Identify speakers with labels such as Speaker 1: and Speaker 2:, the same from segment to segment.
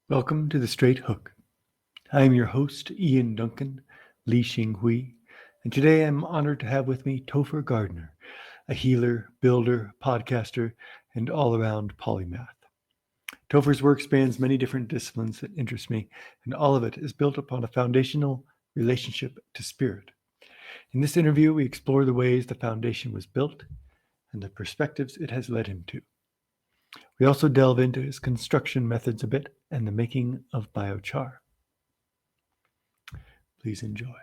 Speaker 1: Welcome to The Straight Hook. I am your host, Ian Duncan, Li Xing Hui, and today I'm honored to have with me Topher Gardner, a healer, builder, podcaster, and all-around polymath. Topher's work spans many different disciplines that interest me, and all of it is built upon a foundational relationship to spirit. In this interview, we explore the ways the foundation was built and the perspectives it has led him to. We also delve into his construction methods a bit and the making of biochar. Please enjoy.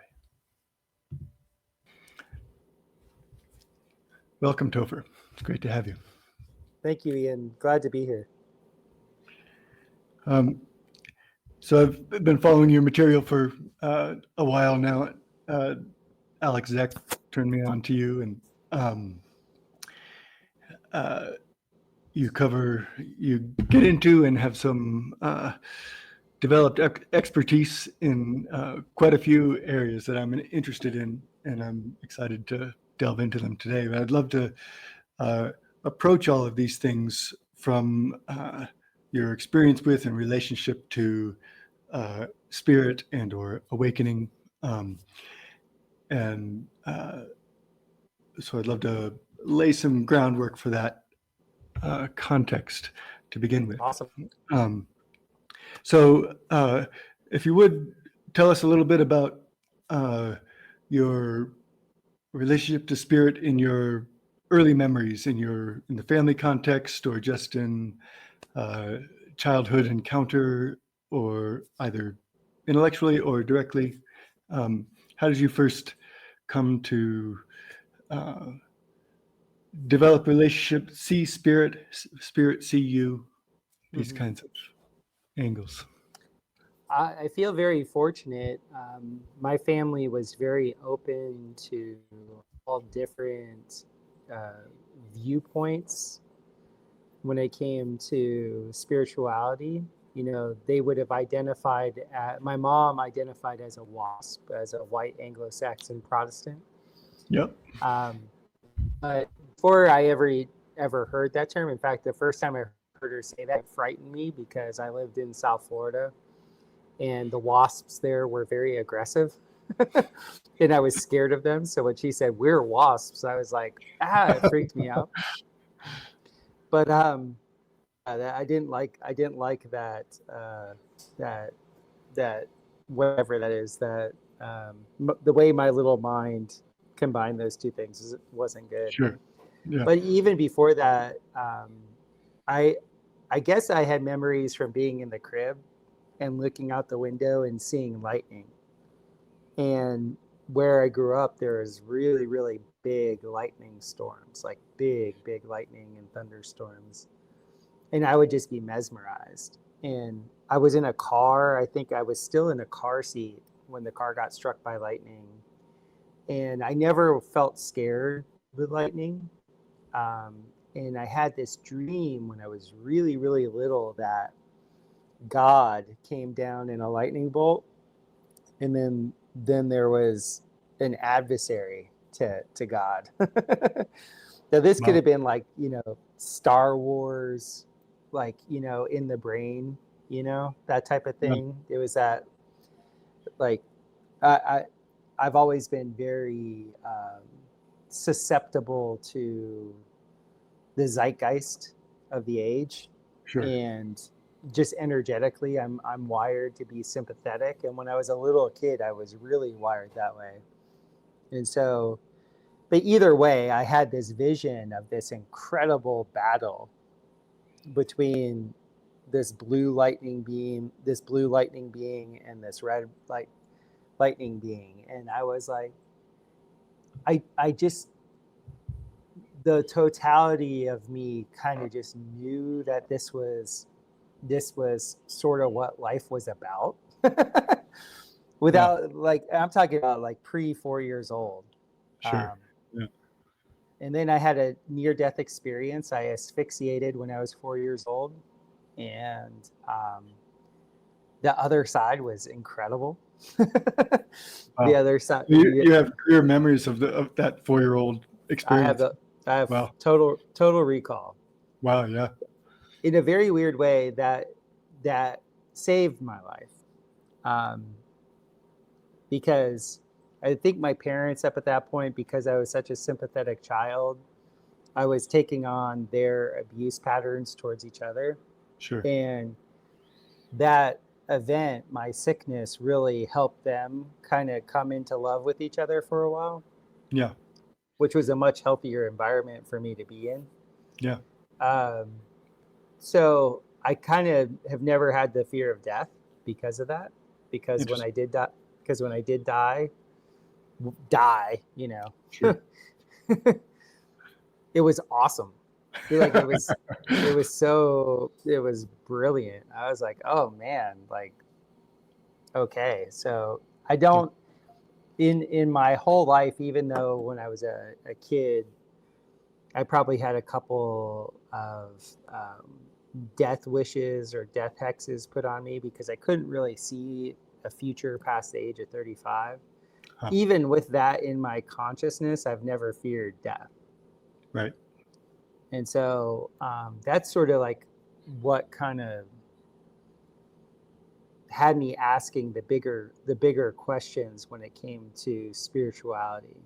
Speaker 1: Welcome, Topher. It's great to have you.
Speaker 2: Thank you, Ian. Glad to be here.
Speaker 1: So I've been following your material for a while now. Alex Zeck turned me on to you, and you get into and have some developed expertise in quite a few areas that I'm interested in, and I'm excited to delve into them today. But I'd love to approach all of these things from your experience with and relationship to spirit and or awakening. So I'd love to lay some groundwork for that context to begin with.
Speaker 2: Awesome.
Speaker 1: So if you would tell us a little bit about your relationship to spirit in your early memories, in the family context, or just in childhood encounter, or either intellectually or directly. How did you first come to develop relationship, see spirit, spirit see you, these kinds of angles?
Speaker 2: I feel very fortunate. My family was very open to all different viewpoints when it came to spirituality. You know, they would have identified, my mom identified as a WASP, as a white Anglo-Saxon Protestant.
Speaker 1: Yep.
Speaker 2: But before I ever heard that term, in fact, the first time I heard her say that, it frightened me because I lived in South Florida and the wasps there were very aggressive and I was scared of them. So when she said, "We're wasps," I was like, it freaked me out. But I didn't like that whatever that is, that the way my little mind combined those two things wasn't good.
Speaker 1: Sure. Yeah.
Speaker 2: But even before that, I guess I had memories from being in the crib and looking out the window and seeing lightning. And where I grew up, there was really, really big lightning storms, like big lightning and thunderstorms. And I would just be mesmerized. And I was in a car. I think I was still in a car seat when the car got struck by lightning. And I never felt scared with lightning. And I had this dream when I was really, really little that God came down in a lightning bolt. And then there was an adversary to God. Now this could have been like, Star Wars, like, in the brain, that type of thing. It was that, like, I've always been very susceptible to the zeitgeist of the age.
Speaker 1: Sure.
Speaker 2: And just energetically, I'm wired to be sympathetic. And when I was a little kid, I was really wired that way. And so, but either way, I had this vision of this incredible battle between this blue lightning being and this red lightning being. And I was like, I just, the totality of me kind of just knew that this was sort of what life was about. Without like, I'm talking about like pre 4 years old.
Speaker 1: Sure.
Speaker 2: And then I had a near-death experience. I asphyxiated when I was 4 years old. And the other side was incredible. The other side.
Speaker 1: You have clear memories of that 4-year-old experience.
Speaker 2: I have total recall.
Speaker 1: Wow. Yeah.
Speaker 2: In a very weird way, that saved my life. Um, because I think my parents up at that point, because I was such a sympathetic child, I was taking on their abuse patterns towards each other.
Speaker 1: Sure.
Speaker 2: And that event, my sickness, really helped them kind of come into love with each other for a while,
Speaker 1: Yeah.
Speaker 2: which was a much healthier environment for me to be in.
Speaker 1: Yeah.
Speaker 2: Um, so I kind of have never had the fear of death because of that. Because when
Speaker 1: Interesting.
Speaker 2: I did die, you know,
Speaker 1: Sure.
Speaker 2: it was awesome. Like it was it was brilliant. I was like, oh man, like okay. So I
Speaker 1: Yeah.
Speaker 2: don't in my whole life, even though when I was a kid, I probably had a couple of death wishes or death hexes put on me because I couldn't really see a future past the age of 35.
Speaker 1: Huh.
Speaker 2: Even with that in my consciousness, I've never feared death.
Speaker 1: Right.
Speaker 2: And so that's sort of like what kind of had me asking the bigger questions when it came to spirituality.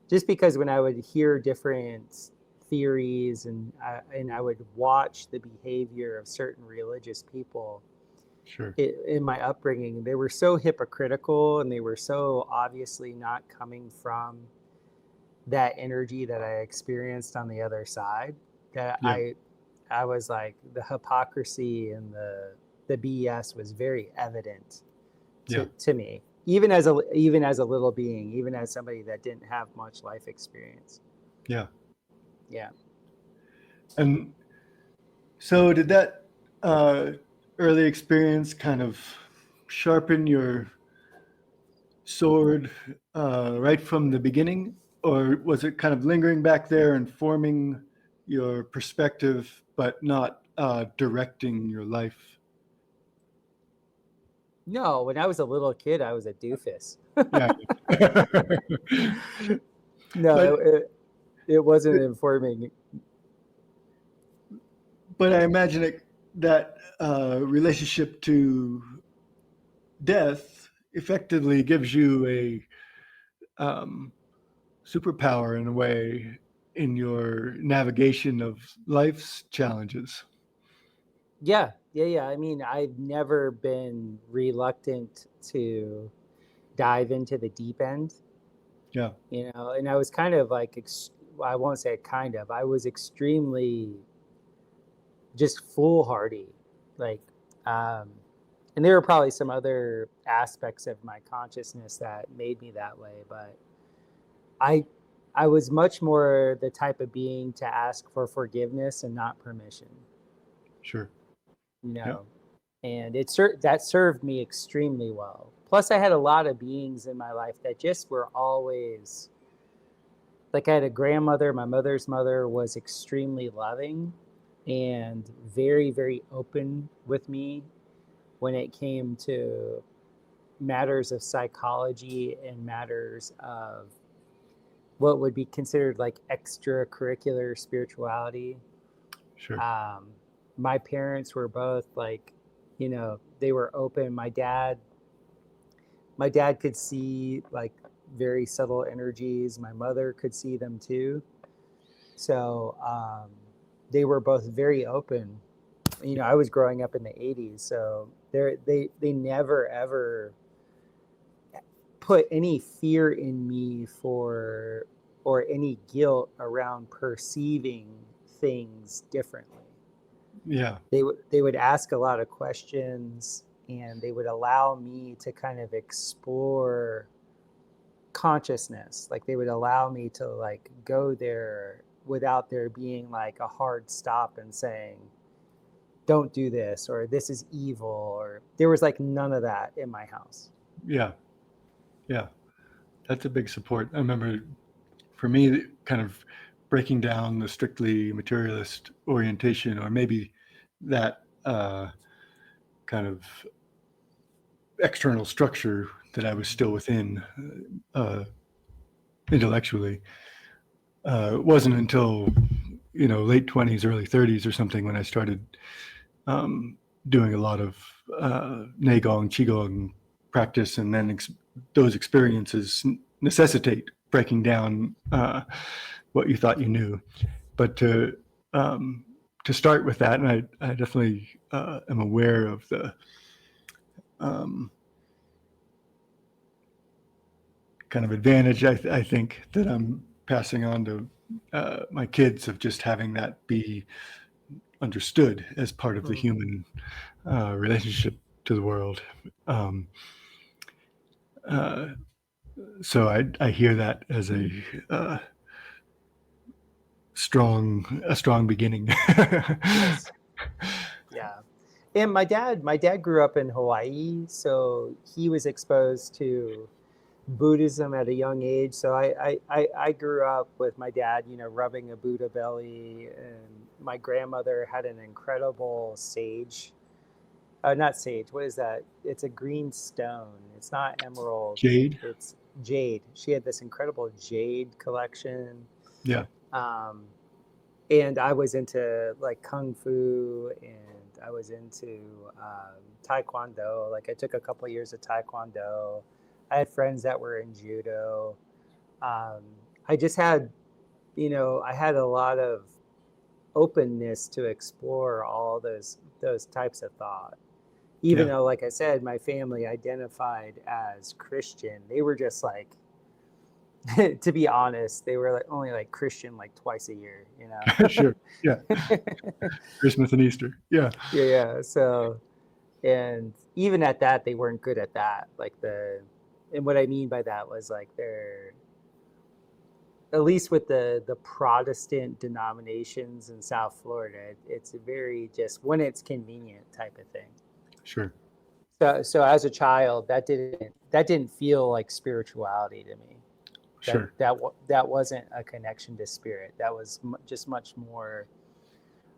Speaker 2: Just because when I would hear different theories and I would watch the behavior of certain religious people
Speaker 1: Sure.
Speaker 2: in my upbringing, they were so hypocritical and they were so obviously not coming from that energy that I experienced on the other side that
Speaker 1: Yeah.
Speaker 2: I was like the hypocrisy and the BS was very evident
Speaker 1: Yeah.
Speaker 2: to me, even as a little being, even as somebody that didn't have much life experience.
Speaker 1: Yeah.
Speaker 2: Yeah.
Speaker 1: And so, did that uh, early experience kind of sharpen your sword right from the beginning, or was it kind of lingering back there and forming your perspective, but not directing your life?
Speaker 2: No, when I was a little kid, I was a doofus.
Speaker 1: Yeah.
Speaker 2: No,
Speaker 1: but
Speaker 2: it wasn't informing.
Speaker 1: but I imagine that relationship to death effectively gives you a um, superpower in a way in your navigation of life's challenges.
Speaker 2: Yeah. I mean, I've never been reluctant to dive into the deep end,
Speaker 1: Yeah,
Speaker 2: you know, and I was kind of like, I won't say kind of, I was extremely just foolhardy. Like, um, and there were probably some other aspects of my consciousness that made me that way, but I, I was much more the type of being to ask for forgiveness and not permission,
Speaker 1: sure.
Speaker 2: you
Speaker 1: Yeah,
Speaker 2: know, and that served me extremely well. Plus, I had a lot of beings in my life that just were always like I had a grandmother. My mother's mother was extremely loving and very, very open with me when it came to matters of psychology and matters of what would be considered like extracurricular spirituality.
Speaker 1: sure.
Speaker 2: Um, my parents were both like, you know, they were open. My dad could see like very subtle energies. My mother could see them too. So they were both very open. You know, I was growing up in the '80s, so they never ever put any fear in me for or any guilt around perceiving things differently.
Speaker 1: Yeah,
Speaker 2: They would ask a lot of questions and they would allow me to kind of explore consciousness. Like they would allow me to like go there without there being like a hard stop and saying don't do this or this is evil or there was like none of that in my house.
Speaker 1: yeah, yeah. That's a big support. I remember for me, kind of breaking down the strictly materialist orientation, or maybe that kind of external structure that I was still within uh, intellectually. It wasn't until late 20s, early 30s or something when I started doing a lot of Neigong, Qigong practice, and then those experiences necessitate breaking down what you thought you knew. But to start with that, and I definitely am aware of the kind of advantage I think that I'm passing on to my kids of just having that be understood as part of the human relationship to the world. So I hear that as a strong beginning.
Speaker 2: Yes. Yeah. And my dad grew up in Hawaii, so he was exposed to Buddhism at a young age. So I grew up with my dad, rubbing a Buddha belly, and my grandmother had an incredible sage. Not sage. What is that? It's a green stone. It's not emerald.
Speaker 1: Jade.
Speaker 2: It's jade. She had this incredible jade collection.
Speaker 1: Yeah.
Speaker 2: Um, and I was into like kung fu, and I was into taekwondo. Like I took a couple of years of taekwondo. I had friends that were in judo. Um, I just had, I had a lot of openness to explore all those types of thought. Even
Speaker 1: Yeah.
Speaker 2: though, like I said, my family identified as Christian, they were just like, to be honest, they were like only like Christian like twice a year,
Speaker 1: Sure. Yeah. Christmas and Easter. Yeah.
Speaker 2: Yeah. So, and even at that, they weren't good at that. And what I mean by that was like they're, at least with the Protestant denominations in South Florida, it's a very just when it's convenient type of thing.
Speaker 1: Sure.
Speaker 2: So as a child, that didn't feel like spirituality to me. That
Speaker 1: Sure.
Speaker 2: that that wasn't a connection to spirit. That was just much more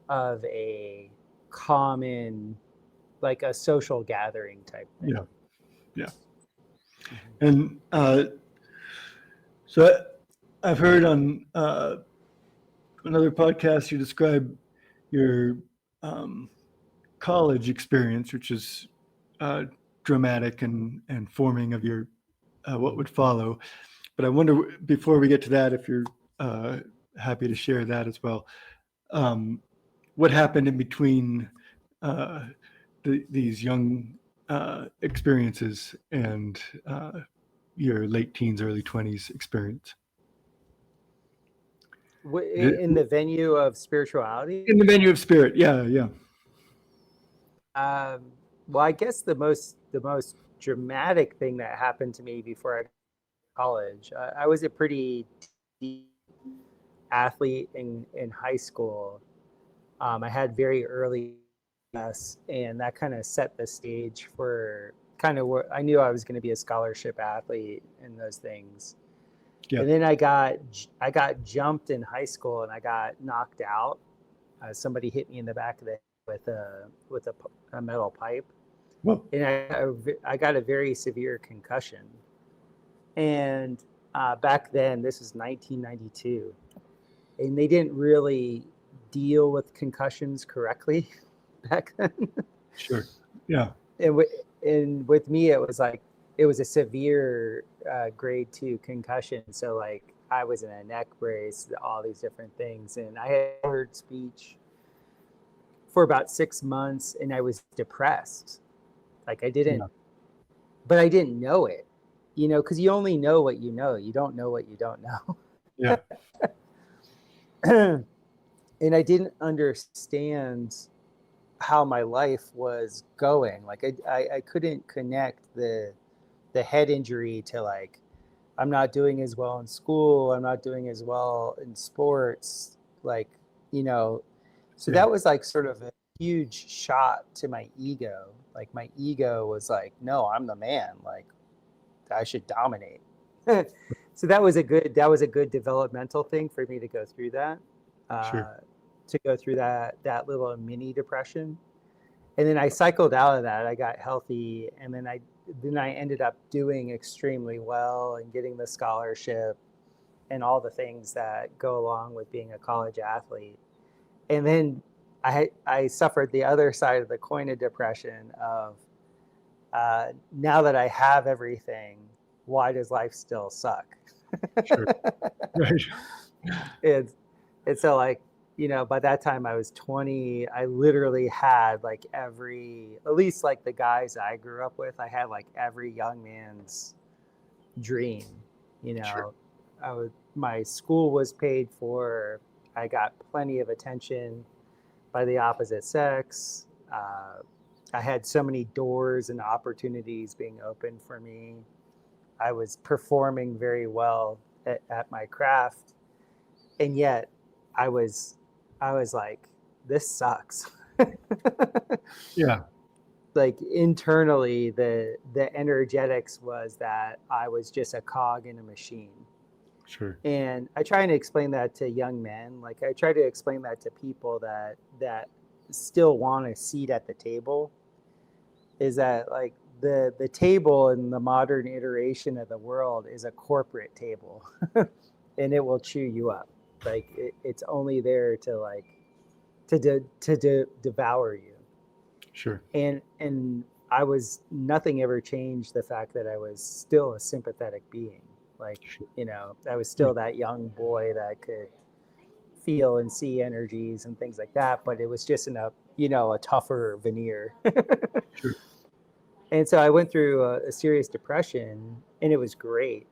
Speaker 2: of a common, like a social gathering type thing.
Speaker 1: Yeah. Yeah. And so I've heard on another podcast you describe your um, college experience, which is uh, dramatic and forming of your what would follow. But I wonder, before we get to that, if you're uh, happy to share that as well, what happened in between uh, these young experiences and your late teens, early 20s experience?
Speaker 2: In the venue of spirituality.
Speaker 1: In the venue of spirit, yeah, yeah.
Speaker 2: Well, I guess the most dramatic thing that happened to me before I got to college, I was a pretty deep athlete in high school. I had very early success, and that kind of set the stage for kind of what I knew I was going to be a scholarship athlete and those things.
Speaker 1: Yeah.
Speaker 2: And then I got jumped in high school, and I got knocked out. Somebody hit me in the back of the head with a metal pipe,
Speaker 1: Well,
Speaker 2: and I got a very severe concussion. And back then, this was 1992, and they didn't really deal with concussions correctly back then.
Speaker 1: sure. Yeah.
Speaker 2: And with me, it was a severe grade 2 concussion. So like I was in a neck brace, all these different things, and I had heard speech for about 6 months, and I was depressed. Like
Speaker 1: Yeah.
Speaker 2: but I didn't know it, because you only know what you know. You don't know what you don't know.
Speaker 1: Yeah.
Speaker 2: And I didn't understand how my life was going. Like I couldn't connect the head injury to like I'm not doing as well in school, I'm not doing as well in sports, like, so
Speaker 1: Yeah.
Speaker 2: that was like sort of a huge shot to my ego. Like my ego was like, no, I'm the man, like I should dominate. So that was a good developmental thing for me to go through that.
Speaker 1: Sure.
Speaker 2: To go through that little mini depression. And then I cycled out of that. I got healthy, and then I ended up doing extremely well and getting the scholarship and all the things that go along with being a college athlete. And then I suffered the other side of the coin of depression of now that I have everything, why does life still suck?
Speaker 1: Sure. Right.
Speaker 2: it's it's so like, by that time I was 20. I literally had like every, at least like the guys I grew up with, I had like every young man's dream. you
Speaker 1: Sure.
Speaker 2: know my school was paid for. I got plenty of attention by the opposite sex. I had so many doors and opportunities being opened for me. I was performing very well at my craft, and yet I was I was like, this sucks.
Speaker 1: Yeah.
Speaker 2: Like internally, the energetics was that I was just a cog in a machine.
Speaker 1: Sure.
Speaker 2: And I try and explain that to young men. Like I try to explain that to people that still want a seat at the table. Is that like the table in the modern iteration of the world is a corporate table, and it will chew you up. Like it's only there to like devour you.
Speaker 1: Sure.
Speaker 2: And I was, nothing ever changed the fact that I was still a sympathetic being. Like,
Speaker 1: Sure.
Speaker 2: I was
Speaker 1: Yeah.
Speaker 2: still that young boy that could feel and see energies and things like that, but it was just in a tougher veneer.
Speaker 1: Sure.
Speaker 2: And so I went through a serious depression, and it was great,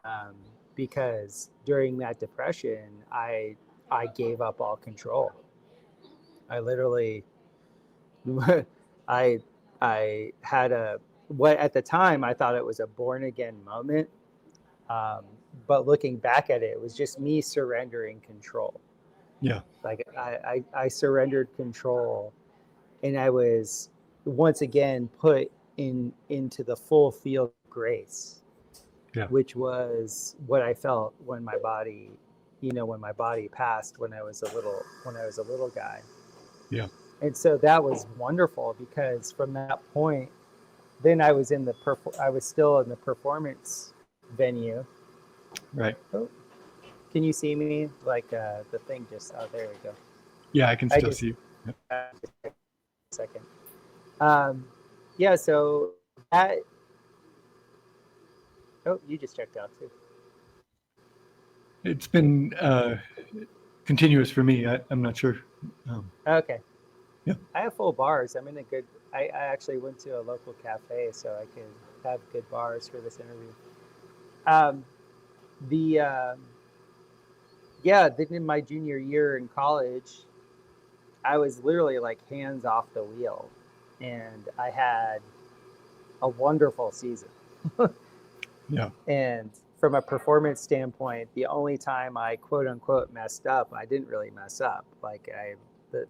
Speaker 2: um, because during that depression, I gave up all control. I literally, I I had a, what at the time I thought it was a born again moment, um, but looking back at it, it was just me surrendering control.
Speaker 1: Yeah.
Speaker 2: Like I surrendered control, and I was once again put into the full field of grace,
Speaker 1: Yeah.
Speaker 2: which was what I felt when my body passed when I was a little guy.
Speaker 1: Yeah.
Speaker 2: And so that was wonderful, because from that point, then I was still in the performance venue.
Speaker 1: Right.
Speaker 2: Oh, can you see me? Like the thing just, oh, there we go.
Speaker 1: Yeah. I can
Speaker 2: I
Speaker 1: still
Speaker 2: just,
Speaker 1: see you. Yeah.
Speaker 2: just a second. Um, yeah, so that, oh, you just checked out too.
Speaker 1: It's been continuous for me. I'm not sure. Um,
Speaker 2: Okay.
Speaker 1: yeah.
Speaker 2: I have full bars. I actually went to a local cafe so I could have good bars for this interview. Um, the, yeah, then in my junior year in college, I was literally like hands off the wheel, and I had a wonderful season.
Speaker 1: Yeah.
Speaker 2: And from a performance standpoint, the only time I quote unquote messed up, I didn't really mess up. Like the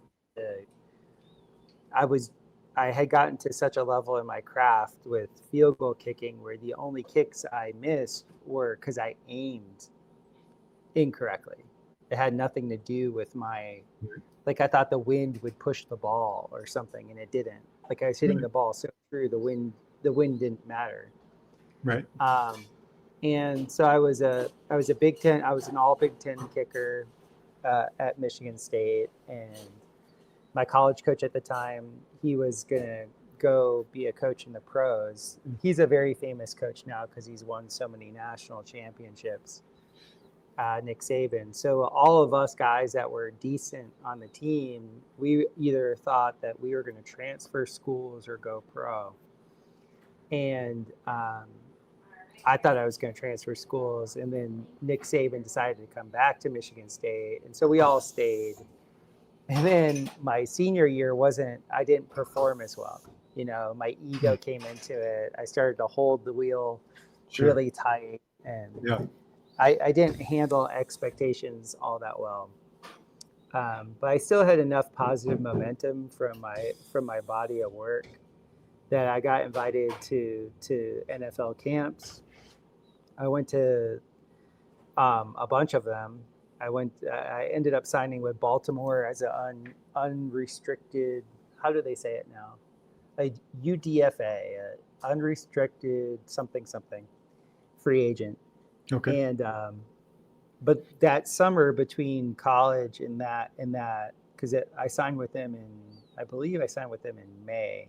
Speaker 2: I was, I had gotten to such a level in my craft with field goal kicking where the only kicks I missed were because I aimed incorrectly. It had nothing to do with my, like I thought the wind would push the ball or something, and it didn't. Like I was hitting
Speaker 1: Right.
Speaker 2: the ball so true, the wind didn't matter.
Speaker 1: Right.
Speaker 2: Um, and so I was a Big Ten, I was an all Big Ten kicker at Michigan State, and my college coach at the time, he was gonna go be a coach in the pros. He's a very famous coach now because he's won so many national championships. Nick Saban. So all of us guys that were decent on the team, we either thought that we were going to transfer schools or go pro. And I thought I was going to transfer schools, and then Nick Saban decided to come back to Michigan State, and so we all stayed. And then my senior year I didn't perform as well. My ego
Speaker 1: Mm.
Speaker 2: came into it. I started to hold the wheel
Speaker 1: Sure.
Speaker 2: really tight, and
Speaker 1: Yeah.
Speaker 2: I didn't handle expectations all that well. But I still had enough positive momentum from my body of work that I got invited to NFL camps. I went to a bunch of them. I ended up signing with Baltimore as an unrestricted. How do they say it now? A UDFA, unrestricted something something, free agent.
Speaker 1: Okay.
Speaker 2: And but that summer between college and that because I signed with them I believe I signed with them in May.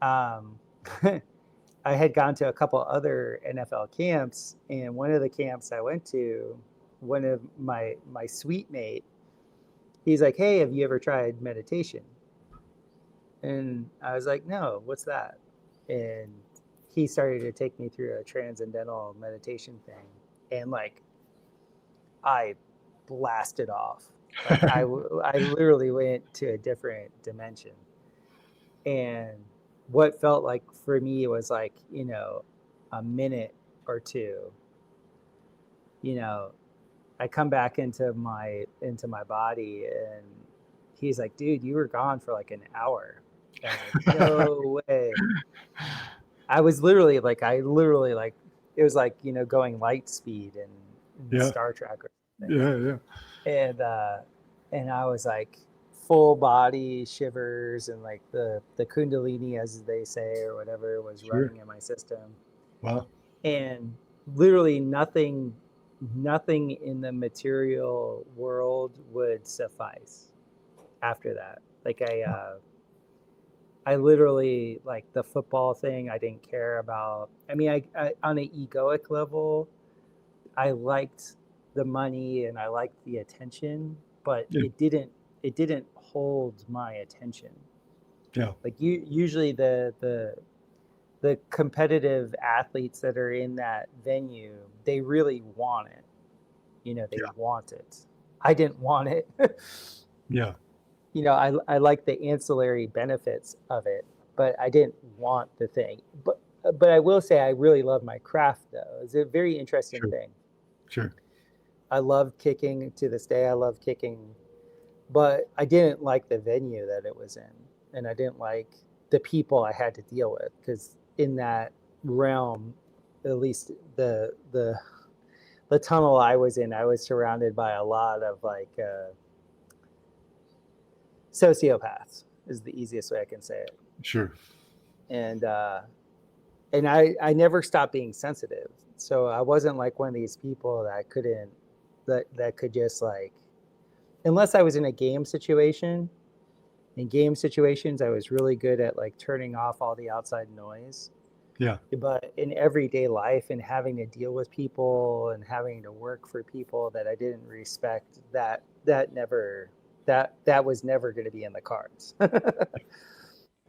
Speaker 2: Um, I had gone to a couple other NFL camps, and one of the camps I went to, one of my suite mate, he's like, "Hey, have you ever tried meditation?" And I was like, "No, what's that?" And he started to take me through a transcendental meditation thing, and like I blasted off. Like I literally went to a different dimension. And what felt like for me was like, a minute or two, you know, I come back into my body, and he's like, "Dude, you were gone for like an hour." And I was like, "No way." I literally like it was like, going light speed in
Speaker 1: Yeah.
Speaker 2: Star Trek or something.
Speaker 1: Yeah. Yeah.
Speaker 2: And I was like full body shivers, and like the kundalini, as they say, or whatever, was
Speaker 1: Sure.
Speaker 2: running in my system.
Speaker 1: Wow.
Speaker 2: And literally nothing in the material world would suffice after that. Like I literally, like, the football thing I didn't care about. I mean, I on an egoic level, I liked the money and I liked the attention, but
Speaker 1: Yeah.
Speaker 2: it didn't hold my attention.
Speaker 1: Yeah.
Speaker 2: Like, usually the competitive athletes that are in that venue, they really want it. They
Speaker 1: Yeah.
Speaker 2: want it. I didn't want it.
Speaker 1: Yeah.
Speaker 2: I like the ancillary benefits of it, but I didn't want the thing. But I will say I really love my craft, though. It's a very interesting
Speaker 1: Sure.
Speaker 2: thing.
Speaker 1: Sure.
Speaker 2: I love kicking to this day. I love kicking, but I didn't like the venue that it was in, and I didn't like the people I had to deal with, because in that realm, at least the tunnel I was in, I was surrounded by a lot of like sociopaths. Is the easiest way I can say it.
Speaker 1: Sure.
Speaker 2: And I never stopped being sensitive. So I wasn't like one of these people that couldn't that could just like, unless I was in a game situation. In game situations, I was really good at like turning off all the outside noise.
Speaker 1: Yeah.
Speaker 2: But in everyday life, and having to deal with people and having to work for people that I didn't respect, that was never going to be in the cards.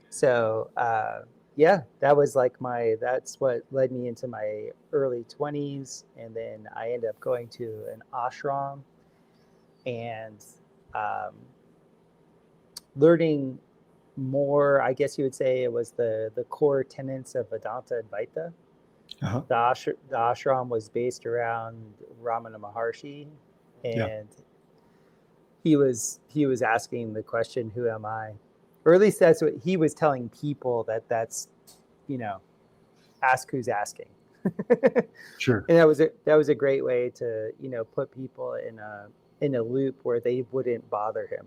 Speaker 2: So yeah, that's what led me into my early 20s. And then I ended up going to an ashram and um, learning more. I guess you would say it was the core tenets of Vedanta Advaita.
Speaker 1: Uh-huh.
Speaker 2: The ashram was based around Ramana Maharshi,
Speaker 1: Yeah.
Speaker 2: and he was asking the question, "Who am I?" Or at least that's what he was telling people. That's you know, ask who's asking.
Speaker 1: Sure.
Speaker 2: And that was a great way to put people in a loop where they wouldn't bother him.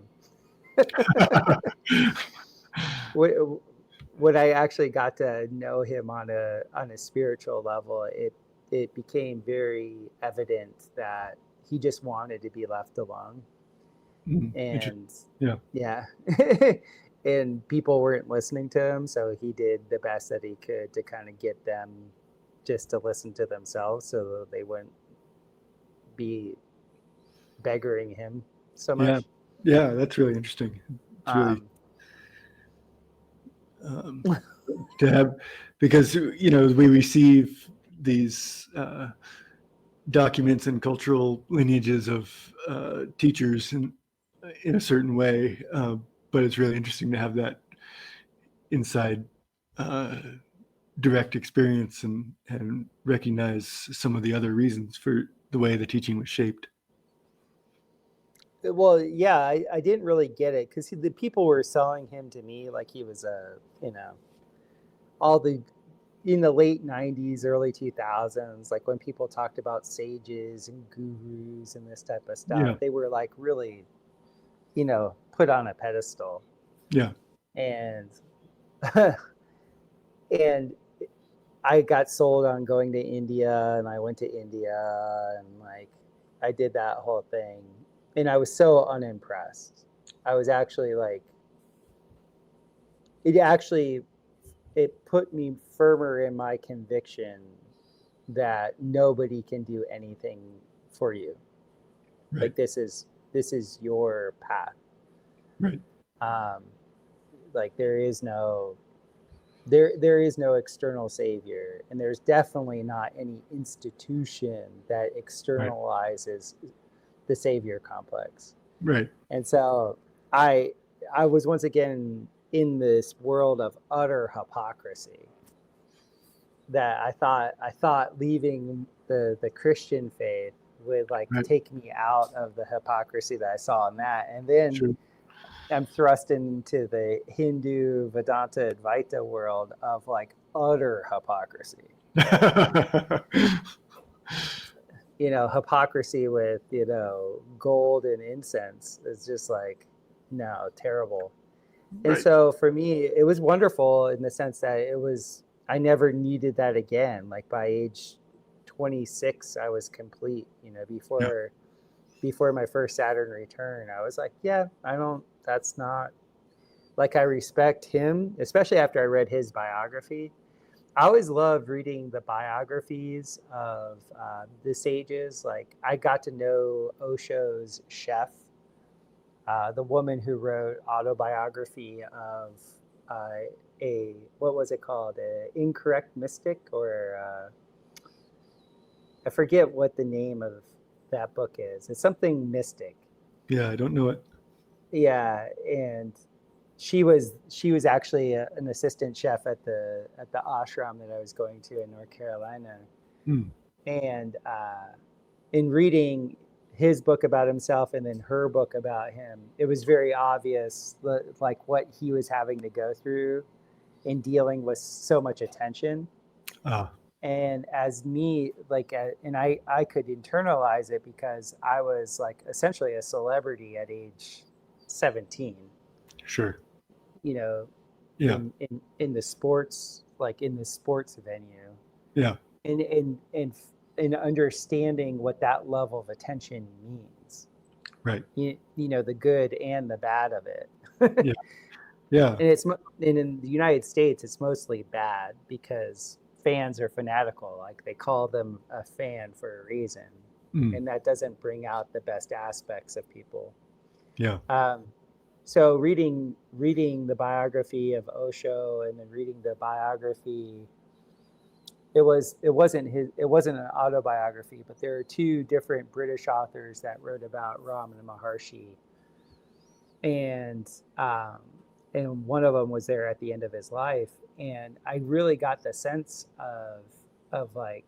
Speaker 2: When I actually got to know him on a spiritual level, it became very evident that he just wanted to be left alone.
Speaker 1: Interesting.
Speaker 2: And
Speaker 1: Yeah.
Speaker 2: yeah, and people weren't listening to him, so he did the best that he could to kind of get them just to listen to themselves, so that they wouldn't be beggaring him so
Speaker 1: Yeah.
Speaker 2: much.
Speaker 1: Yeah. That's really interesting. It's really
Speaker 2: Um,
Speaker 1: um, to have, because we receive these documents and cultural lineages of teachers in a certain way, but it's really interesting to have that inside uh, direct experience and recognize some of the other reasons for the way the teaching was shaped.
Speaker 2: well, yeah, I didn't really get it, because the people were selling him to me like he was all the in the late 90s, early 2000s, like when people talked about sages and gurus and this type of stuff,
Speaker 1: Yeah.
Speaker 2: they were like really, put on a pedestal.
Speaker 1: Yeah.
Speaker 2: And and I got sold on going to India, and I went to India, and like I did that whole thing, and I was so unimpressed. I was actually like, it actually, it put me firmer in my conviction that nobody can do anything for you.
Speaker 1: Right.
Speaker 2: Like this is your path.
Speaker 1: Right.
Speaker 2: Um, like there is no external savior, and there's definitely not any institution that
Speaker 1: Right.
Speaker 2: externalizes the savior complex.
Speaker 1: Right.
Speaker 2: And so I I was once again in this world of utter hypocrisy that I thought leaving the Christian faith would like
Speaker 1: Right.
Speaker 2: take me out of the hypocrisy that I saw in that. And then
Speaker 1: Sure.
Speaker 2: I'm thrust into the Hindu Vedanta Advaita world of like utter hypocrisy. Hypocrisy with, gold and incense is just like, no, terrible. And
Speaker 1: Right.
Speaker 2: so for me, it was wonderful in the sense that I never needed that again. Like by age 26, I was complete,
Speaker 1: Yeah.
Speaker 2: before my first Saturn return. I was like, yeah, that's not like, I respect him, especially after I read his biography. I always loved reading the biographies of the sages. Like I got to know Osho's chef, the woman who wrote autobiography of uh, a what was it called, a incorrect mystic, or I forget what the name of that book is. It's something mystic.
Speaker 1: Yeah. I don't know it.
Speaker 2: Yeah, and she was actually an assistant chef at the ashram that I was going to in North Carolina.
Speaker 1: Hmm.
Speaker 2: And in reading his book about himself and then her book about him, it was very obvious like what he was having to go through in dealing with so much attention.
Speaker 1: Ah.
Speaker 2: And as me, like, and I could internalize it because I was like essentially a celebrity at age 17,
Speaker 1: Sure.
Speaker 2: you know,
Speaker 1: Yeah.
Speaker 2: in the sports, like in the sports venue,
Speaker 1: Yeah.
Speaker 2: and understanding what that level of attention means.
Speaker 1: Right.
Speaker 2: The good and the bad of it.
Speaker 1: Yeah. Yeah.
Speaker 2: And in the United States, it's mostly bad because fans are fanatical. Like they call them a fan for a reason,
Speaker 1: Mm.
Speaker 2: and that doesn't bring out the best aspects of people.
Speaker 1: Yeah.
Speaker 2: Um, so reading the biography of Osho and then reading the biography, it wasn't an autobiography, but there are two different British authors that wrote about Ramana Maharshi, and um, and one of them was there at the end of his life, and I really got the sense of like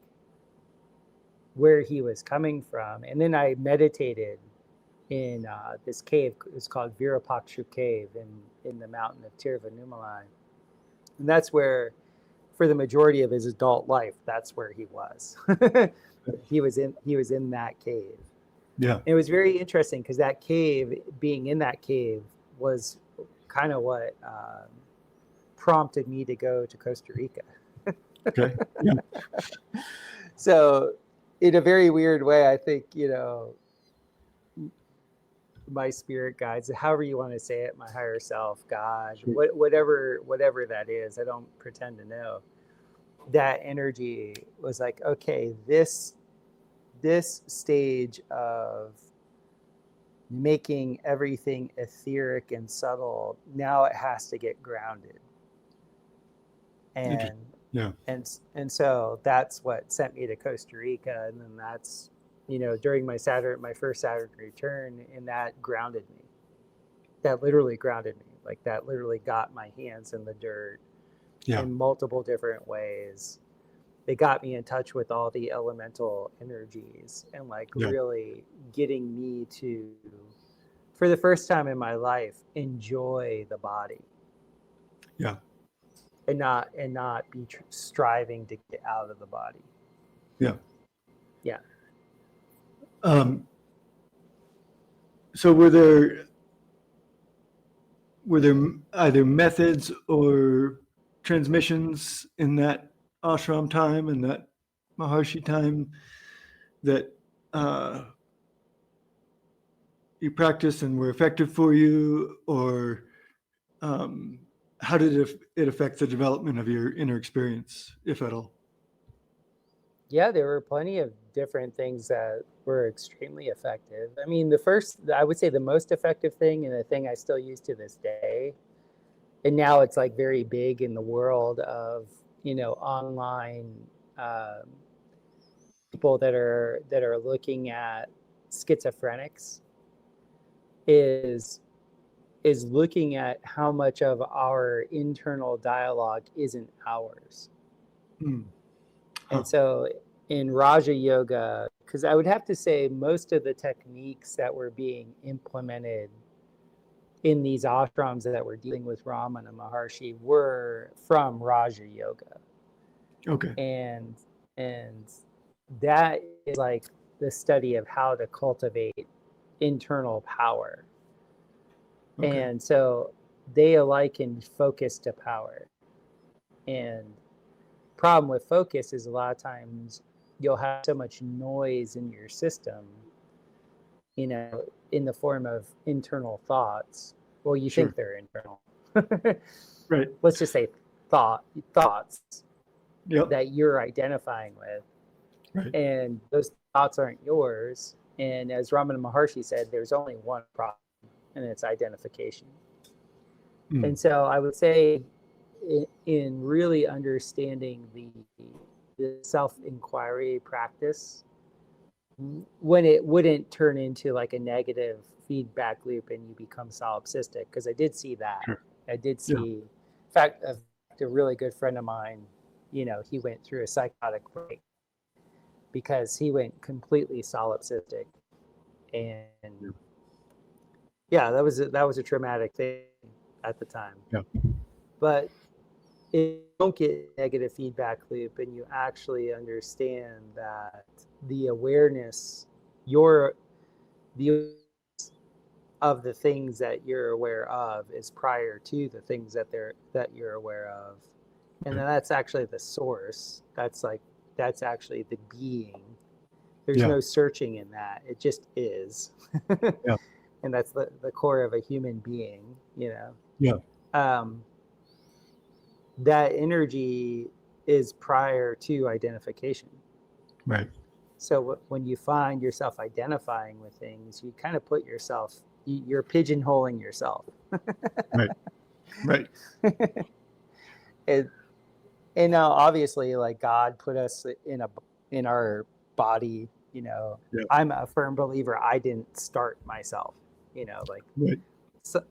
Speaker 2: where he was coming from, and then I meditated in this cave. It's called Virupaksha Cave in the mountain of Tiruvannamalai, and that's where, for the majority of his adult life, that's where he was. He was in that cave.
Speaker 1: Yeah.
Speaker 2: It was very interesting because that cave, being in that cave, was kind of what prompted me to go to Costa Rica.
Speaker 1: Okay. Yeah.
Speaker 2: So, in a very weird way, I think, my spirit guides, however you want to say it, my higher self, God,
Speaker 1: Sure.
Speaker 2: whatever that is, I don't pretend to know. That energy was like, okay, this stage of making everything etheric and subtle, now it has to get grounded.
Speaker 1: Interesting.
Speaker 2: And
Speaker 1: Yeah.
Speaker 2: and so that's what sent me to Costa Rica, and then that's, during my first Saturn return, and that grounded me. That literally grounded me. Like that literally got my hands in the dirt
Speaker 1: Yeah.
Speaker 2: in multiple different ways. They got me in touch with all the elemental energies and like
Speaker 1: Yeah.
Speaker 2: really getting me to, for the first time in my life, enjoy the body
Speaker 1: Yeah.
Speaker 2: and not be striving to get out of the body.
Speaker 1: Yeah.
Speaker 2: Yeah.
Speaker 1: Um, so were there either methods or transmissions in that ashram time and that Maharshi time that you practiced and were effective for you, or how did it affect the development of your inner experience, if at all?
Speaker 2: Yeah, there were plenty of different things that were extremely effective. I mean, I would say the most effective thing, and the thing I still use to this day, and now it's like very big in the world of, online um, people that are looking at schizophrenics, is looking at how much of our internal dialogue isn't ours.
Speaker 1: Mm.
Speaker 2: And
Speaker 1: Huh.
Speaker 2: so in Raja Yoga, because I would have to say most of the techniques that were being implemented in these ashrams that were dealing with Ramana Maharshi were from Raja Yoga.
Speaker 1: Okay.
Speaker 2: And and that is like the study of how to cultivate internal power.
Speaker 1: Okay.
Speaker 2: And so they liken focus to power. And problem with focus is a lot of times you'll have so much noise in your system, in the form of internal thoughts. Well, you
Speaker 1: Sure.
Speaker 2: think they're internal.
Speaker 1: Right.
Speaker 2: Let's just say thoughts
Speaker 1: Yep.
Speaker 2: that you're identifying with,
Speaker 1: Right.
Speaker 2: and those thoughts aren't yours. And as Ramana Maharshi said, there's only one problem, and it's identification.
Speaker 1: Mm.
Speaker 2: And so I would say, in really understanding the self-inquiry practice, when it wouldn't turn into like a negative feedback loop and you become solipsistic, because I did see that.
Speaker 1: Sure.
Speaker 2: I did
Speaker 1: Yeah.
Speaker 2: see, in fact, a really good friend of mine, he went through a psychotic break because he went completely solipsistic. And yeah, that was a traumatic thing at the time.
Speaker 1: Yeah.
Speaker 2: But if you don't get negative feedback loop and you actually understand that the awareness, your the of the things that you're aware of is prior to the things that you're aware of, and then that's actually the source. That's actually the being. There's
Speaker 1: Yeah.
Speaker 2: no searching in that. It just is.
Speaker 1: Yeah.
Speaker 2: And that's the core of a human being,
Speaker 1: Yeah.
Speaker 2: Um, that energy is prior to identification.
Speaker 1: Right.
Speaker 2: So when you find yourself identifying with things, you kind of put yourself, you're pigeonholing yourself.
Speaker 1: Right. Right.
Speaker 2: it, and now obviously, like, God put us in our body.
Speaker 1: Yeah.
Speaker 2: I'm a firm believer I didn't start myself. Like,
Speaker 1: Right.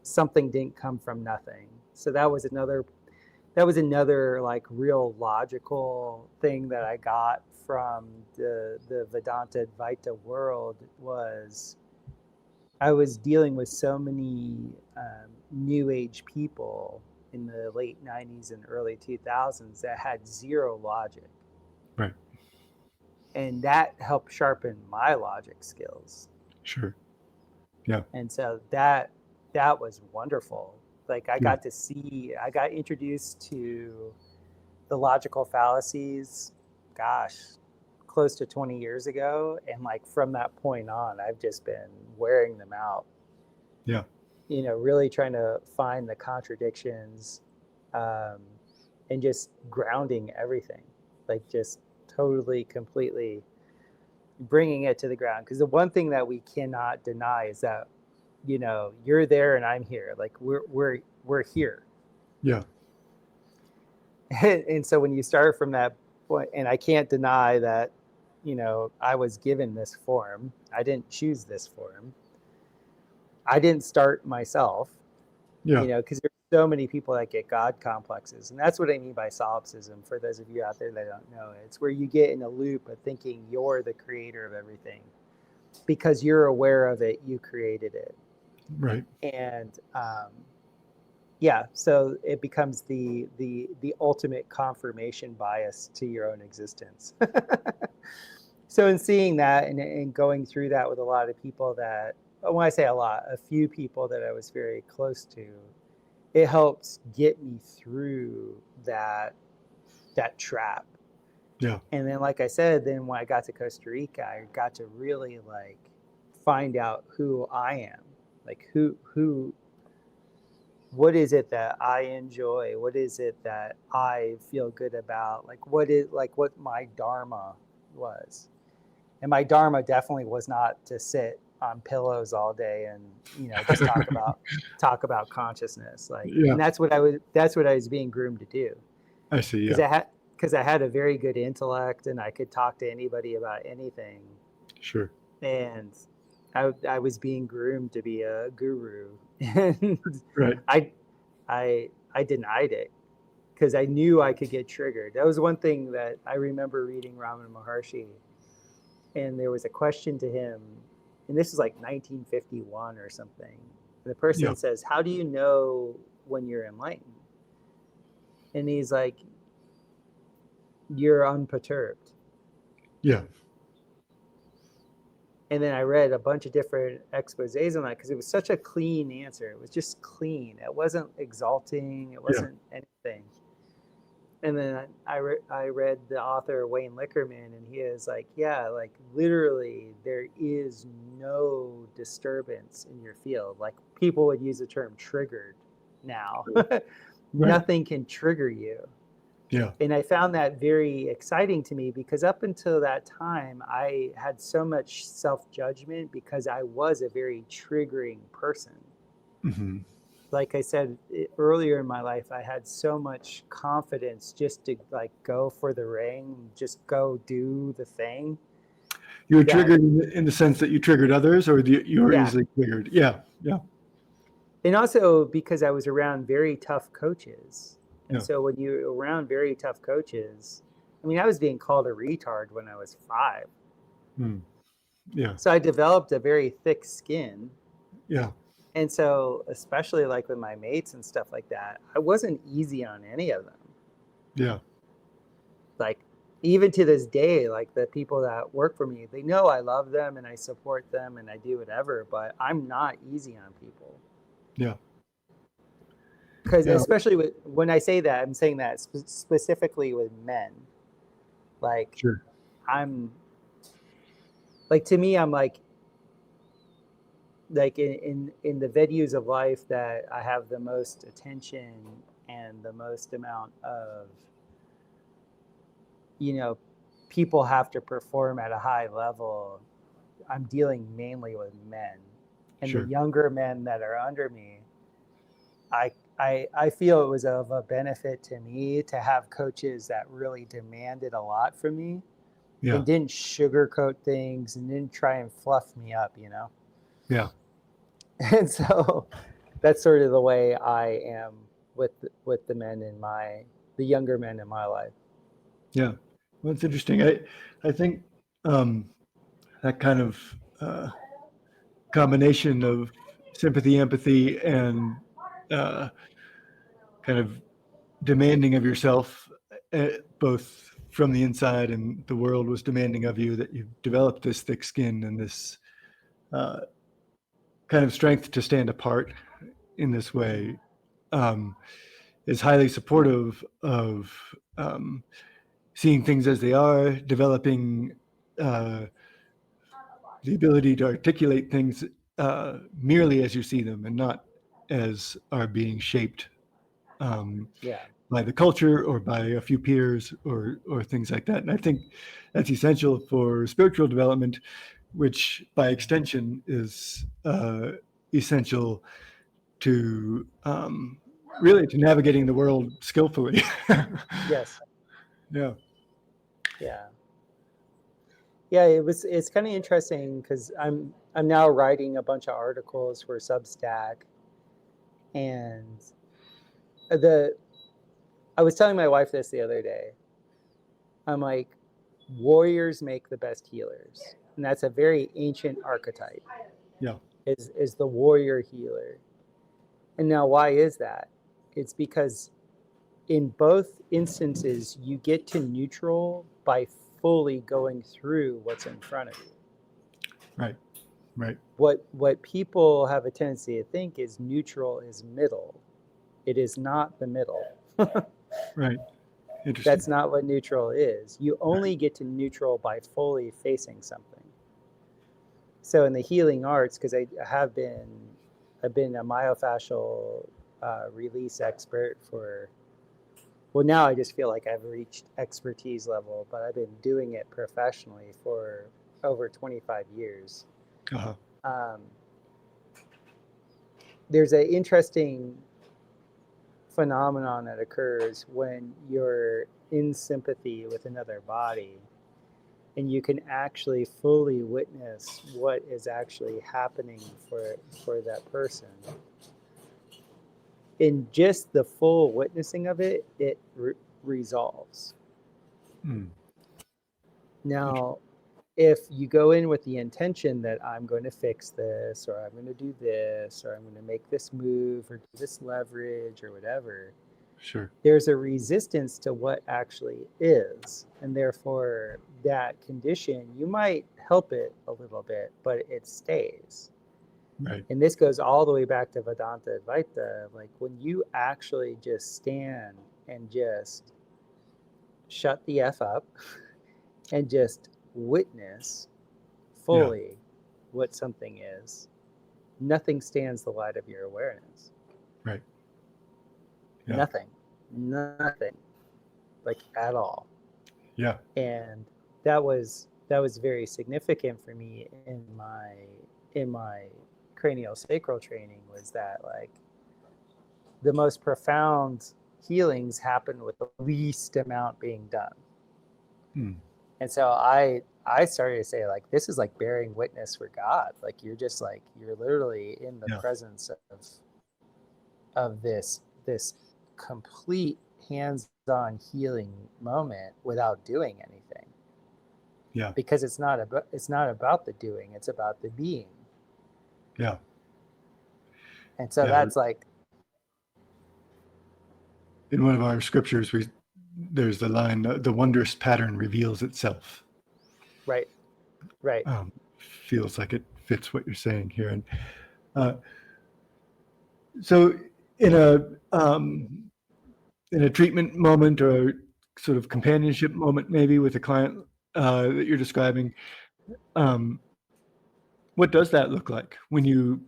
Speaker 2: something didn't come from nothing. So that was another like real logical thing that I got from the Vedanta Advaita world. Was I was dealing with so many new age people in the late 90s and early 2000s that had zero logic,
Speaker 1: Right.
Speaker 2: and that helped sharpen my logic skills.
Speaker 1: Sure. Yeah.
Speaker 2: And so that was wonderful. Like, I
Speaker 1: Yeah.
Speaker 2: got introduced to the logical fallacies, gosh, close to 20 years ago. And like from that point on, I've just been wearing them out,
Speaker 1: Yeah.
Speaker 2: really trying to find the contradictions, um, and just grounding everything, like just totally, completely bringing it to the ground. Because the one thing that we cannot deny is that, you're there and I'm here. Like, we're here.
Speaker 1: Yeah.
Speaker 2: And so when you start from that point, and I can't deny that, I was given this form. I didn't choose this form. I didn't start myself,
Speaker 1: Yeah.
Speaker 2: because there's so many people that get God complexes. And that's what I mean by solipsism, for those of you out there that don't know. It's where you get in a loop of thinking you're the creator of everything. Because you're aware of it, you created it.
Speaker 1: Right.
Speaker 2: And yeah, so it becomes the ultimate confirmation bias to your own existence. So in seeing that and going through that with a lot of people that, when I say a lot, a few people that I was very close to, it helps get me through that trap.
Speaker 1: Yeah.
Speaker 2: And then, like I said, then when I got to Costa Rica, I got to really like find out who I am, like what is it that I enjoy? What is it that I feel good about? Like what my dharma was. And my dharma definitely was not to sit on pillows all day and, just talk about consciousness. Like,
Speaker 1: Yeah,
Speaker 2: and that's what I was being groomed to do.
Speaker 1: I see.
Speaker 2: Because
Speaker 1: Yeah,
Speaker 2: I had a very good intellect and I could talk to anybody about anything.
Speaker 1: sure.
Speaker 2: And I was being groomed to be a guru. And
Speaker 1: Right.
Speaker 2: I I denied it because I knew I could get triggered. That was one thing that I remember reading Ramana Maharshi, and there was a question to him, and this is like 1951 or something. And the
Speaker 1: Yeah,
Speaker 2: person says, "How do you know when you're enlightened?" And he's like, "You're unperturbed."
Speaker 1: yeah,
Speaker 2: And then I read a bunch of different exposés on that because it was such a clean answer. It was just clean. It wasn't exalting. It
Speaker 1: yeah,
Speaker 2: wasn't anything. And then I read the author Wayne Lickerman, and he is like, yeah, like literally, there is no disturbance in your field. Like people would use the term triggered now.
Speaker 1: right.
Speaker 2: Nothing can trigger you.
Speaker 1: Yeah,
Speaker 2: And I found that very exciting to me because up until that time, I had so much self judgment because I was a very triggering person.
Speaker 1: hmm,
Speaker 2: Like I said earlier in my life, I had so much confidence just to like go for the ring, just go do the thing.
Speaker 1: you were
Speaker 2: That
Speaker 1: triggered in the sense that you triggered others, or you were
Speaker 2: yeah,
Speaker 1: easily triggered. Yeah, yeah,
Speaker 2: and also because I was around very tough coaches, and
Speaker 1: yeah,
Speaker 2: so when you're around very tough coaches, I mean, I was being called a retard when I was 5,
Speaker 1: mm, yeah,
Speaker 2: so I developed a very thick skin.
Speaker 1: yeah,
Speaker 2: And so, especially like with my mates and stuff like that, I wasn't easy on any of them.
Speaker 1: yeah,
Speaker 2: Like even to this day, like the people that work for me, they know I love them and I support them and I do whatever, but I'm not easy on people.
Speaker 1: yeah,
Speaker 2: Because
Speaker 1: yeah.
Speaker 2: especially when I say that, I'm saying that specifically with men. Like
Speaker 1: Sure,
Speaker 2: I'm like to me, I'm like in the venues of life that I have the most attention and the most amount of, you know, people have to perform at a high level. I'm dealing mainly with men, and the
Speaker 1: sure.
Speaker 2: younger men that are under me, I feel it was of a benefit to me to have coaches that really demanded a lot from me
Speaker 1: Yeah,
Speaker 2: and didn't sugarcoat things and didn't try and fluff me up, you know?
Speaker 1: yeah,
Speaker 2: And so that's sort of the way I am with the younger men in my life.
Speaker 1: yeah. Well, it's interesting. I think um, that kind of uh, combination of sympathy, empathy, and uh, kind of demanding of yourself, both from the inside and the world was demanding of you, that you've developed this thick skin and this uh, kind of strength to stand apart in this
Speaker 2: Mm-hmm.
Speaker 1: way, um, is highly supportive of um, seeing things as they are, developing uh, the ability to articulate things merely as you see them and not as are being shaped um,
Speaker 2: Yeah.
Speaker 1: by the culture or by a few peers or things like that. And I think that's essential for spiritual development, which by extension is essential to really to navigating the world skillfully.
Speaker 2: Yes.
Speaker 1: Yeah,
Speaker 2: Yeah. Yeah, it's kind of interesting because I'm now writing a bunch of articles for Substack, and the I was telling my wife this the other day. I'm like, warriors make the best healers, and that's a very ancient archetype.
Speaker 1: yeah,
Speaker 2: Is the warrior healer, and now why is that? It's because in both instances you get to neutral by fully going through what's in front of you.
Speaker 1: right, right,
Speaker 2: What people have a tendency to think is neutral is middle. It is not the middle.
Speaker 1: right. Interesting.
Speaker 2: That's not what neutral is. You
Speaker 1: Right.
Speaker 2: only get to neutral by fully facing something. So in the healing arts, because I've been a myofascial release expert for, well, now I just feel like I've reached expertise level, but I've been doing it professionally for over 25 years.
Speaker 1: Uh-huh.
Speaker 2: Um, there's an interesting phenomenon that occurs when you're in sympathy with another body and you can actually fully witness what is actually happening for that person. In just the full witnessing of it, it resolves.
Speaker 1: Mm.
Speaker 2: Now, if you go in with the intention that I'm going to fix this, or I'm going to do this, or I'm going to make this move, or do this leverage, or whatever,
Speaker 1: Sure.
Speaker 2: there's a resistance to what actually is. And therefore, that condition, you might help it a little bit, but it stays.
Speaker 1: Right.
Speaker 2: And this goes all the way back to Vedanta Advaita. Like when you actually just stand and just shut the F up and just witness fully what something is, nothing stands the light of your awareness.
Speaker 1: Right. Yeah.
Speaker 2: Nothing, like at all.
Speaker 1: Yeah.
Speaker 2: And that was very significant for me in my cranial sacral training, was that like the most profound healings happen with the least amount being done.
Speaker 1: Mm.
Speaker 2: And so I started to say, like, this is like bearing witness for God. Like you're just like, you're literally in the presence of this complete hands-on healing moment without doing anything.
Speaker 1: Yeah.
Speaker 2: Because it's not about the doing, it's about the being.
Speaker 1: Yeah.
Speaker 2: And so that's like,
Speaker 1: in one of our scriptures, there's the line, the wondrous pattern reveals itself.
Speaker 2: right.
Speaker 1: Feels like it fits what you're saying here. And so in a treatment moment or sort of companionship moment, maybe with a client that you're describing, what does that look like when you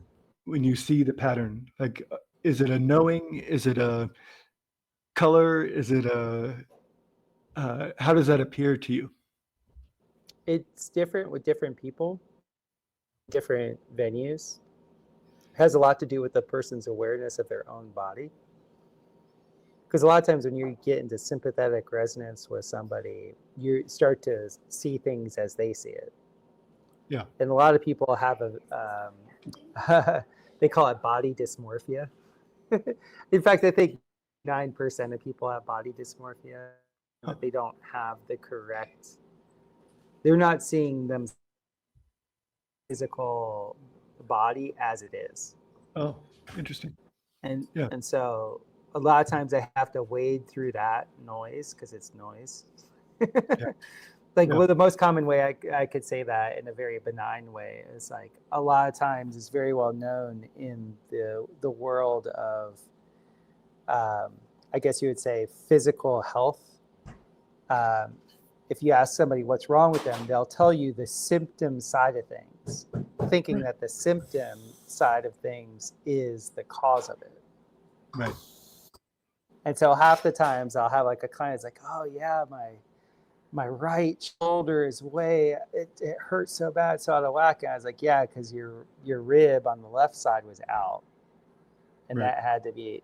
Speaker 1: see the pattern? Like, is it a knowing? Is it a color? Is it how does that appear to you?
Speaker 2: It's different with different people, different venues. It has a lot to do with the person's awareness of their own body. Because a lot of times when you get into sympathetic resonance with somebody, you start to see things as they see it.
Speaker 1: Yeah.
Speaker 2: And a lot of people have they call it body dysmorphia. In fact, I think 9% of people have body dysmorphia, that they don't have the correct, they're not seeing them physical body as it is.
Speaker 1: Oh, interesting.
Speaker 2: And
Speaker 1: Yeah.
Speaker 2: and so a lot of times I have to wade through that noise because it's noise.
Speaker 1: Yeah.
Speaker 2: Like,
Speaker 1: Yeah.
Speaker 2: well, the most common way I could say that in a very benign way is like a lot of times it's very well known in the world of I guess you would say physical health. If you ask somebody what's wrong with them, they'll tell you the symptom side of things, thinking that the symptom side of things is the cause of it.
Speaker 1: Right.
Speaker 2: And so half the times I'll have like a client that's like, oh yeah, my right shoulder is it hurts so bad, so out of whack. And I was like, yeah, because your rib on the left side was out. And
Speaker 1: Right.
Speaker 2: that had to be,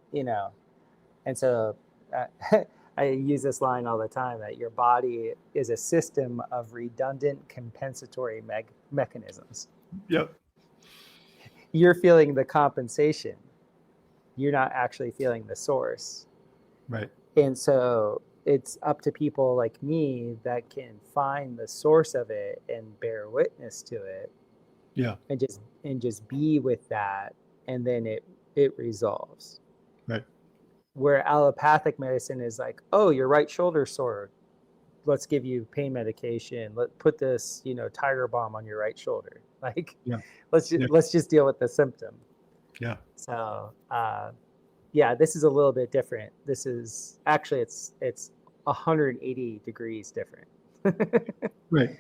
Speaker 2: and so I use this line all the time, that your body is a system of redundant compensatory mechanisms.
Speaker 1: Yep.
Speaker 2: You're feeling the compensation. You're not actually feeling the source.
Speaker 1: Right.
Speaker 2: And so it's up to people like me that can find the source of it and bear witness to it.
Speaker 1: Yeah.
Speaker 2: And just be with that, and then it resolves.
Speaker 1: Right.
Speaker 2: Where allopathic medicine is like, oh, your right shoulder sore, let's give you pain medication. Let put this, Tiger Balm on your right shoulder. Like,
Speaker 1: Yeah.
Speaker 2: let's just deal with the symptom.
Speaker 1: Yeah.
Speaker 2: So, yeah, this is a little bit different. This is actually it's 180 degrees different.
Speaker 1: Right.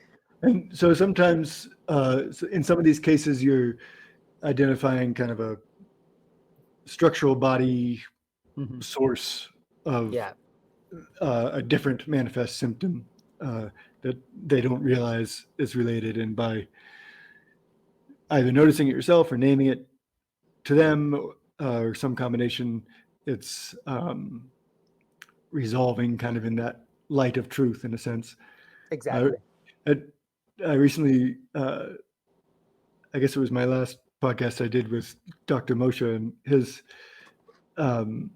Speaker 1: And so sometimes in some of these cases, you're identifying kind of a structural body
Speaker 2: Mhm.
Speaker 1: source of
Speaker 2: Yeah,
Speaker 1: a different manifest symptom that they don't realize is related. And by either noticing it yourself or naming it to them or some combination, it's resolving kind of in that light of truth in a sense. Uh,
Speaker 2: exactly.
Speaker 1: I, I recently, I guess it was my last podcast I did with Dr. Moshe, and his, um,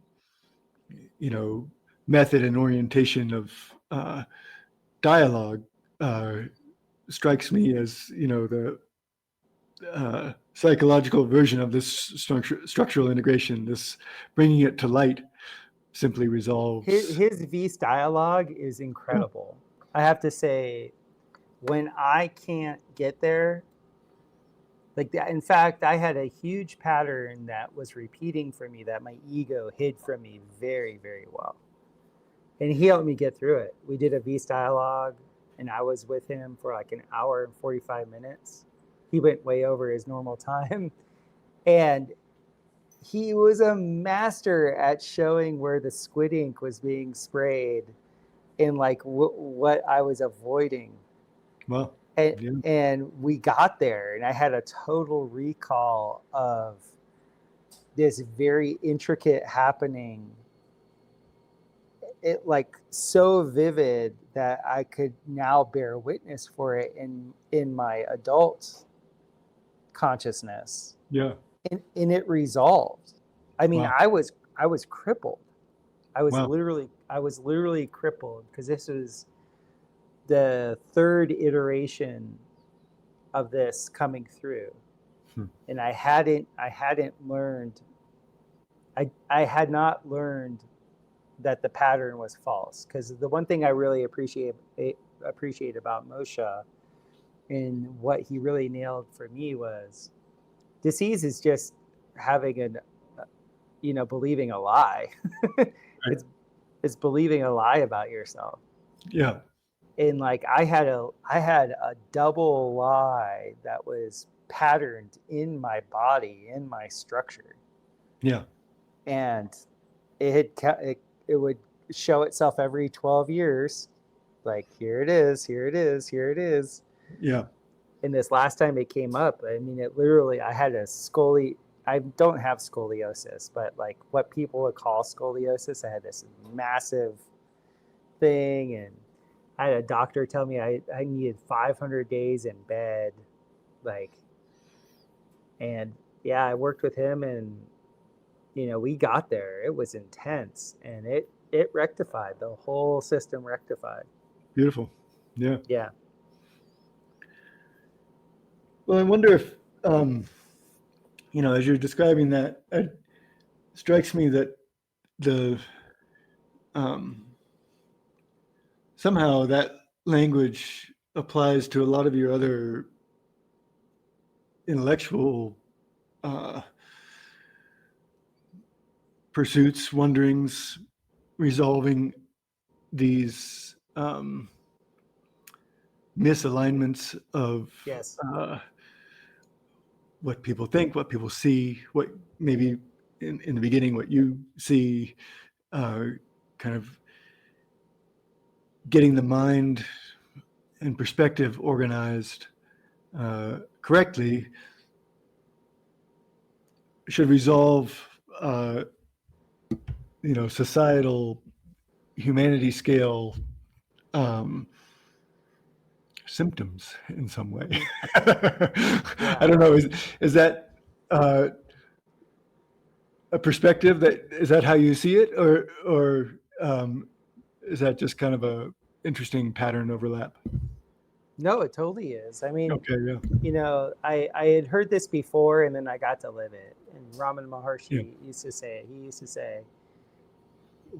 Speaker 1: method and orientation of dialogue uh, strikes me as, the psychological version of this structural integration. This bringing it to light simply resolves.
Speaker 2: His V's dialogue is
Speaker 1: Yeah.
Speaker 2: incredible. I have to say, when I can't get there, like that, in fact, I had a huge pattern that was repeating for me that my ego hid from me very, very well. And he helped me get through it. We did a V's dialogue, and I was with him for like an hour and 45 minutes. He went way over his normal time. And he was a master at showing where the squid ink was being sprayed and like what I was avoiding.
Speaker 1: Well,
Speaker 2: And,
Speaker 1: yeah,
Speaker 2: and we got there, and I had a total recall of this very intricate happening. It like so vivid that I could now bear witness for it in my adult consciousness,
Speaker 1: yeah.
Speaker 2: and it resolved. I mean,
Speaker 1: Wow,
Speaker 2: I was crippled.
Speaker 1: wow.
Speaker 2: I was literally crippled because this was the third iteration of this coming through,
Speaker 1: Hmm.
Speaker 2: and I hadn't learned I had not learned that the pattern was false, because the one thing I really appreciate about Moshe and what he really nailed for me was disease is just having an believing a lie.
Speaker 1: Right.
Speaker 2: it's it's believing a lie about yourself.
Speaker 1: Yeah,
Speaker 2: And like I had a double lie that was patterned in my body, in my structure.
Speaker 1: yeah,
Speaker 2: And it would show itself every 12 years, like here it is, here it is, here it is.
Speaker 1: yeah.
Speaker 2: And this last time it came up, I mean, it literally, I had a I don't have scoliosis, but like what people would call scoliosis. I had this massive thing, and I had a doctor tell me I needed 500 days in bed. Like, and yeah, I worked with him, and we got there. It was intense, and it rectified. The whole system rectified.
Speaker 1: Beautiful. Yeah.
Speaker 2: Yeah.
Speaker 1: Well, I wonder if, as you're describing that, it strikes me that the um, somehow that language applies to a lot of your other intellectual uh, pursuits, wonderings, resolving these misalignments of
Speaker 2: Yes.
Speaker 1: uh, what people think, what people see, what maybe in the beginning, what you see, kind of getting the mind and perspective organized correctly should resolve, uh, societal humanity scale um, symptoms in some way.
Speaker 2: Hmm.
Speaker 1: I
Speaker 2: Yeah.
Speaker 1: don't know. Is that a perspective that is that how you see it, or is that just kind of a interesting pattern overlap?
Speaker 2: No, it totally is. I mean,
Speaker 1: Okay, yeah,
Speaker 2: I had heard this before, and then I got to live it. And Raman
Speaker 1: yeah,
Speaker 2: Maharshi used to say it. He used to say,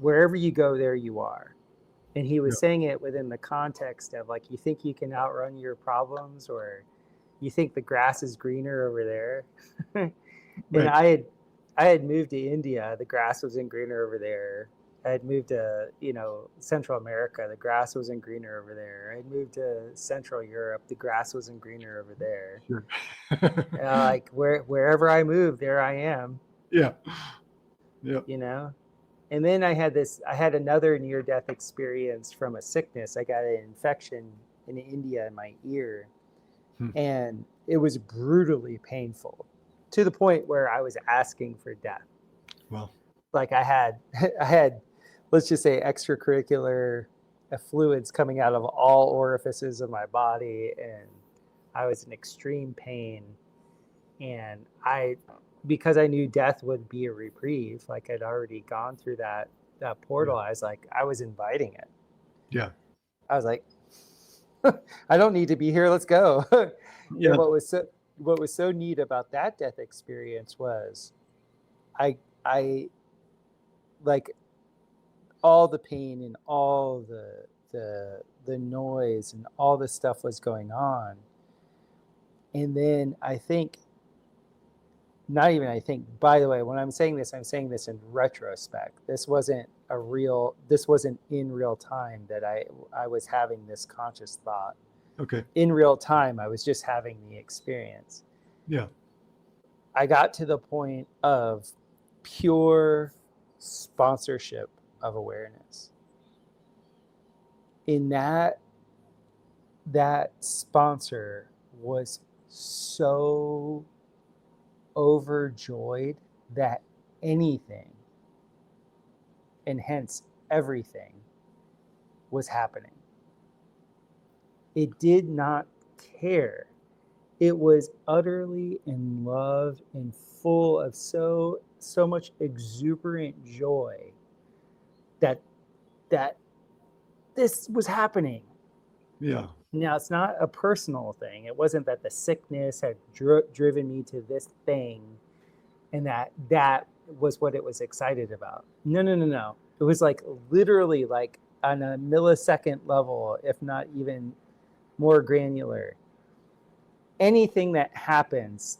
Speaker 2: wherever you go, there you are. And he
Speaker 1: yeah,
Speaker 2: was saying it within the context of like, you think you can outrun your problems, or you think the grass is greener over there. And
Speaker 1: right,
Speaker 2: I had moved to India. The grass wasn't greener over there. I had moved to, Central America. The grass wasn't greener over there. I had moved to Central Europe. The grass wasn't greener over there.
Speaker 1: Sure.
Speaker 2: Like wherever I moved, there I am.
Speaker 1: Yeah. Yeah.
Speaker 2: You know. And then I had another near-death experience from a sickness. I got an infection in India in my ear,
Speaker 1: Hmm.
Speaker 2: and it was brutally painful to the point where I was asking for death.
Speaker 1: Well.
Speaker 2: Like I had, I had, let's just say, extracurricular fluids coming out of all orifices of my body, and I was in extreme pain. And because I knew death would be a reprieve, like I'd already gone through that portal,
Speaker 1: Yeah.
Speaker 2: I was inviting it.
Speaker 1: Yeah.
Speaker 2: I was like, I don't need to be here. Let's go. And
Speaker 1: Yeah.
Speaker 2: what was so neat about that death experience was I I like all the pain and all the noise and all the stuff was going on. And then I think, by the way, when I'm saying this in retrospect. This wasn't in real time that I was having this conscious thought.
Speaker 1: Okay.
Speaker 2: In real time, I was just having the experience.
Speaker 1: Yeah.
Speaker 2: I got to the point of pure sponsorship of awareness. In that sponsor was so overjoyed that anything, and hence everything, was happening. It did not care. It was utterly in love and full of so much exuberant joy that this was happening.
Speaker 1: Yeah.
Speaker 2: Now, it's not a personal thing. It wasn't that the sickness had driven me to this thing and that was what it was excited about. No. It was like literally like on a millisecond level, if not even more granular. Anything that happens,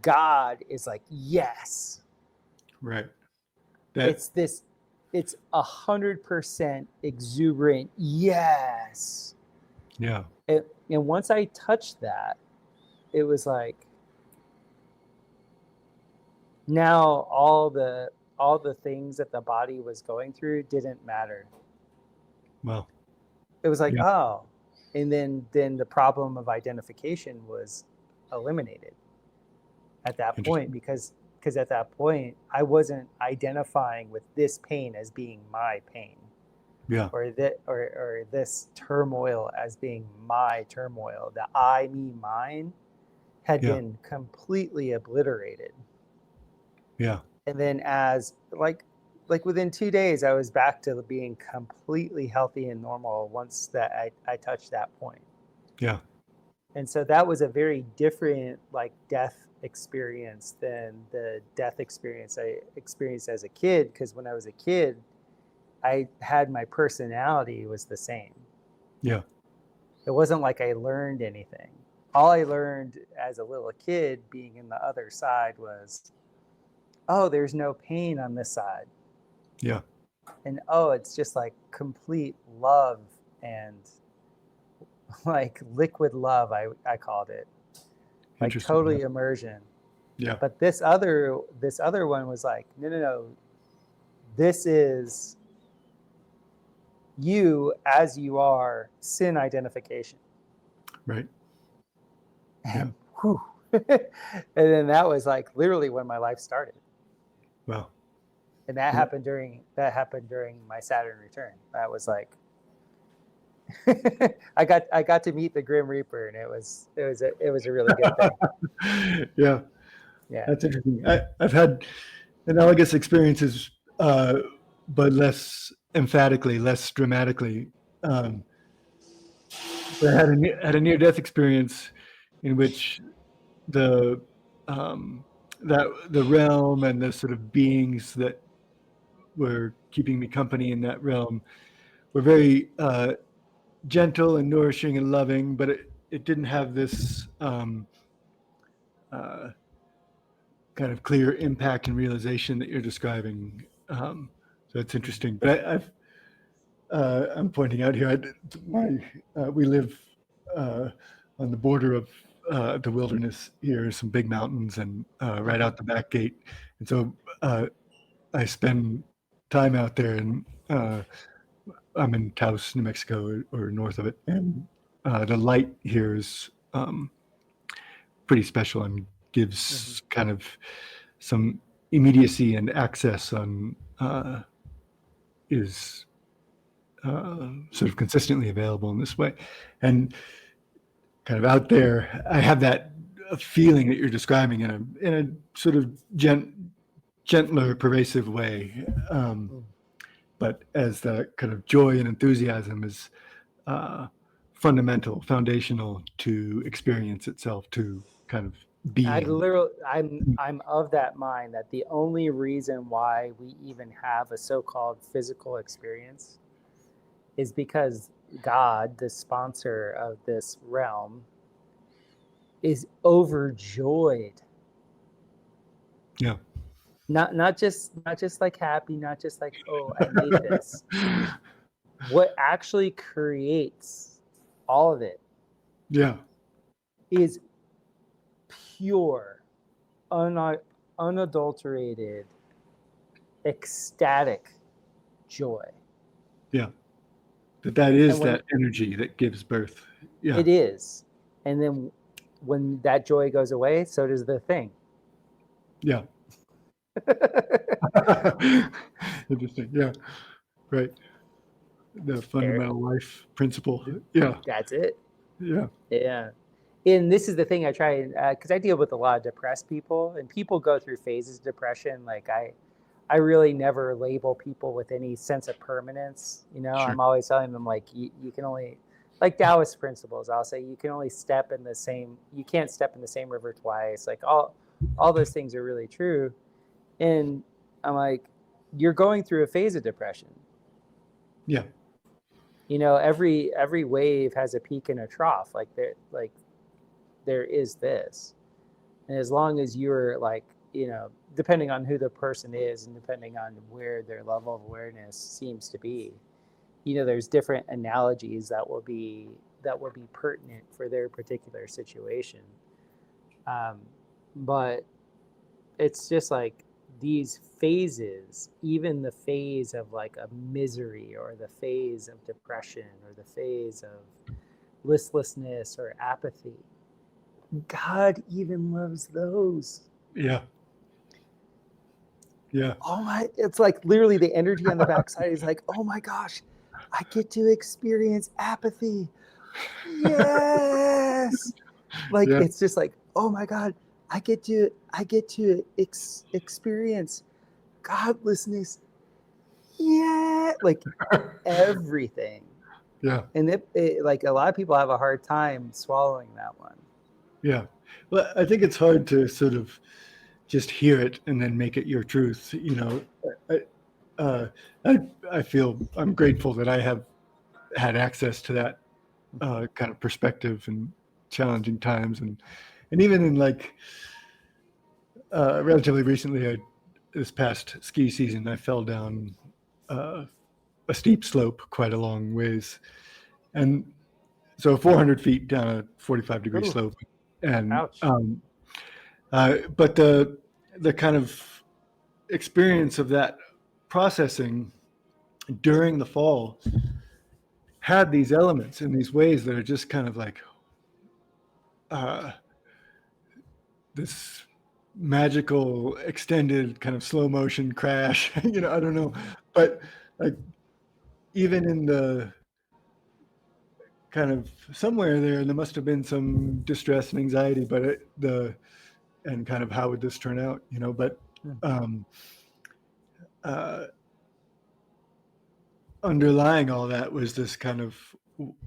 Speaker 2: God is like, yes.
Speaker 1: Right.
Speaker 2: It's 100% exuberant, yes.
Speaker 1: Yeah.
Speaker 2: And once I touched that, it was like, now all the things that the body was going through didn't matter.
Speaker 1: Well.
Speaker 2: It was like,
Speaker 1: Yeah.
Speaker 2: oh, and then the problem of identification was eliminated at that point,
Speaker 1: Interesting.
Speaker 2: because at that point I wasn't identifying with this pain as being my pain,
Speaker 1: Yeah.
Speaker 2: or this turmoil as being my turmoil. The I, me, mine had
Speaker 1: Yeah.
Speaker 2: been completely obliterated.
Speaker 1: Yeah.
Speaker 2: And then as like within 2 days, I was back to being completely healthy and normal once that I touched that point.
Speaker 1: Yeah.
Speaker 2: And so that was a very different like death experience than the death experience I experienced as a kid. Because when I was a kid, I had my personality was the same.
Speaker 1: Yeah.
Speaker 2: It wasn't like I learned anything. All I learned as a little kid being in the other side was, oh, there's no pain on this side.
Speaker 1: Yeah.
Speaker 2: And oh, it's just like complete love and like liquid love, I called it. Like
Speaker 1: Interesting.
Speaker 2: totally immersion.
Speaker 1: Yeah.
Speaker 2: But this other one was like, no. This is you as you are, sin identification.
Speaker 1: Right.
Speaker 2: And whew. And then that was like literally when my life started.
Speaker 1: Wow.
Speaker 2: And that
Speaker 1: Yeah.
Speaker 2: happened during my Saturn return. That was like I got to meet the Grim Reaper, and it was a really good thing.
Speaker 1: Yeah.
Speaker 2: Yeah.
Speaker 1: That's interesting. I've had analogous experiences, but less emphatically, less dramatically. But I had a near-death experience in which the that the realm and the sort of beings that were keeping me company in that realm were very gentle and nourishing and loving, but it didn't have this kind of clear impact and realization that you're describing. So it's interesting. But I'm pointing out here, we live on the border of the wilderness here, some big mountains, and right out the back gate. And so I spend time out there, and I'm in Taos, New Mexico, or north of it, and the light here is pretty special and
Speaker 2: Mm-hmm.
Speaker 1: gives kind of some immediacy, and access on is sort of consistently available in this way. And kind of out there, I have that feeling that you're describing in a sort of gentler, pervasive way. But as the kind of joy and enthusiasm is fundamental, foundational to experience itself, to kind of being.
Speaker 2: I'm of that mind that the only reason why we even have a so-called physical experience is because God, the sponsor of this realm, is overjoyed.
Speaker 1: Yeah.
Speaker 2: Not just like happy, not just like, oh, I made this. What actually creates all of it
Speaker 1: Yeah.
Speaker 2: is pure, unadulterated, ecstatic joy.
Speaker 1: Yeah. That is
Speaker 2: And when
Speaker 1: that energy that gives birth. Yeah.
Speaker 2: it is, and then when that joy goes away, so does the thing.
Speaker 1: Yeah. Interesting. Yeah. Right. The
Speaker 2: There,
Speaker 1: fundamental life principle. Yeah.
Speaker 2: that's it.
Speaker 1: Yeah.
Speaker 2: Yeah. And this is the thing I try, because I deal with a lot of depressed people, and people go through phases of depression. Like I really never label people with any sense of permanence.
Speaker 1: Sure.
Speaker 2: I'm always telling them, like, you can only, like Taoist principles, I'll say you can only you can't step in the same river twice. Like all those things are really true. And I'm like, you're going through a phase of depression.
Speaker 1: Yeah.
Speaker 2: Every wave has a peak and a trough. There is this. And as long as you're like, depending on who the person is and depending on where their level of awareness seems to be, there's different analogies that will be pertinent for their particular situation. But it's just like these phases, even the phase of like a misery or the phase of depression or the phase of listlessness or apathy, God even loves those.
Speaker 1: Yeah. Yeah.
Speaker 2: It's like literally the energy on the backside is like, oh my gosh, I get to experience apathy. Yes. Like,
Speaker 1: Yeah.
Speaker 2: it's just like, oh my God, I get to experience godlessness. Yeah. Like everything.
Speaker 1: Yeah.
Speaker 2: And like a lot of people have a hard time swallowing that one.
Speaker 1: Yeah. Well, I think it's hard to sort of just hear it and then make it your truth. I, I feel I'm grateful that I have had access to that kind of perspective in challenging times, and even in like relatively recently, this past ski season, I fell down a steep slope quite a long ways, and so 400 feet down a 45-degree
Speaker 2: Ooh,
Speaker 1: slope, and
Speaker 2: ouch.
Speaker 1: but the kind of experience of that processing during the fall had these elements in these ways that are just kind of like this magical extended kind of slow motion crash. I don't know, but like even in the kind of somewhere there must have been some distress and anxiety, but and kind of how would this turn out, but um, uh, underlying all that was this kind of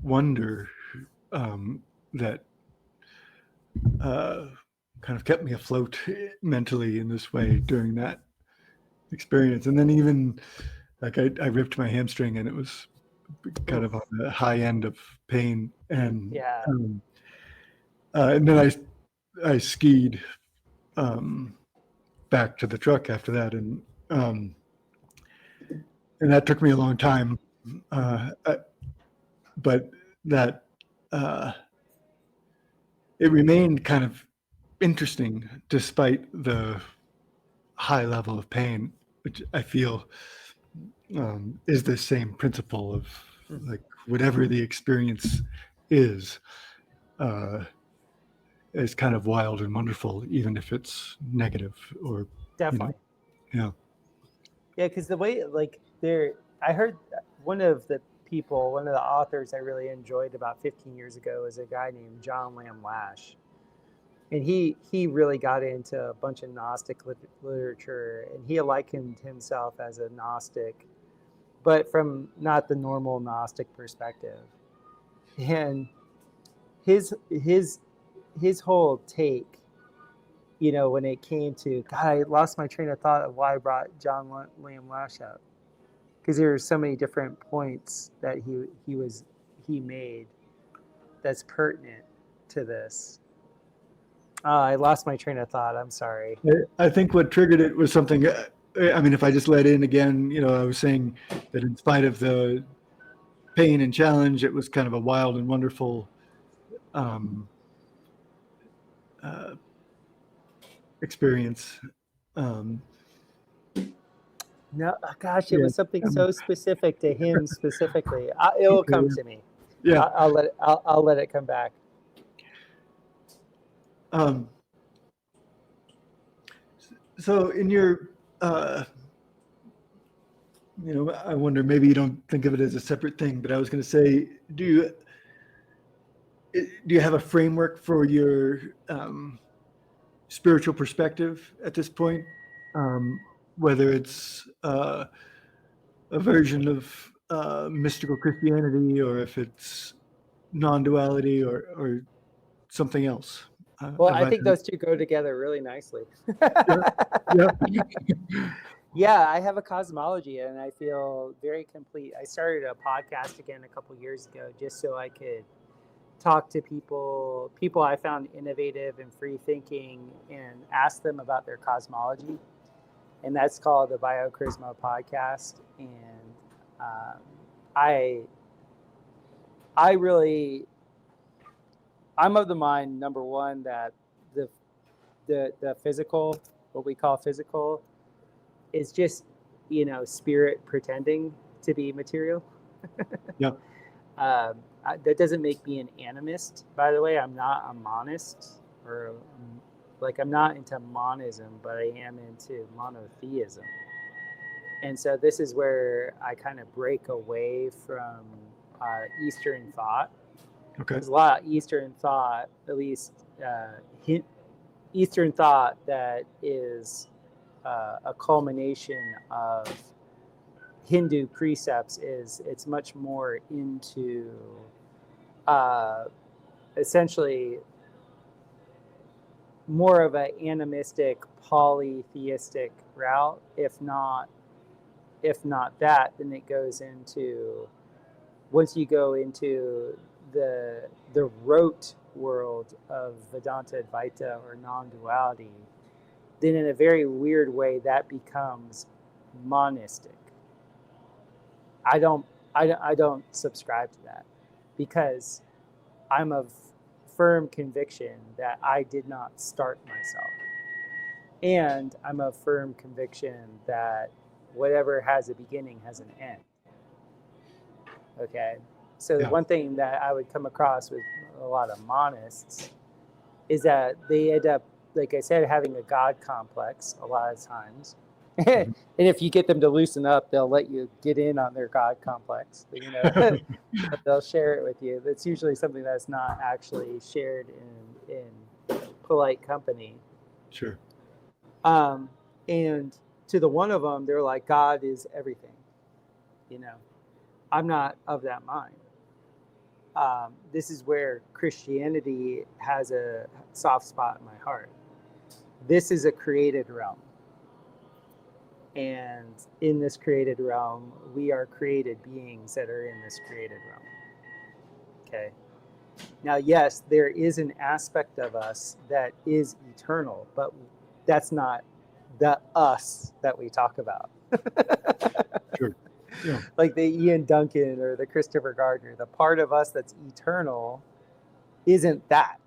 Speaker 1: wonder that kind of kept me afloat mentally in this way during that experience. And then even like I ripped my hamstring, and it was kind of on the high end of pain, and
Speaker 2: Yeah.
Speaker 1: and then I skied back to the truck after that, and and that took me a long time. But that it remained kind of interesting despite the high level of pain, which I feel is the same principle of like whatever the experience is kind of wild and wonderful, even if it's negative or
Speaker 2: Definitely.
Speaker 1: Yeah.
Speaker 2: Yeah, because the way I heard one of the authors I really enjoyed about 15 years ago is a guy named John Lamb Lash, and he really got into a bunch of Gnostic literature, and he likened himself as a Gnostic, but from not the normal Gnostic perspective. And his whole take, when it came to God, I lost my train of thought of why I brought John Lamb Lash up, because there are so many different points that he made that's pertinent to this. I lost my train of thought. I'm sorry.
Speaker 1: I think what triggered it was something. I mean, if I just let in again, I was saying that in spite of the pain and challenge, it was kind of a wild and wonderful experience.
Speaker 2: No, gosh, it was something so specific to him specifically. It will come to me.
Speaker 1: Yeah,
Speaker 2: I'll let it come back.
Speaker 1: So in your, I wonder, maybe you don't think of it as a separate thing, but I was going to say, do you have a framework for your spiritual perspective at this point? Whether it's a version of mystical Christianity, or if it's non-duality, or something else.
Speaker 2: Well, I think those two go together really nicely.
Speaker 1: Yeah.
Speaker 2: Yeah, I have a cosmology, and I feel very complete. I started a podcast again a couple years ago just so I could talk to people I found innovative and free thinking, and ask them about their cosmology. And that's called the Biocharisma podcast. And I'm of the mind, number one, that the physical, what we call physical, is just, spirit pretending to be material.
Speaker 1: Yeah.
Speaker 2: That doesn't make me an animist, by the way. I'm not a monist, or I'm not into monism, but I am into monotheism. And so this is where I kind of break away from Eastern thought.
Speaker 1: Okay.
Speaker 2: There's a lot of Eastern thought, at least Eastern thought, that is a culmination of Hindu precepts. It's much more into essentially more of an animistic, polytheistic route. If not that, then it goes into, once you go into the rote world of Vedanta Advaita or non-duality, then in a very weird way that becomes monistic. I don't subscribe to that, because I'm of firm conviction that I did not start myself, and I'm of firm conviction that whatever has a beginning has an end. Okay, so
Speaker 1: Yeah.
Speaker 2: one thing that I would come across with a lot of monists is that they end up, like I said, having a God complex a lot of times. And if you get them to loosen up, they'll let you get in on their God complex. They'll share it with you. That's usually something that's not actually shared in polite company.
Speaker 1: Sure.
Speaker 2: And to the one of them, they're like, God is everything. I'm not of that mind. This is where Christianity has a soft spot in my heart. This is a created realm. And in this created realm, we are created beings that are in this created realm. Okay. Now, yes, there is an aspect of us that is eternal, but that's not the us that we talk about.
Speaker 1: Sure. Yeah.
Speaker 2: Like the Ian Duncan or the Christopher Gardner, the part of us that's eternal isn't that.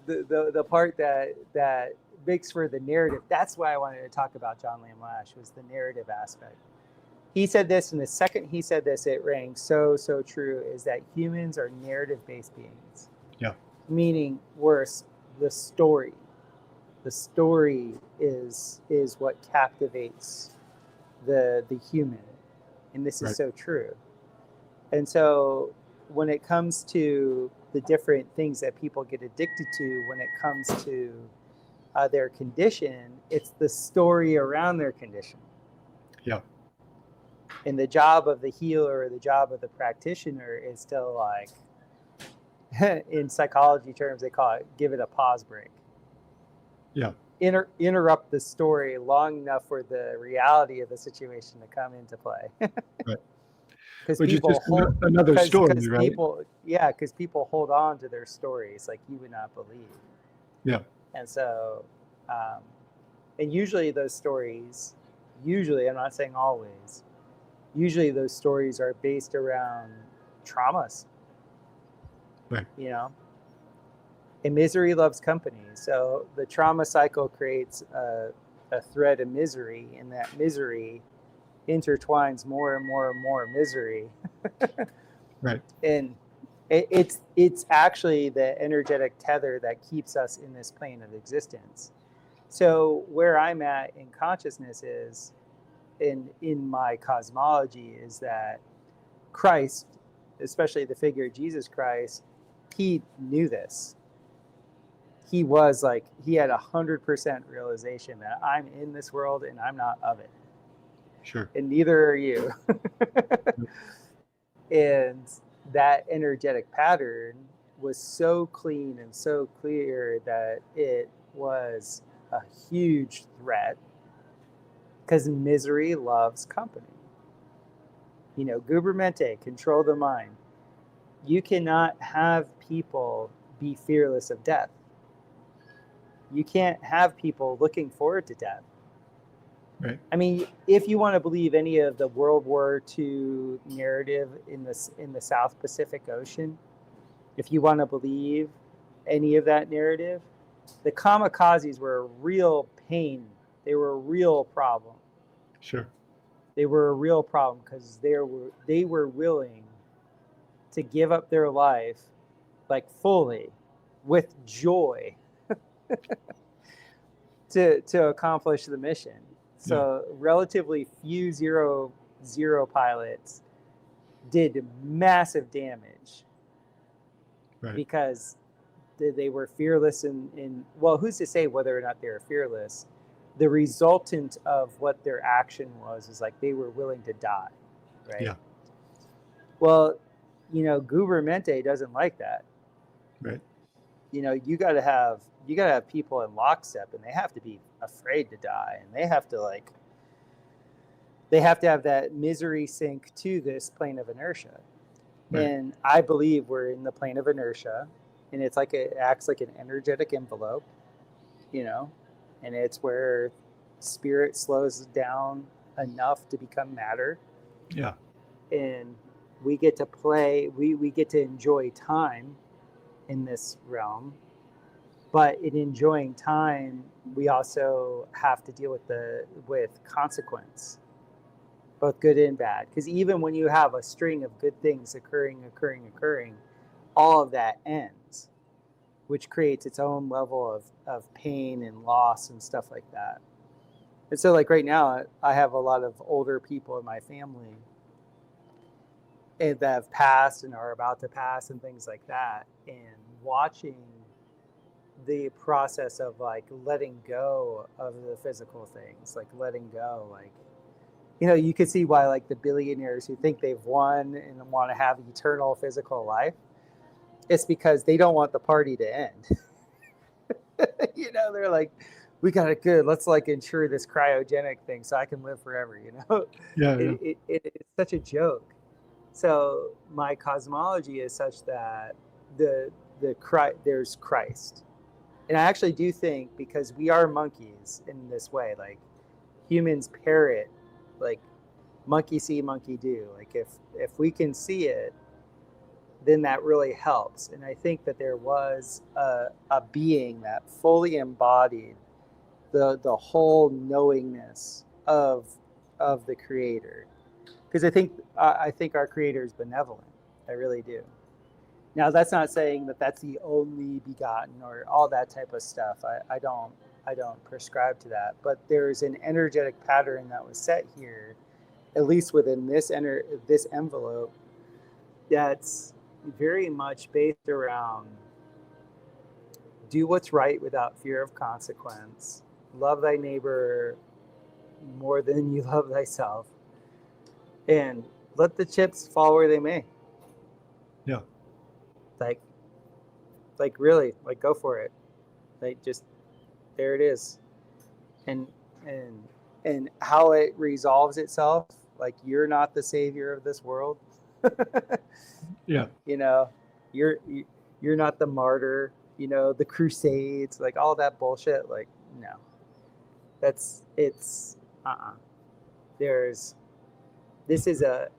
Speaker 2: The part that makes for the narrative. That's why I wanted to talk about John Lamb Lash, was the narrative aspect. He said this, and the second he said this, it rang so true, is that humans are narrative-based beings.
Speaker 1: Yeah.
Speaker 2: Meaning we're the story. The story is what captivates the human. And this is
Speaker 1: Right.
Speaker 2: so true. And so when it comes to the different things that people get addicted to, when it comes to their condition, it's the story around their condition.
Speaker 1: Yeah.
Speaker 2: And the job of the healer or the job of the practitioner is to, like, in psychology terms, they call it, give it a pause break.
Speaker 1: Yeah.
Speaker 2: Interrupt the story long enough for the reality of the situation to come into play.
Speaker 1: Right.
Speaker 2: Because
Speaker 1: Which is
Speaker 2: people
Speaker 1: just
Speaker 2: hold
Speaker 1: another story,
Speaker 2: because
Speaker 1: right?
Speaker 2: people hold on to their stories like you would not believe.
Speaker 1: Yeah.
Speaker 2: And so, and usually those stories, I'm not saying always, usually those stories are based around traumas.
Speaker 1: Right.
Speaker 2: You know, and misery loves company. So the trauma cycle creates a thread of misery, and that misery intertwines more and more and more misery.
Speaker 1: Right.
Speaker 2: And it's actually the energetic tether that keeps us in this plane of existence. So where I'm at in consciousness is, in my cosmology, is that Christ, especially the figure of Jesus Christ, he knew this. He was like, he had 100% realization that I'm in this world and I'm not of it.
Speaker 1: Sure.
Speaker 2: And neither are you. And that energetic pattern was so clean and so clear that it was a huge threat, because misery loves company. You know, Gubermente, control the mind. You cannot have people be fearless of death. You can't have people looking forward to death.
Speaker 1: Right.
Speaker 2: I mean, if you want to believe any of the World War II narrative in the South Pacific Ocean, if you want to believe any of that narrative, the kamikazes were a real pain. They were a real problem.
Speaker 1: Sure.
Speaker 2: They were a real problem because they were willing to give up their life, like, fully, with joy, to accomplish the mission. So relatively few zero pilots did massive damage,
Speaker 1: Right.
Speaker 2: because they were fearless in, well, who's to say whether or not they were fearless? The resultant of what their action was is like they were willing to die, right?
Speaker 1: Yeah.
Speaker 2: Well, you know, Gubermente doesn't like that.
Speaker 1: Right.
Speaker 2: You know, you got to have people in lockstep, and they have to be afraid to die, and they have to have that misery sink to this plane of inertia.
Speaker 1: Right.
Speaker 2: And I believe we're in the plane of inertia, and it's like, it acts like an energetic envelope, you know, and it's where spirit slows down enough to become matter.
Speaker 1: Yeah.
Speaker 2: And we get to play, we get to enjoy time in this realm. But in enjoying time, we also have to deal with consequence, both good and bad. Because even when you have a string of good things occurring, all of that ends, which creates its own level of pain and loss and stuff like that. And so, like, right now, I have a lot of older people in my family that have passed and are about to pass and things like that. And watching the process of, like, letting go of the physical things, like letting go, like, you know, you could see why, like, the billionaires who think they've won and want to have eternal physical life, it's because they don't want the party to end. You know, they're like, we got it good. Let's, like, ensure this cryogenic thing so I can live forever, you know?
Speaker 1: Yeah.
Speaker 2: It's such a joke. So my cosmology is such that there's Christ. And I actually do think, because we are monkeys in this way, like, humans parrot, like monkey see, monkey do. Like if we can see it, then that really helps. And I think that there was a being that fully embodied the whole knowingness of the creator. Because I think our creator is benevolent. I really do. Now that's not saying that that's the only begotten or all that type of stuff. I don't prescribe to that. But there's an energetic pattern that was set here, at least within this envelope, that's very much based around do what's right without fear of consequence, love thy neighbor more than you love thyself, and let the chips fall where they may.
Speaker 1: Yeah.
Speaker 2: Like, really, like go for it. Like just there it is, and and and how it resolves itself. Like you're not the savior of this world.
Speaker 1: Yeah.
Speaker 2: You know, you're you're not the martyr. You know, the crusades, like all that bullshit. Like no, it's there's this is a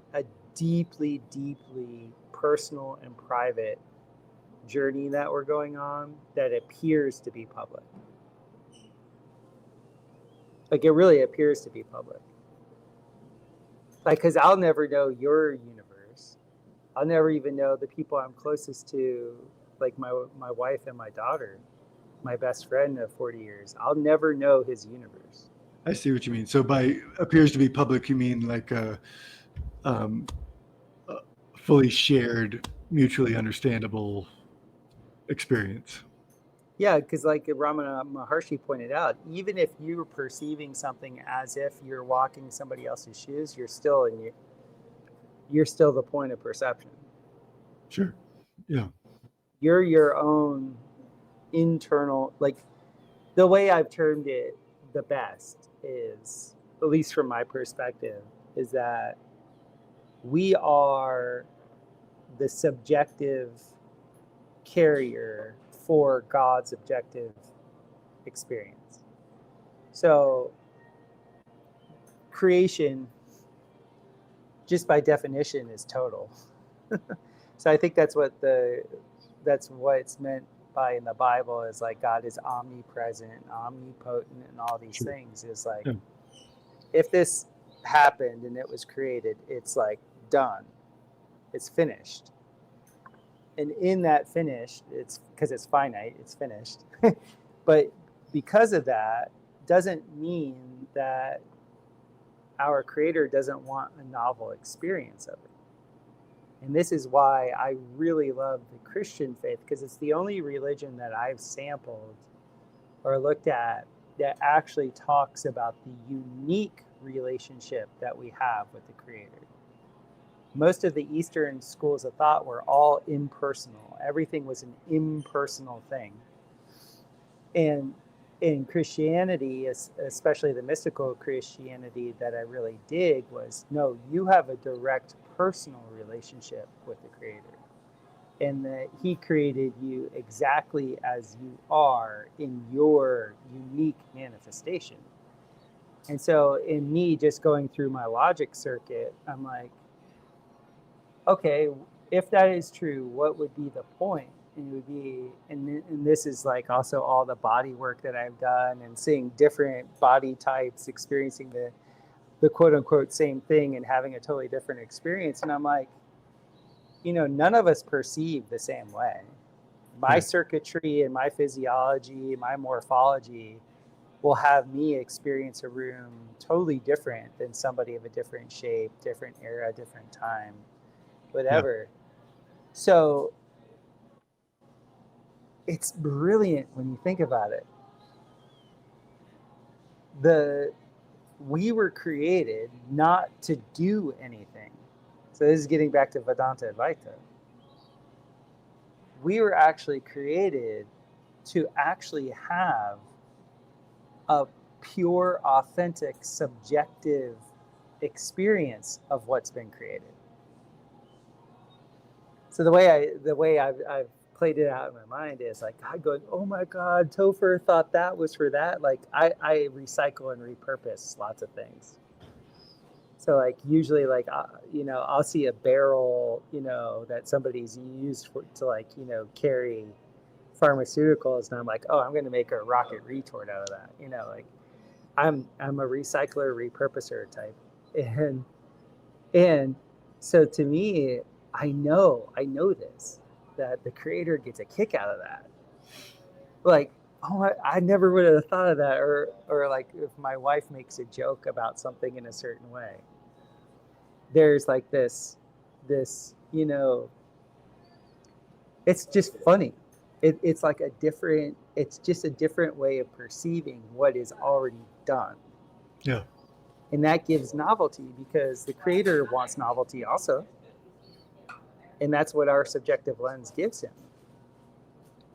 Speaker 2: deeply personal and private journey that we're going on that appears to be public. Like it really appears to be public. Like, because I'll never know your universe. I'll never even know the people I'm closest to, like my wife and my daughter, my best friend of 40 years. I'll never know his universe.
Speaker 1: I see what you mean. So by appears to be public, you mean like um, a fully shared, mutually understandable experience.
Speaker 2: Yeah, because like Ramana Maharshi pointed out, even if you're perceiving something as if you're walking somebody else's shoes, you're still the point of perception.
Speaker 1: Sure. Yeah.
Speaker 2: You're your own internal, like the way I've termed it the best is, at least from my perspective, is that we are the subjective carrier for God's objective experience. So creation, just by definition, is total. So I think that's what's meant by in the Bible is like God is omnipresent, omnipotent, and all these
Speaker 1: Sure.
Speaker 2: things. Is like
Speaker 1: Yeah.
Speaker 2: if this happened and it was created, it's like done, it's finished. And in that finished, it's because it's finite, it's finished. But because of that, doesn't mean that our creator doesn't want a novel experience of it. And this is why I really love the Christian faith, because it's the only religion that I've sampled or looked at that actually talks about the unique relationship that we have with the creator. Most of the Eastern schools of thought were all impersonal. Everything was an impersonal thing. And in Christianity, especially the mystical Christianity that I really dig, was no, you have a direct personal relationship with the creator, and that he created you exactly as you are in your unique manifestation. And so in me just going through my logic circuit, I'm like, okay, if that is true, what would be the point? And it would be, and this is like also all the body work that I've done and seeing different body types, experiencing the quote unquote same thing and having a totally different experience. And I'm like, none of us perceive the same way. My circuitry and my physiology, my morphology will have me experience a room totally different than somebody of a different shape, different era, different time, whatever. So it's brilliant when you think about it. We were created not to do anything. So this is getting back to Vedanta Advaita. We were actually created to actually have a pure, authentic, subjective experience of what's been created. So the way I've played it out in my mind is like God going, oh my God, Topher thought that was for that. Like I recycle and repurpose lots of things. So like usually like I'll see a barrel that somebody's used to like carry pharmaceuticals, and I'm like, oh, I'm going to make a rocket retort out of that. Like I'm a recycler repurposer type, and so to me, I know this, that the creator gets a kick out of that. Like, oh, I never would have thought of that, or like if my wife makes a joke about something in a certain way, there's like this it's just funny. It's like it's just a different way of perceiving what is already done.
Speaker 1: Yeah.
Speaker 2: And that gives novelty because the creator wants novelty also. And that's what our subjective lens gives him.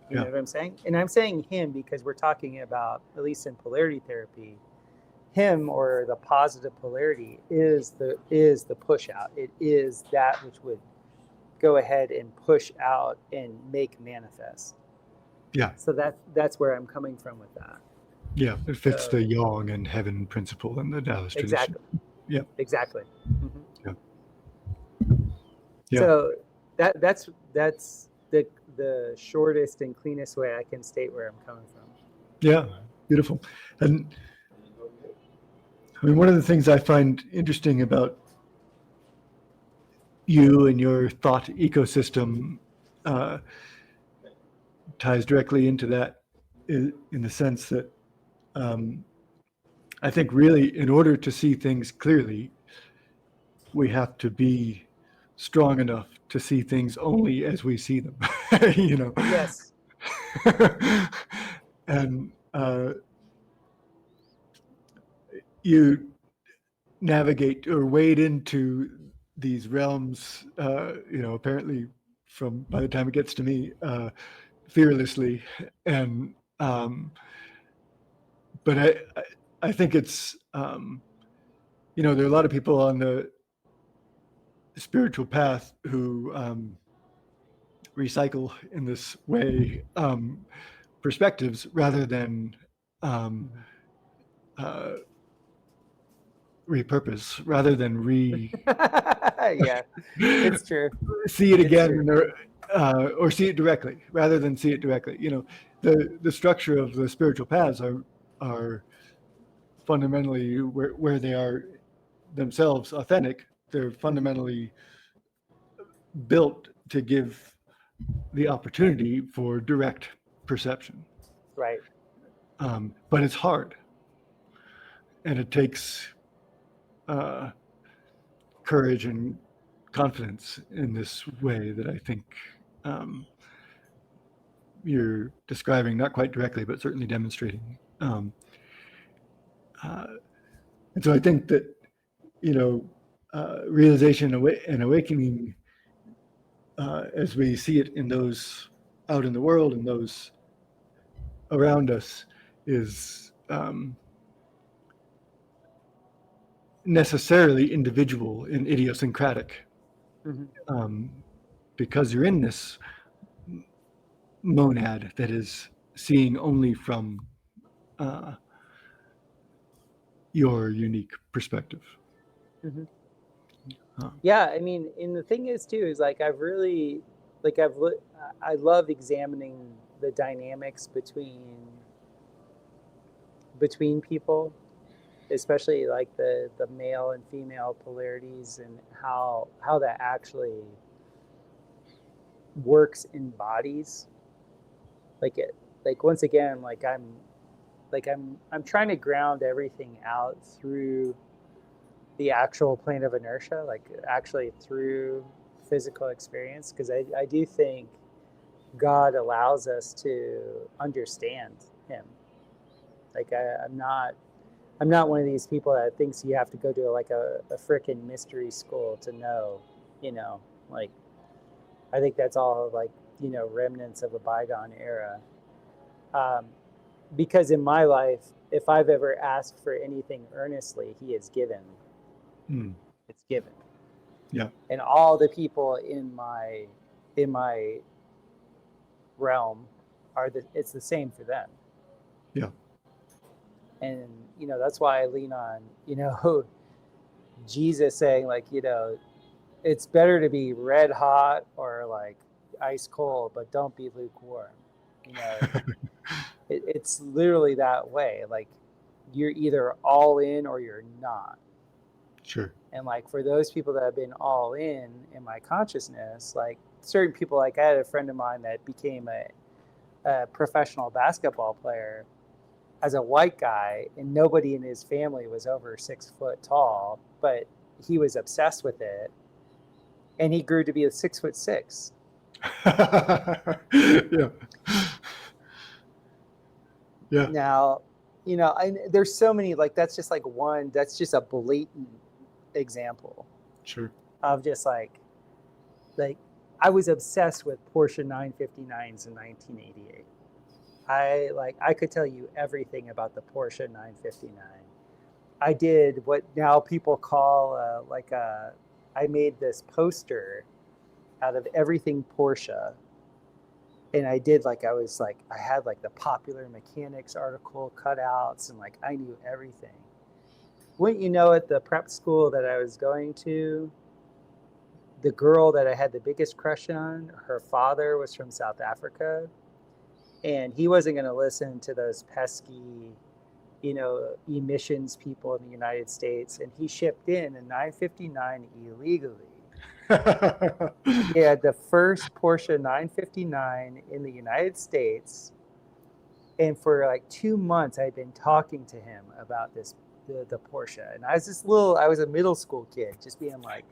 Speaker 2: You know what I'm saying? And I'm saying him because we're talking about, at least in polarity therapy, him, or the positive polarity, is the push out. It is that which would go ahead and push out and make manifest.
Speaker 1: Yeah.
Speaker 2: So that's where I'm coming from with that.
Speaker 1: Yeah, it fits the yang and heaven principle in the Taoist tradition.
Speaker 2: Exactly.
Speaker 1: Yeah.
Speaker 2: Exactly. Mm-hmm.
Speaker 1: Yeah. Yeah.
Speaker 2: So that's the shortest and cleanest way I can state where I'm coming from.
Speaker 1: Yeah, beautiful. And I mean, one of the things I find interesting about you and your thought ecosystem ties directly into that, in the sense that I think really, in order to see things clearly, we have to be strong enough to see things only as we see them.
Speaker 2: Yes.
Speaker 1: And you navigate or wade into these realms, apparently by the time it gets to me, fearlessly. And but I think it's there are a lot of people on the spiritual path who recycle in this way perspectives rather than repurpose, rather than
Speaker 2: yeah, it's true.
Speaker 1: see it
Speaker 2: It's
Speaker 1: again,
Speaker 2: true.
Speaker 1: or see it directly rather than see it directly. The structure of the spiritual paths are fundamentally where they are themselves authentic. They're fundamentally built to give the opportunity for direct perception.
Speaker 2: Right.
Speaker 1: But it's hard, and it takes courage and confidence in this way that I think you're describing, not quite directly, but certainly demonstrating. And so I think that, realization and awakening, as we see it in those out in the world and those around us, is necessarily individual and idiosyncratic, because you're in this monad that is seeing only from your unique perspective.
Speaker 2: Mm-hmm. Yeah, I mean, and the thing is too is like I love examining the dynamics between people, especially like the male and female polarities, and how that actually works in bodies. Like once again, I'm trying to ground everything out through the actual plane of inertia, like actually through physical experience, because I do think God allows us to understand him. Like I'm not one of these people that thinks you have to go to like a frickin' mystery school to know, like I think that's all like, remnants of a bygone era. Because in my life, if I've ever asked for anything earnestly, he has given. It's given.
Speaker 1: Yeah.
Speaker 2: And all the people in my realm it's the same for them.
Speaker 1: Yeah.
Speaker 2: And that's why I lean on Jesus saying, like, it's better to be red hot or like ice cold, but don't be lukewarm. It's literally that way. Like, you're either all in or you're not.
Speaker 1: Sure.
Speaker 2: And like, for those people that have been all in my consciousness, like certain people, like I had a friend of mine that became a professional basketball player as a white guy, and nobody in his family was over 6 foot tall, but he was obsessed with it, and he grew to be a 6'6".
Speaker 1: Yeah. Yeah.
Speaker 2: Now, there's so many, like, that's just like one, that's just a blatant example
Speaker 1: Sure.
Speaker 2: of just like I was obsessed with Porsche 959s in 1988. I could tell you everything about the Porsche 959. I did what now people call I made this poster out of everything Porsche, and I did I had like the Popular Mechanics article cutouts, and like I knew everything. Wouldn't you know, at the prep school that I was going to, the girl that I had the biggest crush on, her father was from South Africa, and he wasn't going to listen to those pesky, emissions people in the United States, and he shipped in a 959 illegally. He had the first Porsche 959 in the United States, and for like 2 months I'd been talking to him about the Porsche, and I was a middle school kid, just being like,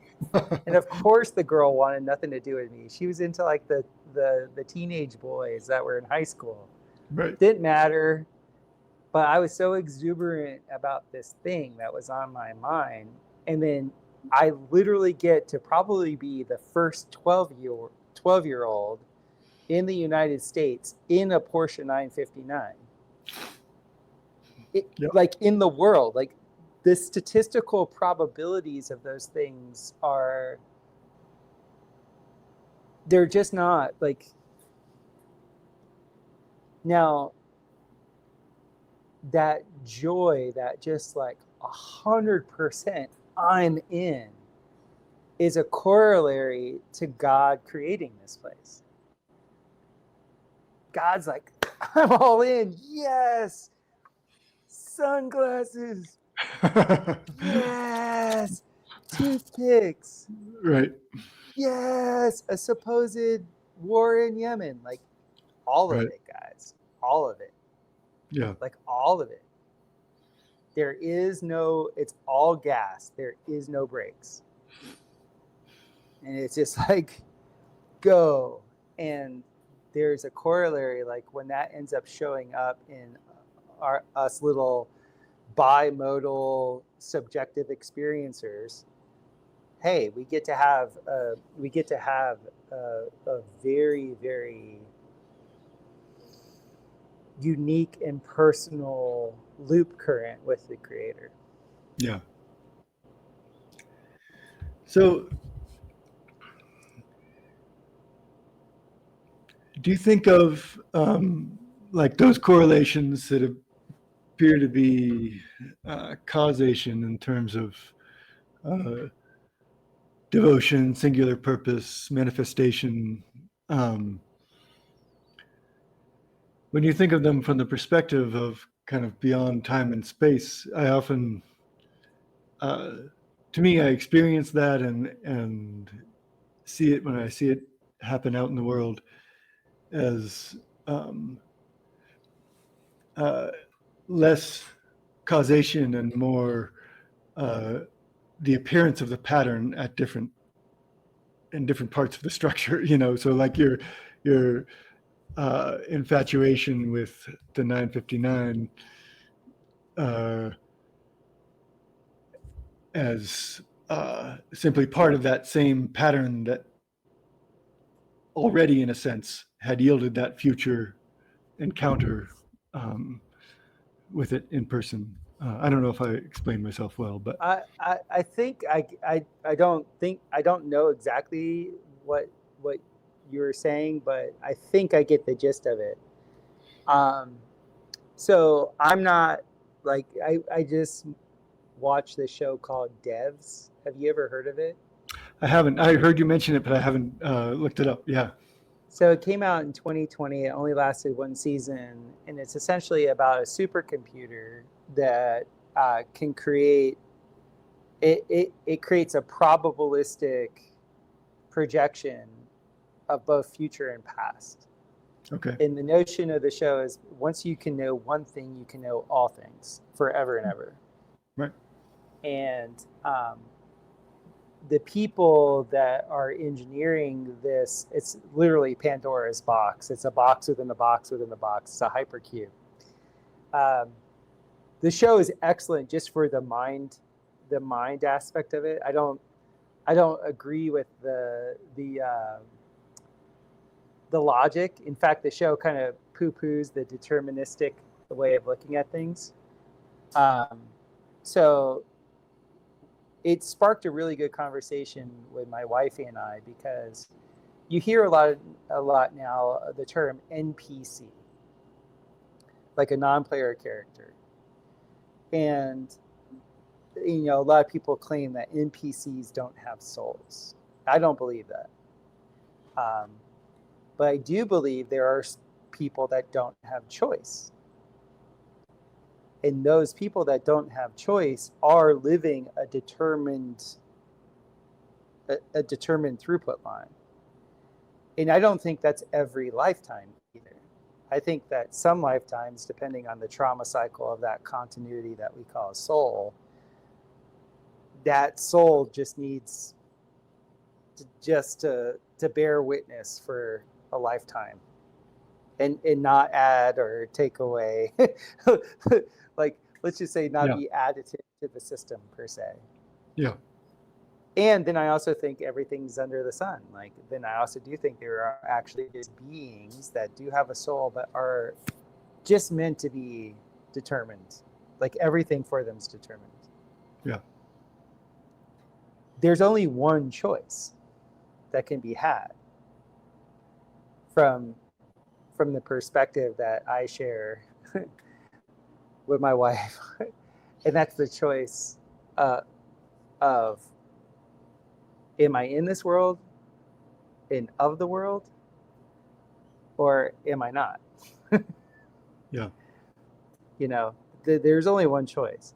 Speaker 2: and of course the girl wanted nothing to do with me. She was into like the teenage boys that were in high school.
Speaker 1: Right.
Speaker 2: Didn't matter. But I was so exuberant about this thing that was on my mind. And then I literally get to probably be the first 12-year-old in the United States in a Porsche 959. Yep. Like, in the world, like, the statistical probabilities of those things they're just not like. Now, that joy, that just like 100% I'm in, is a corollary to God creating this place. God's like, I'm all in. Yes. Sunglasses. Yes. Toothpicks.
Speaker 1: Right.
Speaker 2: Yes. A supposed war in Yemen. Like, all of it, guys. All of it.
Speaker 1: Yeah.
Speaker 2: Like, all of it. There is no, it's all gas. There is no brakes. And it's just like, go. And there's a corollary, like when that ends up showing up in us little bimodal subjective experiencers. Hey, we get to have a very, very unique and personal loop current with the Creator.
Speaker 1: Yeah. So, do you think of like those correlations that appear to be causation in terms of devotion, singular purpose, manifestation? When you think of them from the perspective of kind of beyond time and space, I often, to me, I experience that and see it when I see it happen out in the world as less causation and more the appearance of the pattern at different parts of the structure. So like your infatuation with the 959 as simply part of that same pattern that already, in a sense, had yielded that future encounter with it in person. I don't know if I explained myself well, but
Speaker 2: I think I don't know exactly what you were saying, but I think I get the gist of it. Um, so I'm not like I just watched this show called Devs. Have you ever heard of it?
Speaker 1: I haven't. I heard you mention it, but I haven't looked it up. Yeah.
Speaker 2: So it came out in 2020. It only lasted one season, and it's essentially about a supercomputer that can create. It creates a probabilistic projection of both future and past.
Speaker 1: Okay.
Speaker 2: And the notion of the show is once you can know one thing, you can know all things forever and ever.
Speaker 1: Right.
Speaker 2: And the people that are engineering this, it's literally Pandora's box. It's a box within a box within a box. It's a hypercube. The show is excellent just for the mind aspect of it. I don't agree with the logic. In fact, the show kind of poo-poos the deterministic way of looking at things. So it sparked a really good conversation with my wife and I, because you hear a lot now the term NPC, like a non-player character. And a lot of people claim that NPCs don't have souls. I don't believe that. But I do believe there are people that don't have choice. And those people that don't have choice are living a determined throughput line. And I don't think that's every lifetime either. I think that some lifetimes, depending on the trauma cycle of that continuity that we call a soul, that soul just needs to bear witness for a lifetime and not add or take away. Like, let's just say not be additive to the system per se.
Speaker 1: Yeah.
Speaker 2: And then I also think everything's under the sun. Like, then I also do think there are actually just beings that do have a soul, but are just meant to be determined. Like, everything for them is determined.
Speaker 1: Yeah.
Speaker 2: There's only one choice that can be had from the perspective that I share with my wife. And that's the choice of, am I in this world and of the world, or am I not?
Speaker 1: Yeah.
Speaker 2: There's only one choice.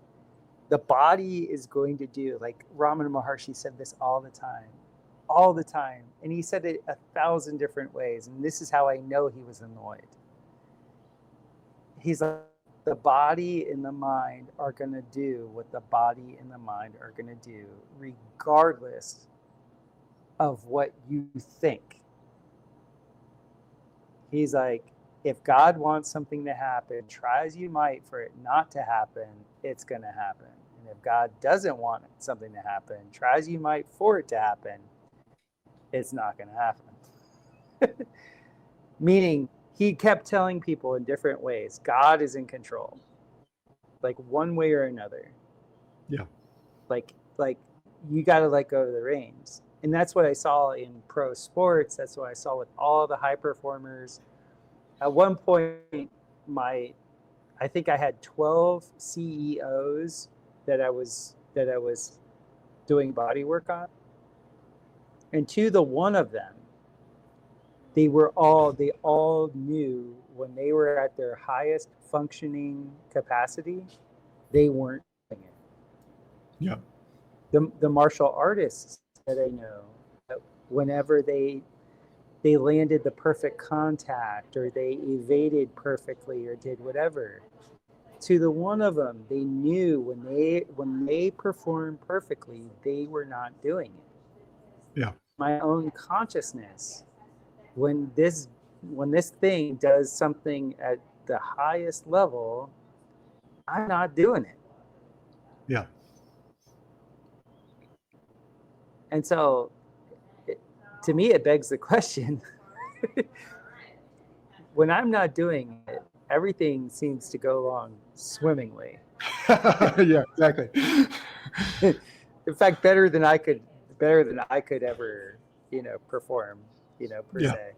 Speaker 2: The body is going to do, like Ramana Maharshi said this all the time. And he said it 1,000 different ways. And this is how I know he was annoyed. He's like, the body and the mind are going to do what the body and the mind are going to do, regardless of what you think. He's like, if God wants something to happen, try as you might for it not to happen, it's going to happen. And if God doesn't want something to happen, try as you might for it to happen, it's not going to happen. Meaning, he kept telling people in different ways, God is in control, like one way or another.
Speaker 1: Yeah.
Speaker 2: Like you got to let go of the reins. And that's what I saw in pro sports. That's what I saw with all the high performers. At one point, I think I had 12 CEOs that I was doing body work on. And to the one of them, they all knew when they were at their highest functioning capacity, they weren't doing it.
Speaker 1: Yeah.
Speaker 2: The martial artists that I know, whenever they landed the perfect contact, or they evaded perfectly, or did whatever, to the one of them, they knew when they performed perfectly, they were not doing it.
Speaker 1: Yeah.
Speaker 2: My own consciousness, when this thing does something at the highest level, I'm not doing it.
Speaker 1: Yeah.
Speaker 2: And so, to me, it begs the question, when I'm not doing it, everything seems to go along swimmingly.
Speaker 1: Yeah, exactly.
Speaker 2: In fact, better than I could ever, perform. per
Speaker 1: Yeah.
Speaker 2: se.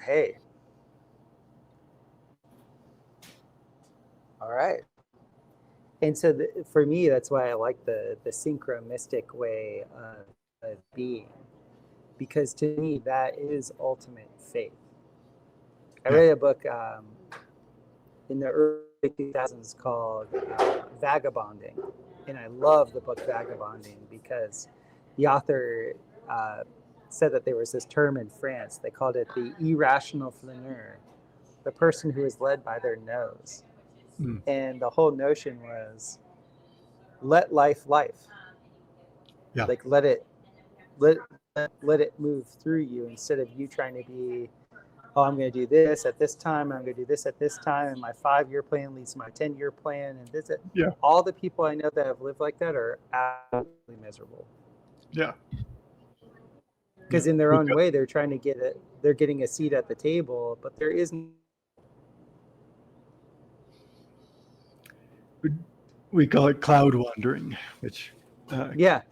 Speaker 2: Hey, all right. And so for me, that's why I like the synchromistic way of being, because to me that is ultimate faith. I
Speaker 1: Yeah.
Speaker 2: read a book in the early 2000s called Vagabonding, and I love the book Vagabonding because the author uh, said that there was this term in France. They called it the irrational flaneur, the person who is led by their nose.
Speaker 1: Mm.
Speaker 2: And the whole notion was let life,
Speaker 1: Yeah.
Speaker 2: like let let it move through you instead of you trying to be, oh, I'm going to do this at this time, I'm going to do this at this time, and my 5-year plan leads to my 10-year plan, and this.
Speaker 1: Yeah.
Speaker 2: All the people I know that have lived like that are absolutely miserable
Speaker 1: Yeah. Yeah.
Speaker 2: because in their
Speaker 1: We've
Speaker 2: own
Speaker 1: got,
Speaker 2: way they're trying to get it. They're getting a seat at the table, but there isn't.
Speaker 1: we call it cloud wandering, which, uh,
Speaker 2: Yeah.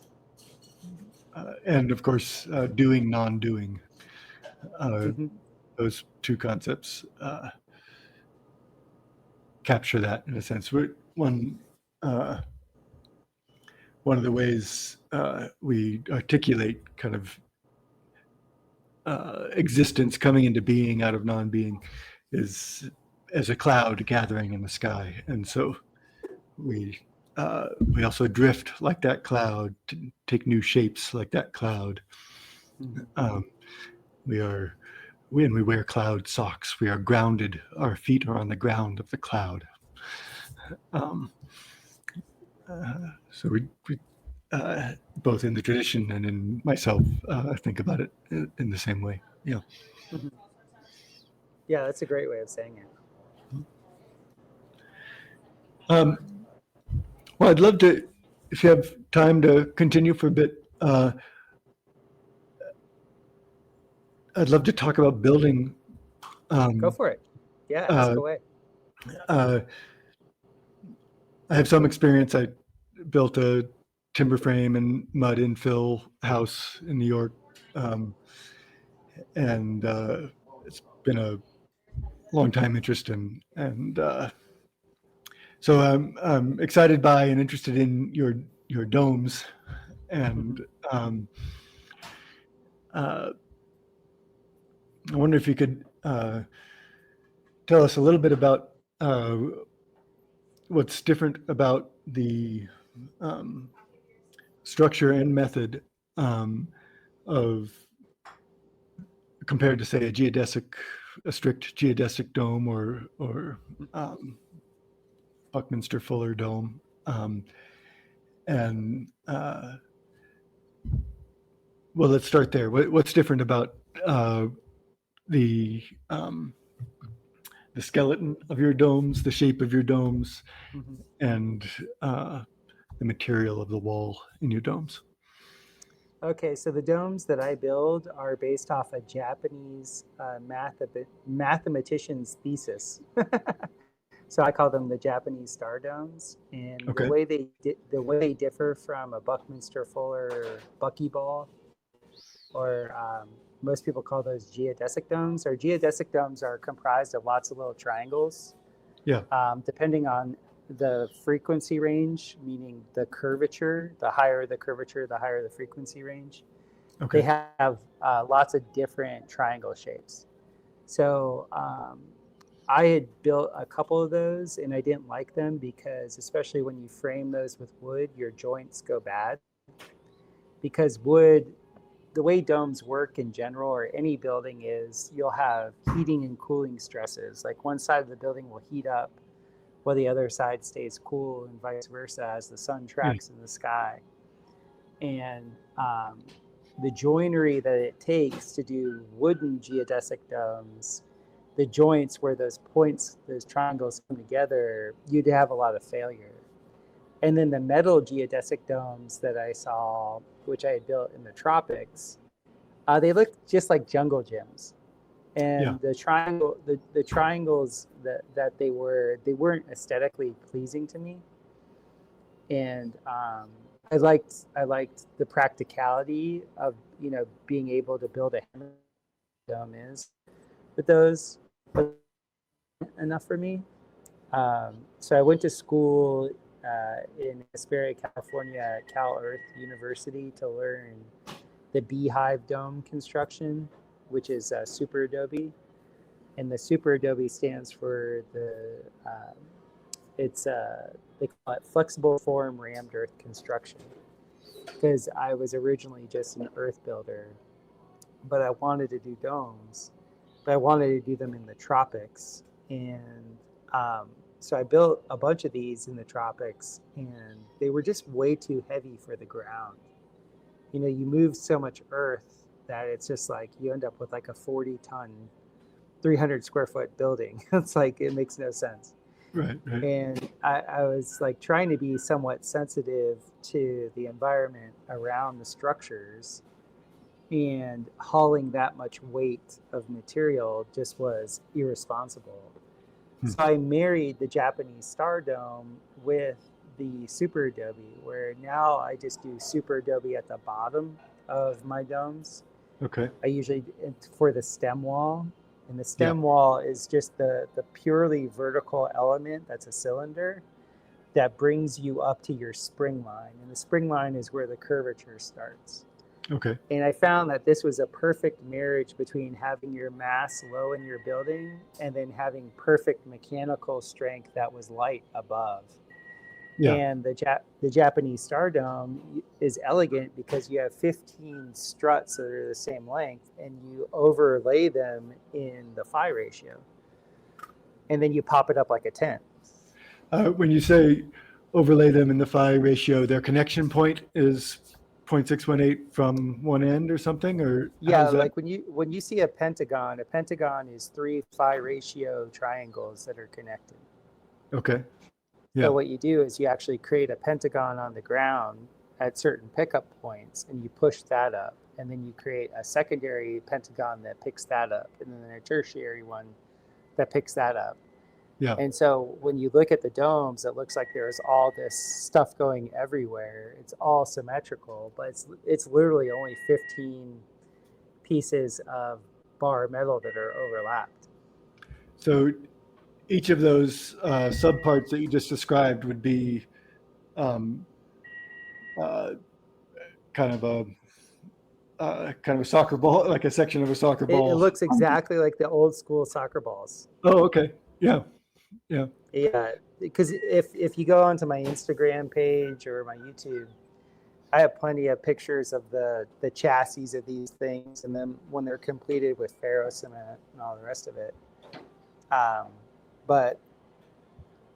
Speaker 1: and of course, doing, non-doing. Uh,
Speaker 2: Mm-hmm.
Speaker 1: those two concepts capture that in a sense. Uh, one of the ways we articulate kind of existence coming into being out of non-being is as a cloud gathering in the sky, and so we also drift like that cloud, to take new shapes like that cloud.
Speaker 2: Mm-hmm.
Speaker 1: Um, we are when we wear cloud socks, we are grounded. Our feet are on the ground of the cloud. Um, so we both in the tradition and in myself, think about it in the same way. Yeah.
Speaker 2: Mm-hmm. Yeah, that's a great way of saying it.
Speaker 1: Um, well, I'd love to, if you have time to continue for a bit, I'd love to talk about building.
Speaker 2: Go
Speaker 1: Um,
Speaker 2: for it. Yeah, ask
Speaker 1: uh,
Speaker 2: away.
Speaker 1: uh, I have some experience. I built a timber frame and mud infill house in New York, um, and it's been a long time interest and so I'm excited by and interested in your domes,
Speaker 2: Mm-hmm.
Speaker 1: and uh, I wonder if you could tell us a little bit about uh, what's different about the um, structure and method um, of compared to say a strict geodesic dome or um, Buckminster Fuller dome, and well, let's start there. What's different about uh, the um, the skeleton of your domes, the shape of your domes,
Speaker 2: Mm-hmm.
Speaker 1: and uh, the material of the wall in your domes?
Speaker 2: Okay, so the domes that I build are based off a Japanese mathematician's thesis. So I call them the Japanese star domes, and
Speaker 1: Okay.
Speaker 2: the way they differ from a Buckminster Fuller buckyball, or most people call those geodesic domes. Or geodesic domes are comprised of lots of little triangles,
Speaker 1: Yeah.
Speaker 2: depending on the frequency range, meaning the curvature. The higher the curvature, the higher the frequency range. They
Speaker 1: Okay.
Speaker 2: have lots of different triangle shapes. So I had built a couple of those and I didn't like them because, especially when you frame those with wood, your joints go bad. Because wood, the way domes work in general, or any building, is you'll have heating and cooling stresses. Like one side of the building will heat up while the other side stays cool, and vice versa as the sun
Speaker 1: Yeah.
Speaker 2: tracks in the sky. And the joinery that it takes to do wooden geodesic domes, the joints where those points, those triangles come together, you'd have a lot of failure. And then the metal geodesic domes that I saw, which I had built in the tropics, they looked just like jungle gyms.
Speaker 1: Yeah.
Speaker 2: And the triangles that they weren't aesthetically pleasing to me. And I liked the practicality of being able to build a dome is, but those enough for me. So I went to school in Hesperia, California, at Cal Earth University to learn the beehive dome construction, which is super adobe, and the super adobe stands for it's they call it flexible form rammed earth construction, because I was originally just an earth builder, but I wanted to do domes, but I wanted to do them in the tropics. And so I built a bunch of these in the tropics, and they were just way too heavy for the ground. You move so much earth that it's just like you end up with like a 40-ton, 300 square foot building. It's like, it makes no sense.
Speaker 1: Right.
Speaker 2: And I was like trying to be somewhat sensitive to the environment around the structures, and hauling that much weight of material just was irresponsible. So I married the Japanese Star Dome with the Super Adobe, where now I just do Super Adobe at the bottom of my domes.
Speaker 1: Okay.
Speaker 2: I usually, for the stem wall, and the
Speaker 1: Yeah.
Speaker 2: stem wall is just the purely vertical element that's a cylinder that brings you up to your spring line. And the spring line is where the curvature starts.
Speaker 1: Okay.
Speaker 2: And I found that this was a perfect marriage between having your mass low in your building and then having perfect mechanical strength that was light above.
Speaker 1: Yeah.
Speaker 2: And the Japanese Star Dome is elegant because you have 15 struts that are the same length, and you overlay them in the phi ratio. And then you pop it up like a tent.
Speaker 1: When you say overlay them in the phi ratio, their connection point is 0.618 from one end or something, or
Speaker 2: Yeah,
Speaker 1: how's that?
Speaker 2: like when you see a pentagon is 3 phi ratio triangles that are connected.
Speaker 1: Okay. Yeah.
Speaker 2: So what you do is you actually create a pentagon on the ground at certain pickup points, and you push that up, and then you create a secondary pentagon that picks that up, and then a tertiary one that picks that up.
Speaker 1: Yeah.
Speaker 2: And so when you look at the domes, it looks like there's all this stuff going everywhere. It's all symmetrical, but it's literally only 15 pieces of bar metal that are overlapped.
Speaker 1: So each of those subparts that you just described would be um, uh, kind of a kind of a soccer ball, like a section of a soccer
Speaker 2: It
Speaker 1: ball.
Speaker 2: looks exactly like the old school soccer balls.
Speaker 1: Oh, okay. Yeah. Yeah.
Speaker 2: Yeah, because if you go onto my Instagram page or my YouTube, I have plenty of pictures of the chassis of these things, and then when they're completed with ferro cement and all the rest of it. But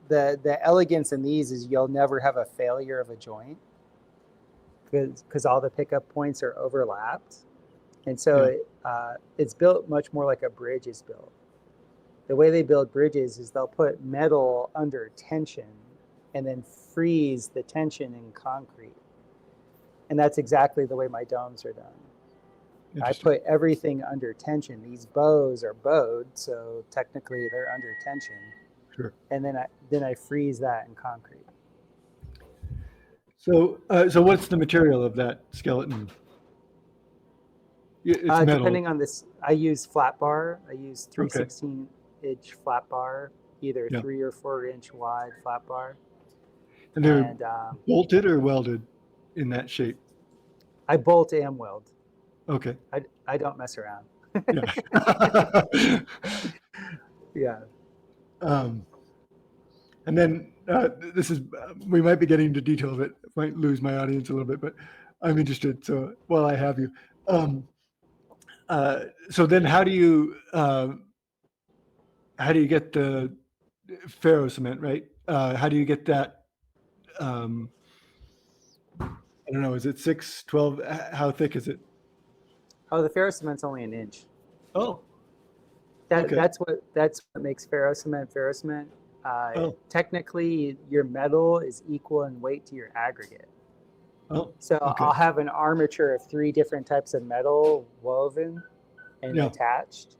Speaker 2: the elegance in these is you'll never have a failure of a joint, because all the pickup points are overlapped, and so it's built much more like a bridge is built. The way they build bridges is they'll put metal under tension and then freeze the tension in concrete. And that's exactly the way my domes are done. I put everything under tension. These bows are bowed, so technically they're under tension.
Speaker 1: Sure.
Speaker 2: And then I freeze that in concrete.
Speaker 1: So what's the material of that skeleton? It's metal.
Speaker 2: Depending on this, I use flat bar. I use 3/16-inch flat bar, either 3 or 4 inch wide flat bar.
Speaker 1: And they're bolted or welded in that shape?
Speaker 2: I bolt and weld.
Speaker 1: Okay.
Speaker 2: I don't mess around.
Speaker 1: Yeah.
Speaker 2: Yeah.
Speaker 1: And then this is, we might be getting into detail of it. Might lose my audience a little bit, but I'm interested. So while I have you, so then how do you get the ferro cement, right? How do you get that? I don't know. Is it 6, 12? How thick is it?
Speaker 2: Oh, the ferro cement's only an inch.
Speaker 1: Oh.
Speaker 2: That's what makes ferro cement. Technically, your metal is equal in weight to your aggregate.
Speaker 1: Oh.
Speaker 2: So I'll have an armature of 3 different types of metal woven and attached,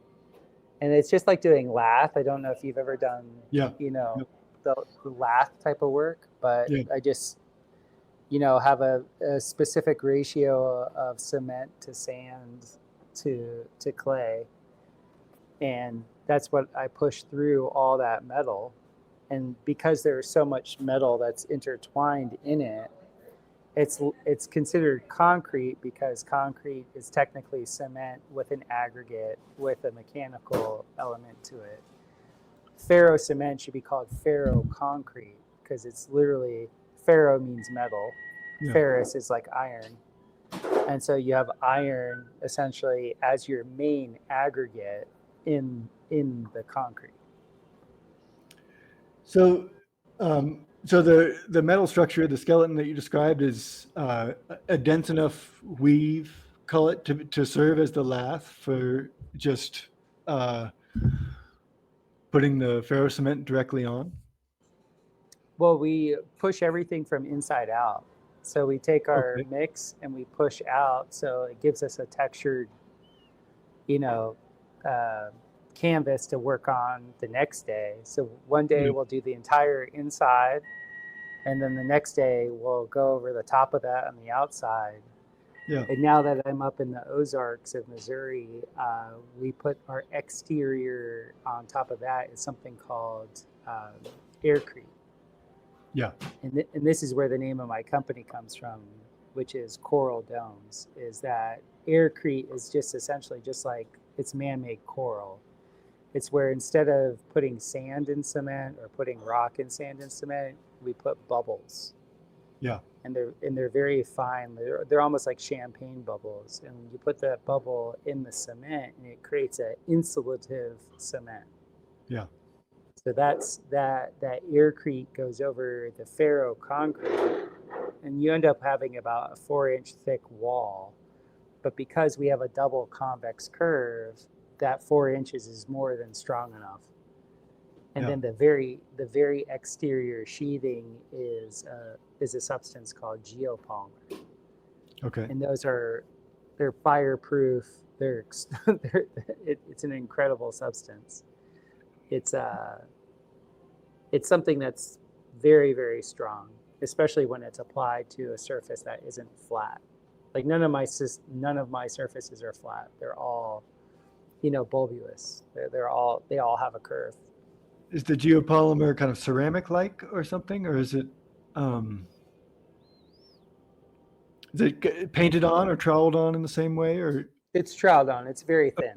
Speaker 2: and it's just like doing lath. I don't know if you've ever done the lath type of work, but I just have a specific ratio of cement to sand to clay, and that's what I push through all that metal. And because there's so much metal that's intertwined in it, it's considered concrete because concrete is technically cement with an aggregate with a mechanical element to it. Ferro cement should be called ferro concrete because it's literally, ferro means metal,
Speaker 1: Yeah.
Speaker 2: ferrous is like iron, and so you have iron essentially as your main aggregate in the concrete.
Speaker 1: So, so the metal structure, the skeleton that you described, is a dense enough weave cullet to serve as the lath for just uh, putting the ferro cement directly on.
Speaker 2: Well, we push everything from inside out. So we take our
Speaker 1: Okay.
Speaker 2: mix and we push out, so it gives us a textured, you know, uh, canvas to work on the next day. So one day
Speaker 1: Yeah.
Speaker 2: we'll do the entire inside, and then the next day we'll go over the top of that on the outside.
Speaker 1: Yeah.
Speaker 2: And now that I'm up in the Ozarks of Missouri, we put our exterior on top of that is something called aircrete.
Speaker 1: Yeah.
Speaker 2: And this is where the name of my company comes from, which is Coral Domes, is that aircrete is just essentially just like it's man-made coral. It's where instead of putting sand in cement or putting rock in sand in cement, we put bubbles.
Speaker 1: Yeah.
Speaker 2: And they're very fine. They're almost like champagne bubbles. And you put that bubble in the cement and it creates an insulative cement.
Speaker 1: Yeah.
Speaker 2: So that aircrete goes over the ferro concrete, and you end up having about a 4-inch thick wall. But because we have a double convex curve, that 4 inches is more than strong enough. And
Speaker 1: Yeah.
Speaker 2: then the very exterior sheathing is a substance called geopolymer,
Speaker 1: Okay.
Speaker 2: and they're fireproof. It's an incredible substance. It's something that's very, very strong, especially when it's applied to a surface that isn't flat. Like none of my surfaces are flat. They're all, bulbous. They all have a curve.
Speaker 1: Is the geopolymer kind of ceramic-like or something, or um, is it painted on or troweled on in the same way, or?
Speaker 2: It's troweled on. It's very thin.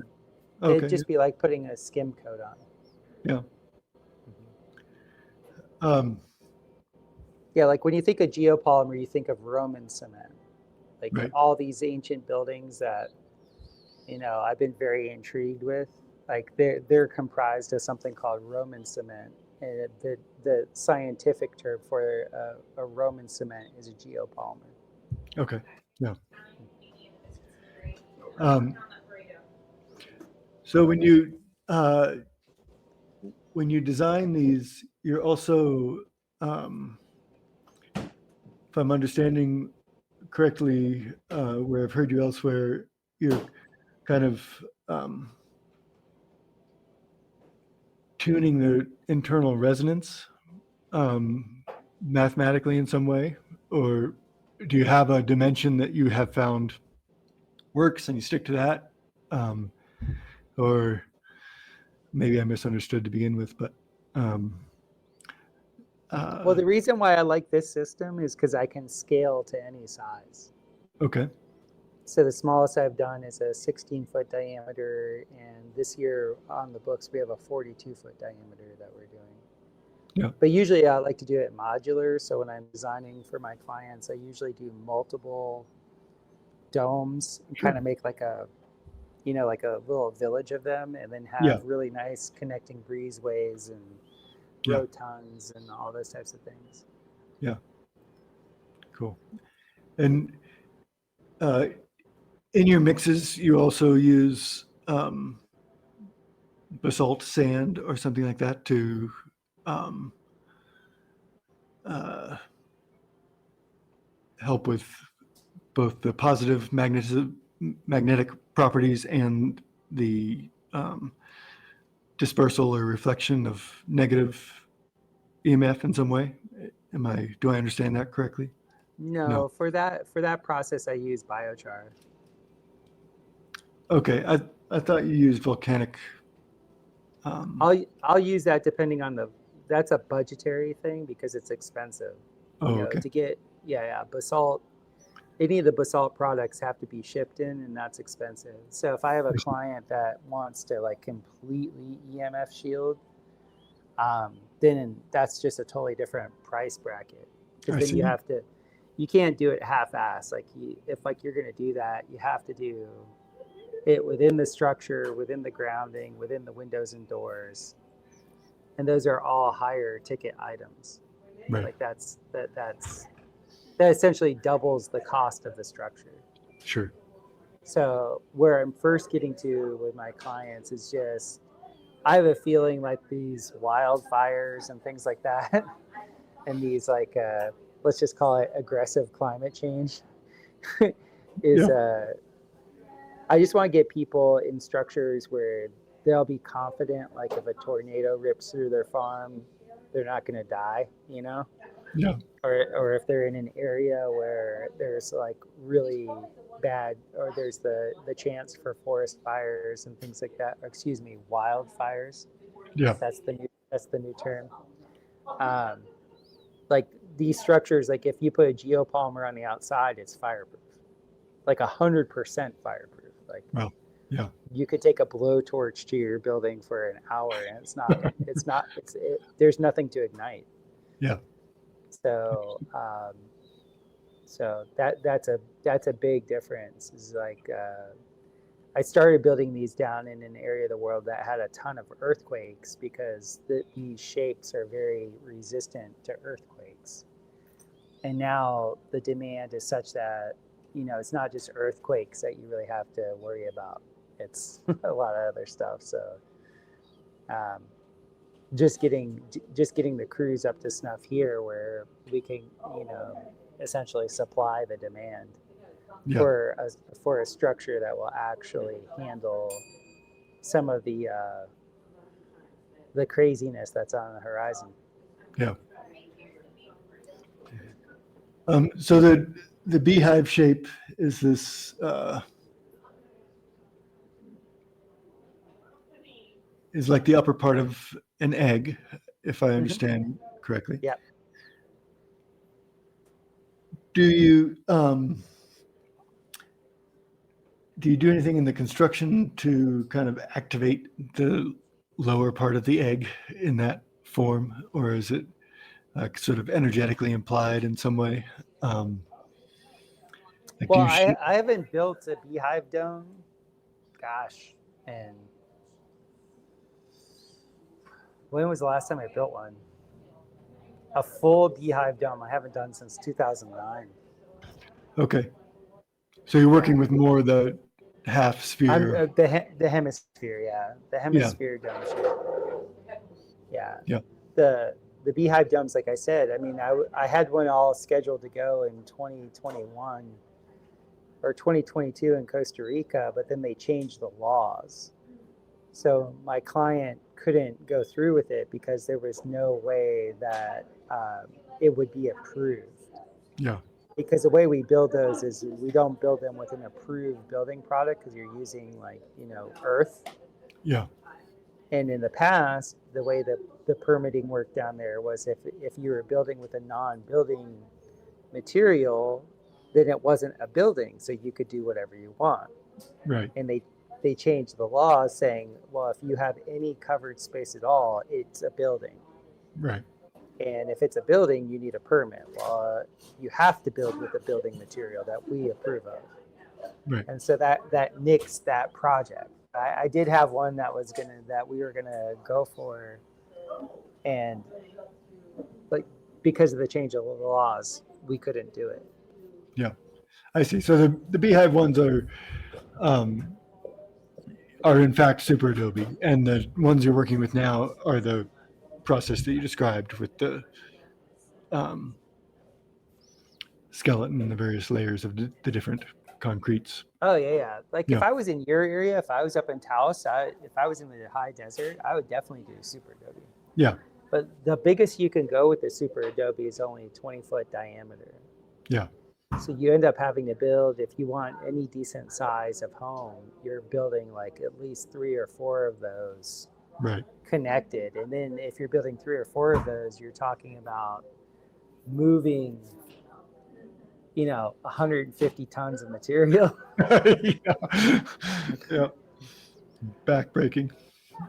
Speaker 2: It'd
Speaker 1: Okay.
Speaker 2: just be like putting a skim coat on.
Speaker 1: Yeah.
Speaker 2: Mm-hmm.
Speaker 1: Um,
Speaker 2: Yeah, like when you think of geopolymer, you think of Roman cement. Like
Speaker 1: right.
Speaker 2: all these ancient buildings that, I've been very intrigued with. Like they're comprised of something called Roman cement. And the scientific term for a Roman cement is a geopolymer.
Speaker 1: Okay. Yeah. Um, so when you design these, you're also, if I'm understanding correctly, where I've heard you elsewhere, you're kind of tuning the internal resonance mathematically in some way, or do you have a dimension that you have found works and you stick to that, or maybe I misunderstood to begin with, but
Speaker 2: Well, the reason why I like this system is because I can scale to any size.
Speaker 1: okay.
Speaker 2: So the smallest I've done is a 16-foot diameter, and this year on the books we have a 42-foot diameter that we're doing.
Speaker 1: Yeah.
Speaker 2: But usually I like to do it modular. So when I'm designing for my clients, I usually do multiple domes and
Speaker 1: Sure.
Speaker 2: kind of make like a little village of them, and then have
Speaker 1: Yeah.
Speaker 2: really nice connecting breezeways and
Speaker 1: Yeah.
Speaker 2: rotunds and all those types of things.
Speaker 1: Yeah. Cool. And in your mixes, you also use basalt sand or something like that to help with both the positive magnetic properties and the dispersal or reflection of negative EMF in some way. Do I understand that correctly?
Speaker 2: No,
Speaker 1: No.
Speaker 2: for that process, I use biochar.
Speaker 1: Okay. I thought you used volcanic. Um,
Speaker 2: I'll use that depending on that's a budgetary thing because it's expensive.
Speaker 1: oh, okay.
Speaker 2: To get basalt. Any of the basalt products have to be shipped in, and that's expensive. So if I have a
Speaker 1: I see.
Speaker 2: client that wants to like completely EMF shield, then that's just a totally different price bracket because
Speaker 1: I
Speaker 2: then
Speaker 1: see.
Speaker 2: you can't do it half-ass. If like you're gonna do that, you have to do it within the structure, within the grounding, within the windows and doors, and those are all higher ticket items.
Speaker 1: Right.
Speaker 2: Like that essentially doubles the cost of the structure.
Speaker 1: Sure.
Speaker 2: So where I'm first getting to with my clients is just I have a feeling like these wildfires and things like that, and these let's just call it aggressive climate change, is
Speaker 1: Yeah.
Speaker 2: I just want to get people in structures where they'll be confident, like if a tornado rips through their farm, they're not going to die,
Speaker 1: Yeah.
Speaker 2: or if they're in an area where there's like really bad, or there's the chance for forest fires and things like that, or excuse me, wildfires.
Speaker 1: Yeah.
Speaker 2: That's the new term. Um, like these structures, like if you put a geopolymer on the outside, it's fireproof, like 100% fireproof. Like
Speaker 1: Well. Yeah.
Speaker 2: you could take a blowtorch to your building for an hour, and there's nothing to ignite.
Speaker 1: Yeah.
Speaker 2: So that's a big difference. Is like I started building these down in an area of the world that had a ton of earthquakes because these shapes are very resistant to earthquakes. And now the demand is such that it's not just earthquakes that you really have to worry about. It's a lot of other stuff. So um, just getting the crews up to snuff here, where we can essentially supply the demand
Speaker 1: Yeah.
Speaker 2: for a structure that will actually handle some of the craziness that's on the horizon.
Speaker 1: Yeah. So the beehive shape is this is like the upper part of an egg, if I
Speaker 2: Mm-hmm.
Speaker 1: understand correctly.
Speaker 2: Yep.
Speaker 1: Do you do you do anything in the construction to kind of activate the lower part of the egg in that form, or is it sort of energetically implied in some way? Um, like, do
Speaker 2: Well,
Speaker 1: you
Speaker 2: I haven't built a beehive dome, gosh, and when was the last time I built one? A full beehive dome I haven't done since 2009.
Speaker 1: Okay, so you're
Speaker 2: Yeah.
Speaker 1: working with more the half
Speaker 2: I'm
Speaker 1: sphere.
Speaker 2: the hemisphere, yeah, the
Speaker 1: Yeah,
Speaker 2: hemisphere dome shape. Yeah,
Speaker 1: yeah,
Speaker 2: the beehive domes, like I said. I mean, I had one all scheduled to go in 2021 or 2022 in Costa Rica, but then they changed the laws, so my client couldn't go through with it because there was no way that it would be approved.
Speaker 1: yeah,
Speaker 2: Because the way we build those is we don't build them with an approved building product because you're using earth.
Speaker 1: yeah,
Speaker 2: And in the past, the way that the permitting worked down there was if you were building with a non-building material, then it wasn't a building, so you could do whatever you want.
Speaker 1: right,
Speaker 2: And they changed the law saying, well, if you have any covered space at all, it's a building.
Speaker 1: right,
Speaker 2: And if it's a building, you need a permit. Well, you have to build with the building material that we approve of.
Speaker 1: right.
Speaker 2: And so that nixed that project. I did have one that we were gonna go for, and like because of the change of the laws, we couldn't do it.
Speaker 1: Yeah, I see. So the beehive ones um, are in fact super Adobe, and the ones you're working with now are the process that you described with the um, skeleton and the various layers of the different concretes.
Speaker 2: Oh yeah. Like if
Speaker 1: Yeah,
Speaker 2: I was in your area, if I was up in Taos, if I was in the high desert, I would definitely do super Adobe.
Speaker 1: yeah,
Speaker 2: But the biggest you can go with the super Adobe is only 20-foot diameter.
Speaker 1: Yeah.
Speaker 2: So you end up having to build, if you want any decent size of home, you're building like at least 3 or 4 of those
Speaker 1: Right.
Speaker 2: connected. And then if you're building 3 or 4 of those, you're talking about moving, 150 tons of material.
Speaker 1: Yeah. Yeah. Backbreaking.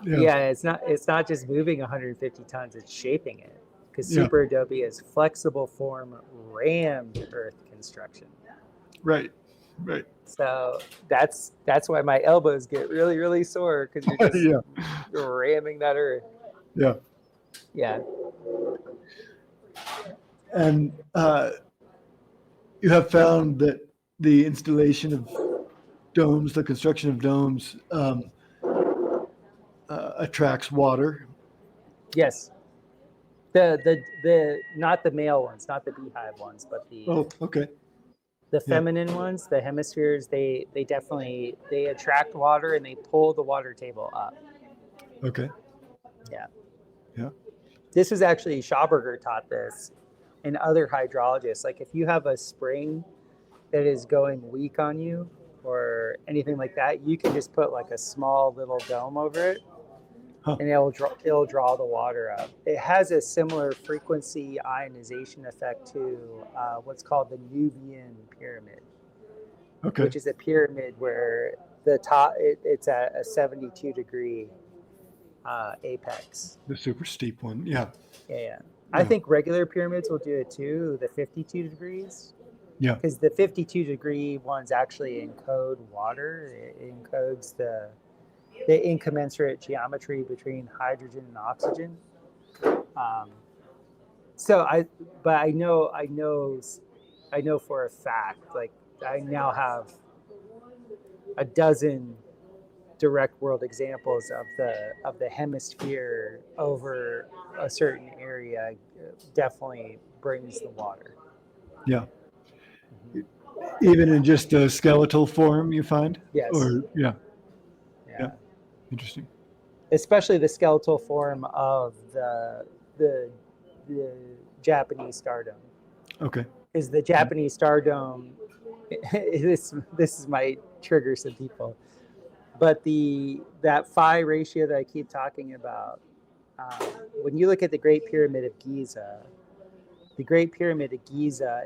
Speaker 1: Yeah.
Speaker 2: Yeah, it's not just moving 150 tons, it's shaping it. Because
Speaker 1: Yeah.
Speaker 2: super adobe is flexible form rammed earth construction.
Speaker 1: Right. Right.
Speaker 2: So that's why my elbows get really, really sore, because you're just
Speaker 1: Yeah.
Speaker 2: ramming that earth.
Speaker 1: Yeah.
Speaker 2: Yeah.
Speaker 1: And you have found that the installation of domes, the construction of domes, attracts water.
Speaker 2: Yes. The not the male ones, not the beehive ones, but
Speaker 1: Oh, okay.
Speaker 2: the
Speaker 1: Yeah.
Speaker 2: feminine ones, the hemispheres, they definitely they attract water and they pull the water table up.
Speaker 1: Okay.
Speaker 2: Yeah.
Speaker 1: Yeah.
Speaker 2: This is actually Schauberger taught this, and other hydrologists. Like if you have a spring that is going weak on you or anything like that, you can just put like a small little dome over it,
Speaker 1: Huh.
Speaker 2: and it'll draw the water up. It has a similar frequency ionization effect to what's called the Nubian pyramid,
Speaker 1: Okay.
Speaker 2: which is a pyramid where the top it's at a 72-degree apex.
Speaker 1: The super steep one. Yeah.
Speaker 2: Yeah. I think regular pyramids will do it too, the 52 degrees.
Speaker 1: Yeah.
Speaker 2: Because the 52-degree ones actually encode water. It encodes the incommensurate geometry between hydrogen and oxygen. But I know for a fact, like I now have a dozen direct world examples of the hemisphere over a certain area definitely brings the water.
Speaker 1: Yeah. Even in just a skeletal form, you find?
Speaker 2: Yes.
Speaker 1: Or yeah.
Speaker 2: Yeah.
Speaker 1: Interesting.
Speaker 2: Especially the skeletal form of the Japanese star dome.
Speaker 1: Okay.
Speaker 2: Because the Japanese star dome, this might trigger some people, but that phi ratio that I keep talking about, when you look at the Great Pyramid of Giza,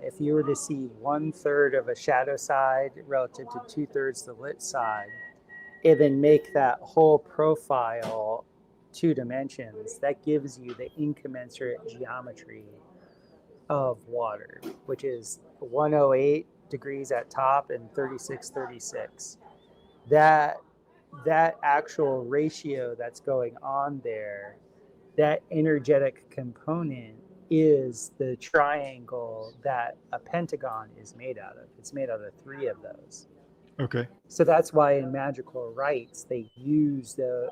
Speaker 2: if you were to see 1/3 of a shadow side relative to 2/3 the lit side, and then make that whole profile 2 dimensions, that gives you the incommensurate geometry of water, which is 108 degrees at top and 36. That actual ratio that's going on there, that energetic component is the triangle that a pentagon is made out of. It's made out of 3 of those.
Speaker 1: Okay.
Speaker 2: So that's why in magical rites they use the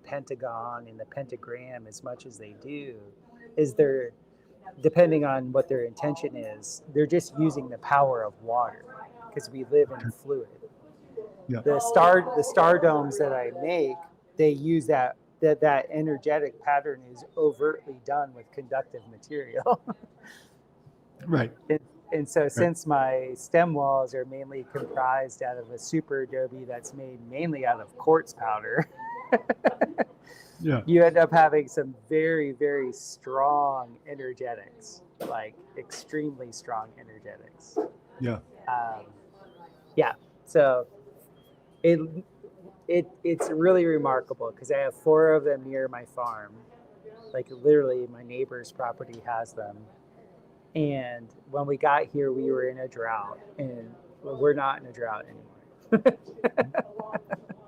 Speaker 2: pentagon and the pentagram as much as they do. Is they're, depending on what their intention is, they're just using the power of water, because we live in fluid.
Speaker 1: Yeah.
Speaker 2: The star domes that I make, they use that energetic pattern is overtly done with conductive material.
Speaker 1: Right.
Speaker 2: And so since my stem walls are mainly comprised out of a super adobe that's made mainly out of quartz powder,
Speaker 1: Yeah.
Speaker 2: you end up having some very, very strong energetics, like extremely strong energetics.
Speaker 1: Yeah.
Speaker 2: Yeah. So it's really remarkable, because I have 4 of them near my farm. Like literally my neighbor's property has them. And when we got here, we were in a drought, and we're not in a drought anymore.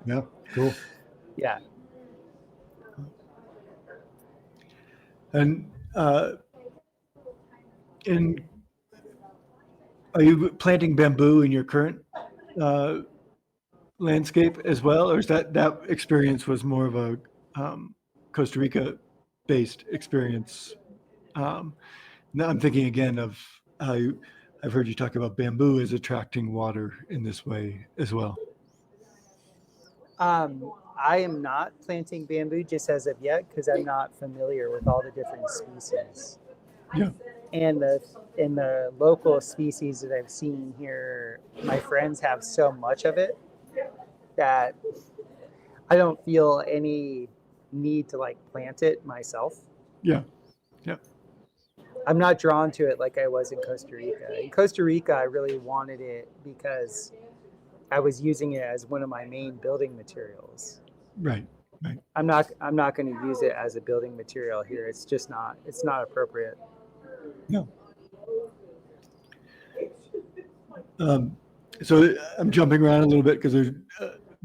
Speaker 1: Yeah. Cool.
Speaker 2: Yeah.
Speaker 1: And are you planting bamboo in your current landscape as well, or is that experience was more of a Costa Rica based experience? Now I'm thinking again of how I've heard you talk about bamboo as attracting water in this way as well.
Speaker 2: I am not planting bamboo just as of yet, because I'm not familiar with all the different species.
Speaker 1: Yeah.
Speaker 2: And the local species that I've seen here, my friends have so much of it that I don't feel any need to like plant it myself.
Speaker 1: Yeah. Yeah.
Speaker 2: I'm not drawn to it like I was in Costa Rica. In Costa Rica, I really wanted it because I was using it as one of my main building materials.
Speaker 1: Right. Right.
Speaker 2: I'm not going to use it as a building material here. It's not appropriate.
Speaker 1: No. Um, so I'm jumping around a little bit because there's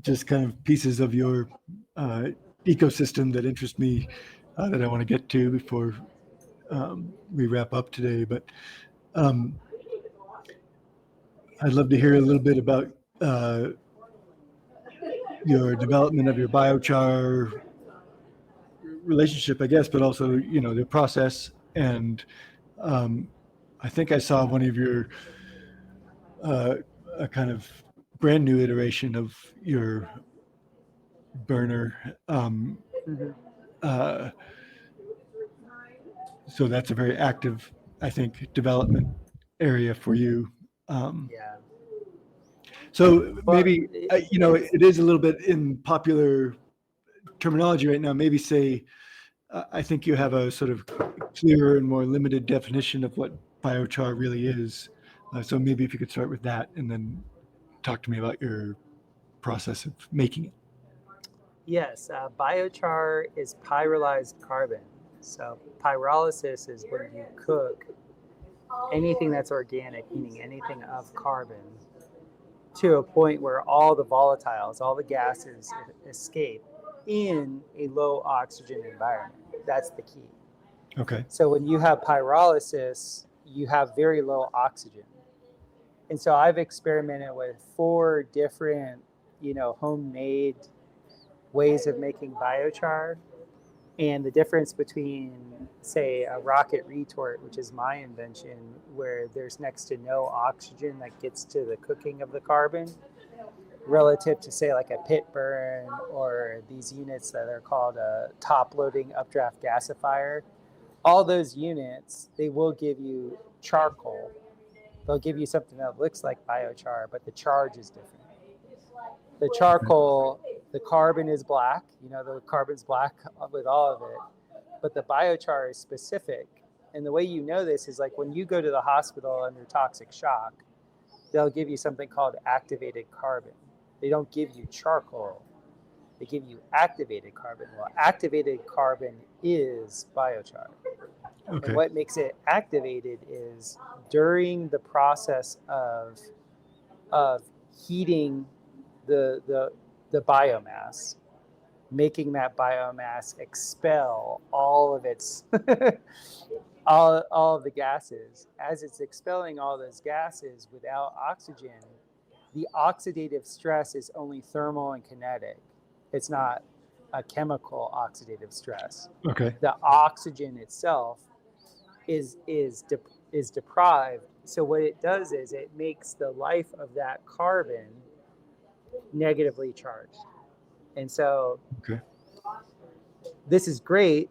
Speaker 1: just kind of pieces of your uh, ecosystem that interest me that I want to get to before we wrap up today. But um, I'd love to hear a little bit about uh, your development of your biochar relationship, I guess, but also, the process. And um, I think I saw one of your uh, a kind of brand new iteration of your burner.
Speaker 2: Mm-hmm.
Speaker 1: Uh, so that's a very active, I think, development area for you. Um,
Speaker 2: Yeah.
Speaker 1: so
Speaker 2: Well,
Speaker 1: maybe, it is a little bit in popular terminology right now. Maybe say, I think you have a sort of clearer and more limited definition of what biochar really is. So maybe if you could start with that and then talk to me about your process of making it.
Speaker 2: yes, biochar is pyrolyzed carbon. So pyrolysis is when you cook anything that's organic, meaning anything of carbon, to a point where all the volatiles, all the gases escape in a low oxygen environment. That's the key.
Speaker 1: Okay.
Speaker 2: So when you have pyrolysis, you have very low oxygen. And so I've experimented with 4 different, homemade ways of making biochar. And the difference between, say, a rocket retort, which is my invention, where there's next to no oxygen that gets to the cooking of the carbon, relative to, say, like a pit burn or these units that are called a top loading updraft gasifier. All those units, they will give you charcoal. They'll give you something that looks like biochar, but the charge is different. The charcoal, the carbon is black, the carbon's black with all of it, but the biochar is specific. And the way you know this is like when you go to the hospital under toxic shock, they'll give you something called activated carbon. They don't give you charcoal, they give you activated carbon. Well, activated carbon is biochar. And
Speaker 1: Okay.
Speaker 2: what makes it activated is during the process of heating the biomass, making that biomass expel all of its all of the gases. As it's expelling all those gases without oxygen, the oxidative stress is only thermal and kinetic. It's not a chemical oxidative stress.
Speaker 1: Okay.
Speaker 2: The oxygen itself is deprived. So what it does is it makes the life of that carbon negatively charged. And so
Speaker 1: Okay.
Speaker 2: this is great.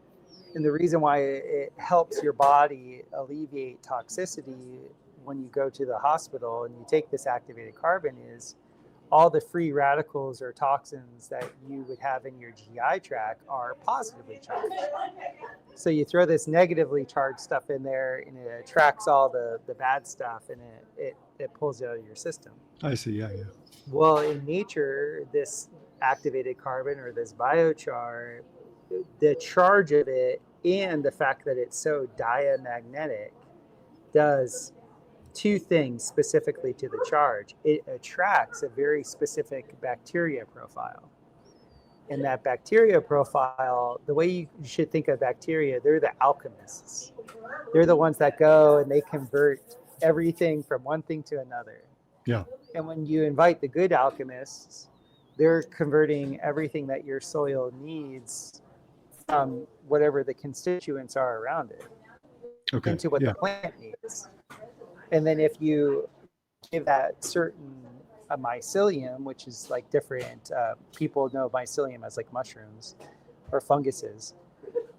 Speaker 2: And the reason why it helps your body alleviate toxicity when you go to the hospital and you take this activated carbon is all the free radicals or toxins that you would have in your GI tract are positively charged. So you throw this negatively charged stuff in there and it attracts all the bad stuff and it pulls it out of your system.
Speaker 1: I see. Yeah. Yeah.
Speaker 2: Well, in nature, this activated carbon or this biochar, the charge of it and the fact that it's so diamagnetic does 2 things specifically to the charge. It attracts a very specific bacteria profile. And that bacteria profile, the way you should think of bacteria, they're the alchemists. They're the ones that go and they convert everything from one thing to another.
Speaker 1: Yeah.
Speaker 2: And when you invite the good alchemists, they're converting everything that your soil needs from whatever the constituents are around it
Speaker 1: Okay.
Speaker 2: into what
Speaker 1: Yeah.
Speaker 2: the plant needs. And then if you give that certain mycelium, which is like different, people know mycelium as like mushrooms or funguses.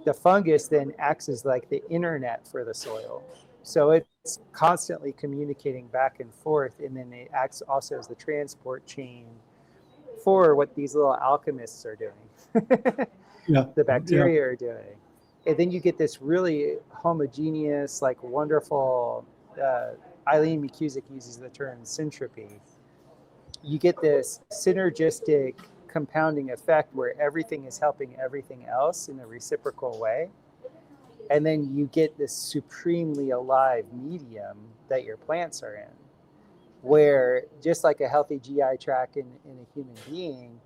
Speaker 2: The fungus then acts as like the internet for the soil. So it's constantly communicating back and forth, and then it acts also as the transport chain for what these little alchemists are doing,
Speaker 1: Yeah.
Speaker 2: the
Speaker 1: Yeah.
Speaker 2: bacteria are doing. And then you get this really homogeneous, like wonderful, Eileen McCusick uses the term syntropy. You get this synergistic compounding effect where everything is helping everything else in a reciprocal way. And then you get this supremely alive medium that your plants are in, where just like a healthy GI tract in a human being,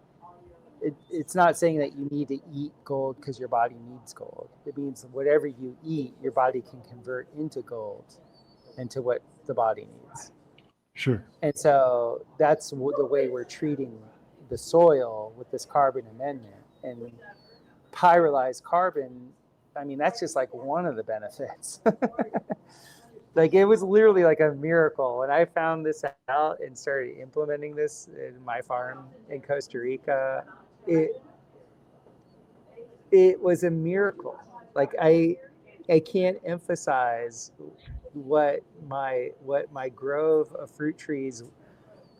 Speaker 2: it's not saying that you need to eat gold because your body needs gold. It means whatever you eat, your body can convert into gold, into what the body needs.
Speaker 1: Sure.
Speaker 2: And so that's the way we're treating the soil with this carbon amendment. And pyrolyzed carbon, I mean, that's just like one of the benefits. Like it was literally like a miracle. When I found this out and started implementing this in my farm in Costa Rica, it it was a miracle. Like I can't emphasize what my grove of fruit trees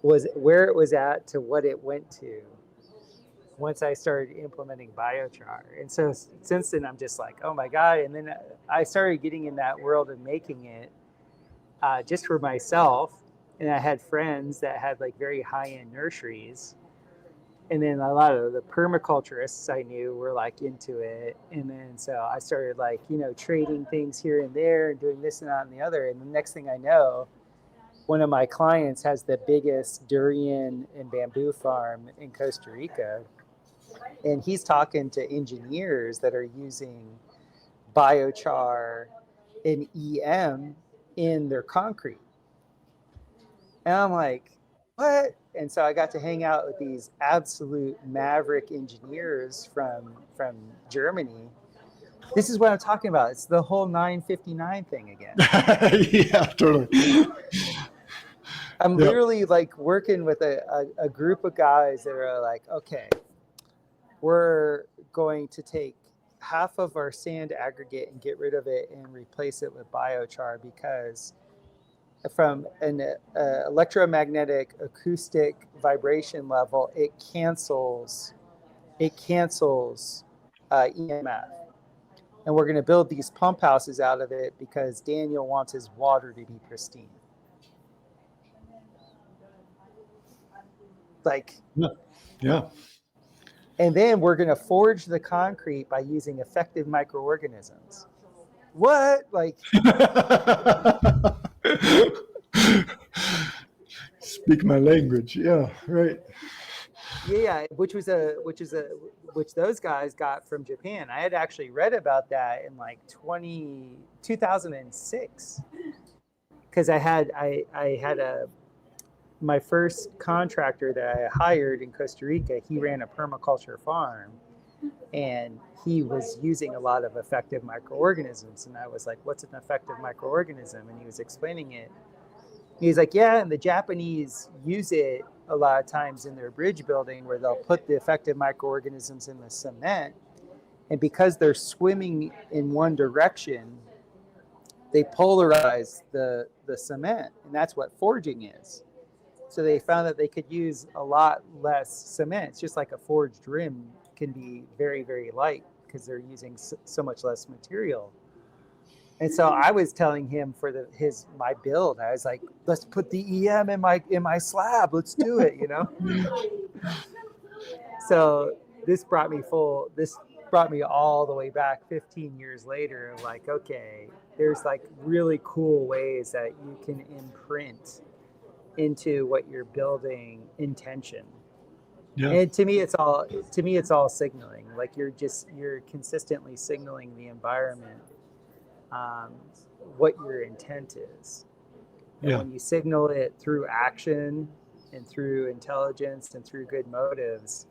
Speaker 2: was, where it was at to what it went to once I started implementing biochar. And so since then I'm just like, oh my God. And then I started getting in that world of making it just for myself. And I had friends that had like very high end nurseries. And then a lot of the permaculturists I knew were like into it. And then so I started like, trading things here and there and doing this and that and the other. And the next thing I know, one of my clients has the biggest durian and bamboo farm in Costa Rica. And he's talking to engineers that are using biochar and EM in their concrete. And I'm like, what? And so I got to hang out with these absolute maverick engineers from Germany. This is what I'm talking about. It's the whole 959 thing again.
Speaker 1: Yeah, totally.
Speaker 2: I'm
Speaker 1: Yeah.
Speaker 2: literally like working with a group of guys that are like, okay, we're going to take half of our sand aggregate and get rid of it and replace it with biochar because from an electromagnetic acoustic vibration level, it cancels EMF. And we're going to build these pump houses out of it because Daniel wants his water to be pristine. Like,
Speaker 1: Yeah.
Speaker 2: and then we're going to forge the concrete by using effective microorganisms. What? Like,
Speaker 1: speak my language. Yeah, right.
Speaker 2: yeah, which those guys got from Japan. I had actually read about that in like 2006 because I had my first contractor that I hired in Costa Rica. He ran a permaculture farm, and he was using a lot of effective microorganisms. And I was like, "What's an effective microorganism?" And he was explaining it. He's like, yeah, and the Japanese use it a lot of times in their bridge building where they'll put the effective microorganisms in the cement. And because they're swimming in one direction, they polarize the cement. And that's what forging is. So they found that they could use a lot less cement. It's just like a forged rim can be very, very light because they're using so much less material. And so I was telling him for my build, I was like, let's put the EM in my slab. Let's do it, So this brought me all the way back 15 years later of like, okay, there's like really cool ways that you can imprint into what you're building intention.
Speaker 1: Yeah.
Speaker 2: And to me it's all signaling. Like you're consistently signaling the environment what your intent is. And when you signal it through action and through intelligence and through good motives,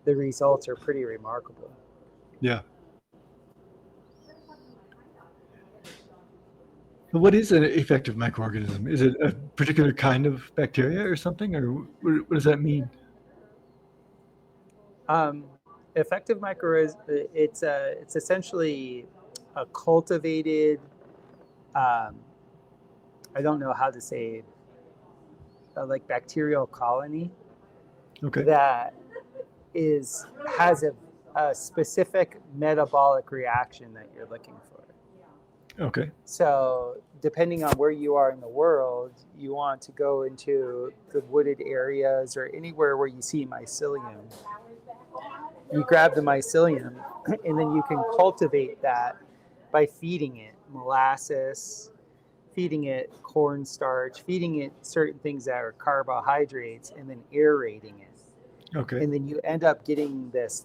Speaker 2: the results are pretty remarkable.
Speaker 1: Yeah. But what is an effective microorganism? Is it a particular kind of bacteria or something, or what does that mean?
Speaker 2: Effective microorganism, it's essentially a cultivated I don't know how to say, like bacterial colony
Speaker 1: Okay.
Speaker 2: that has a specific metabolic reaction that you're looking for.
Speaker 1: Okay.
Speaker 2: So depending on where you are in the world, you want to go into the wooded areas or anywhere where you see mycelium. You grab the mycelium and then you can cultivate that by feeding it molasses, feeding it cornstarch, feeding it certain things that are carbohydrates, and then aerating it.
Speaker 1: Okay.
Speaker 2: And then you end up getting this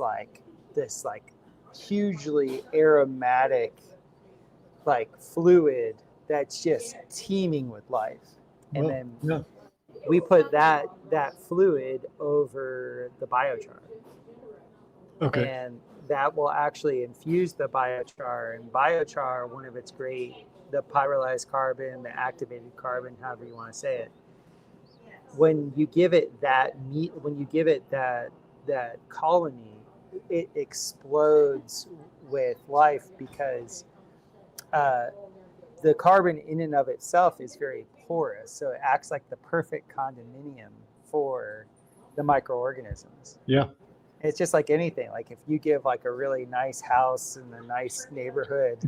Speaker 2: hugely aromatic like fluid that's just teeming with life. And
Speaker 1: Well,
Speaker 2: then
Speaker 1: yeah.
Speaker 2: we put that fluid over the biochar,
Speaker 1: Okay.
Speaker 2: and that will actually infuse the biochar. And biochar, one of its great, the pyrolyzed carbon, the activated carbon, however you want to say it, when you give it that meat, when you give it that colony, it explodes with life because uh, the carbon in and of itself is very porous, so it acts like the perfect condominium for the microorganisms.
Speaker 1: Yeah.
Speaker 2: It's just like anything. Like if you give like a really nice house in a nice neighborhood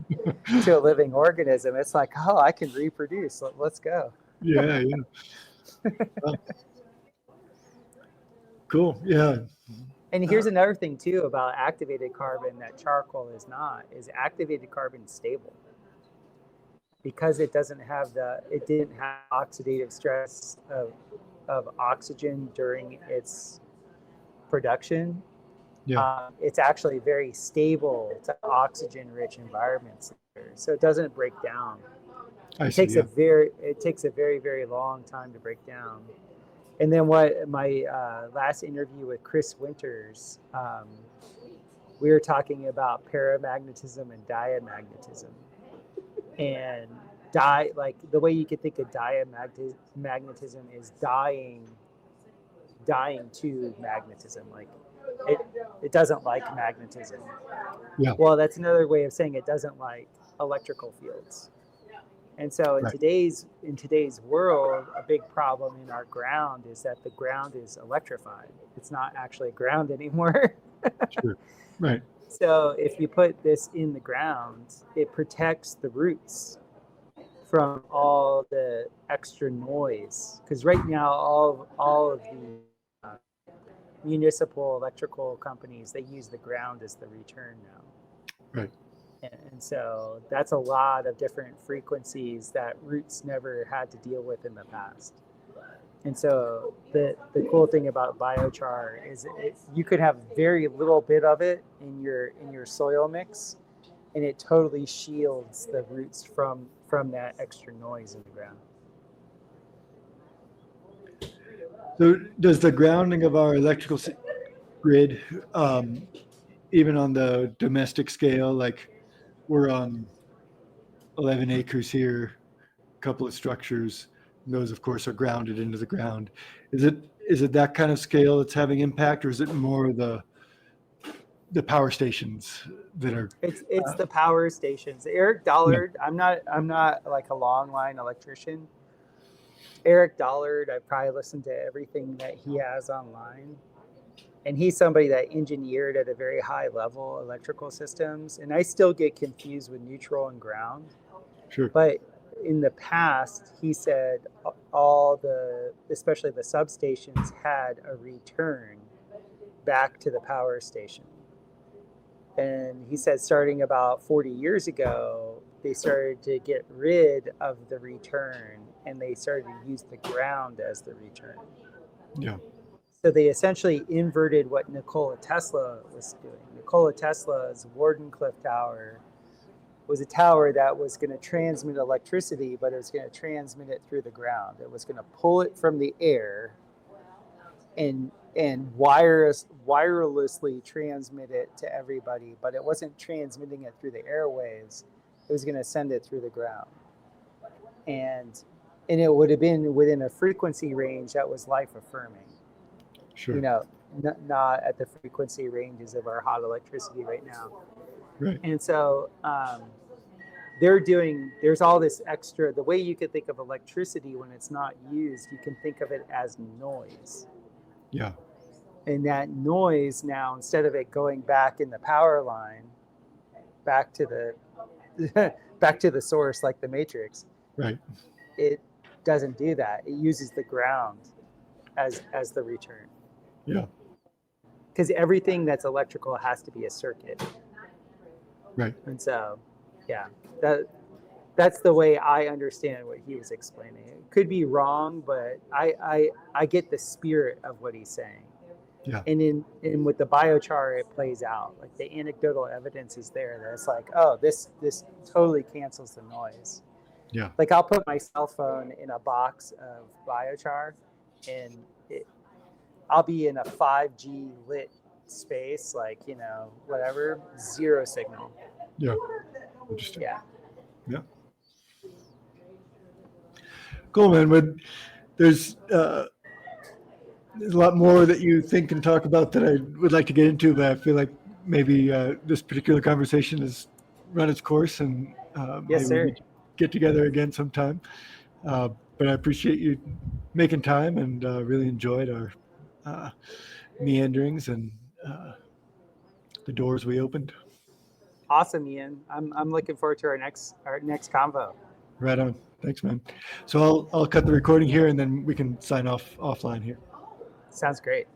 Speaker 2: to a living organism, it's like, oh, I can reproduce. Let's go.
Speaker 1: Yeah. Yeah. Well, cool. Yeah.
Speaker 2: And here's another thing too about activated carbon that charcoal is not, is activated carbon stable. Because it didn't have oxidative stress of oxygen during its production.
Speaker 1: Yeah.
Speaker 2: It's actually very stable to oxygen-rich environments, so it doesn't break down.
Speaker 1: I
Speaker 2: It
Speaker 1: see.
Speaker 2: takes
Speaker 1: Yeah.
Speaker 2: it takes a very very long time to break down. And then what my last interview with Chris Winters, we were talking about paramagnetism and diamagnetism, and like the way you could think of diamagnetism is dying to magnetism. Like it doesn't like magnetism.
Speaker 1: Yeah.
Speaker 2: Well, that's another way of saying it doesn't like electrical fields. And so in
Speaker 1: Right.
Speaker 2: today's world, a big problem in our ground is that the ground is electrified. It's not actually ground anymore.
Speaker 1: Sure. Right.
Speaker 2: So if you put this in the ground, it protects the roots from all the extra noise. Because right now, all of the municipal electrical companies, they use the ground as the return now.
Speaker 1: Right.
Speaker 2: And so that's a lot of different frequencies that roots never had to deal with in the past. And so the cool thing about biochar is you could have very little bit of it in your soil mix, and it totally shields the roots from that extra noise in the ground.
Speaker 1: So, does the grounding of our electrical grid, even on the domestic scale, like we're on 11 acres here, a couple of structures, and those, of course, are grounded into the ground. Is it that kind of scale that's having impact, or is it more the power stations that are?
Speaker 2: It's the power stations. Eric
Speaker 1: Yeah.
Speaker 2: Dollard, I'm not like a long line electrician. Eric Dollard, I've probably listened to everything that he has online. And he's somebody that engineered at a very high level electrical systems. And I still get confused with neutral and ground.
Speaker 1: Sure.
Speaker 2: But in the past, he said especially the substations, had a return back to the power station. And he said starting about 40 years ago, they started to get rid of the return and they started to use the ground as the return.
Speaker 1: Yeah.
Speaker 2: So they essentially inverted what Nikola Tesla was doing. Nikola Tesla's Wardenclyffe Tower was a tower that was going to transmit electricity, but it was going to transmit it through the ground. It was going to pull it from the air and wirelessly transmit it to everybody, but it wasn't transmitting it through the airwaves. It was going to send it through the ground. And it would have been within a frequency range that was life affirming.
Speaker 1: Sure.
Speaker 2: You know, not at the frequency ranges of our hot electricity right now.
Speaker 1: Right.
Speaker 2: And so there's all this extra. The way you could think of electricity when it's not used, you can think of it as noise.
Speaker 1: Yeah.
Speaker 2: And that noise now, instead of it going back in the power line, back to the back to the source like the Matrix,
Speaker 1: Right.
Speaker 2: it doesn't do that. It uses the ground as the return.
Speaker 1: Yeah.
Speaker 2: Because everything that's electrical has to be a circuit.
Speaker 1: Right.
Speaker 2: And so, yeah, that's the way I understand what he was explaining. It could be wrong, but I get the spirit of what he's saying.
Speaker 1: Yeah.
Speaker 2: And in with the biochar, it plays out. Like the anecdotal evidence is there that it's like, oh, this totally cancels the noise.
Speaker 1: Yeah.
Speaker 2: Like I'll put my cell phone in a box of biochar, and I'll be in a 5G lit space, like, whatever, zero signal.
Speaker 1: Yeah. Interesting.
Speaker 2: Yeah.
Speaker 1: Yeah. Cool, man. But there's a lot more that you think and talk about that I would like to get into, but I feel like maybe this particular conversation has run its course, and
Speaker 2: Yes,
Speaker 1: maybe we
Speaker 2: sir.
Speaker 1: need to get together again sometime. But I appreciate you making time, and really enjoyed our meanderings and the doors we opened.
Speaker 2: Awesome, Ian. I'm looking forward to our next convo.
Speaker 1: Right on. Thanks, man. So I'll cut the recording here, and then we can sign off offline here.
Speaker 2: Sounds great.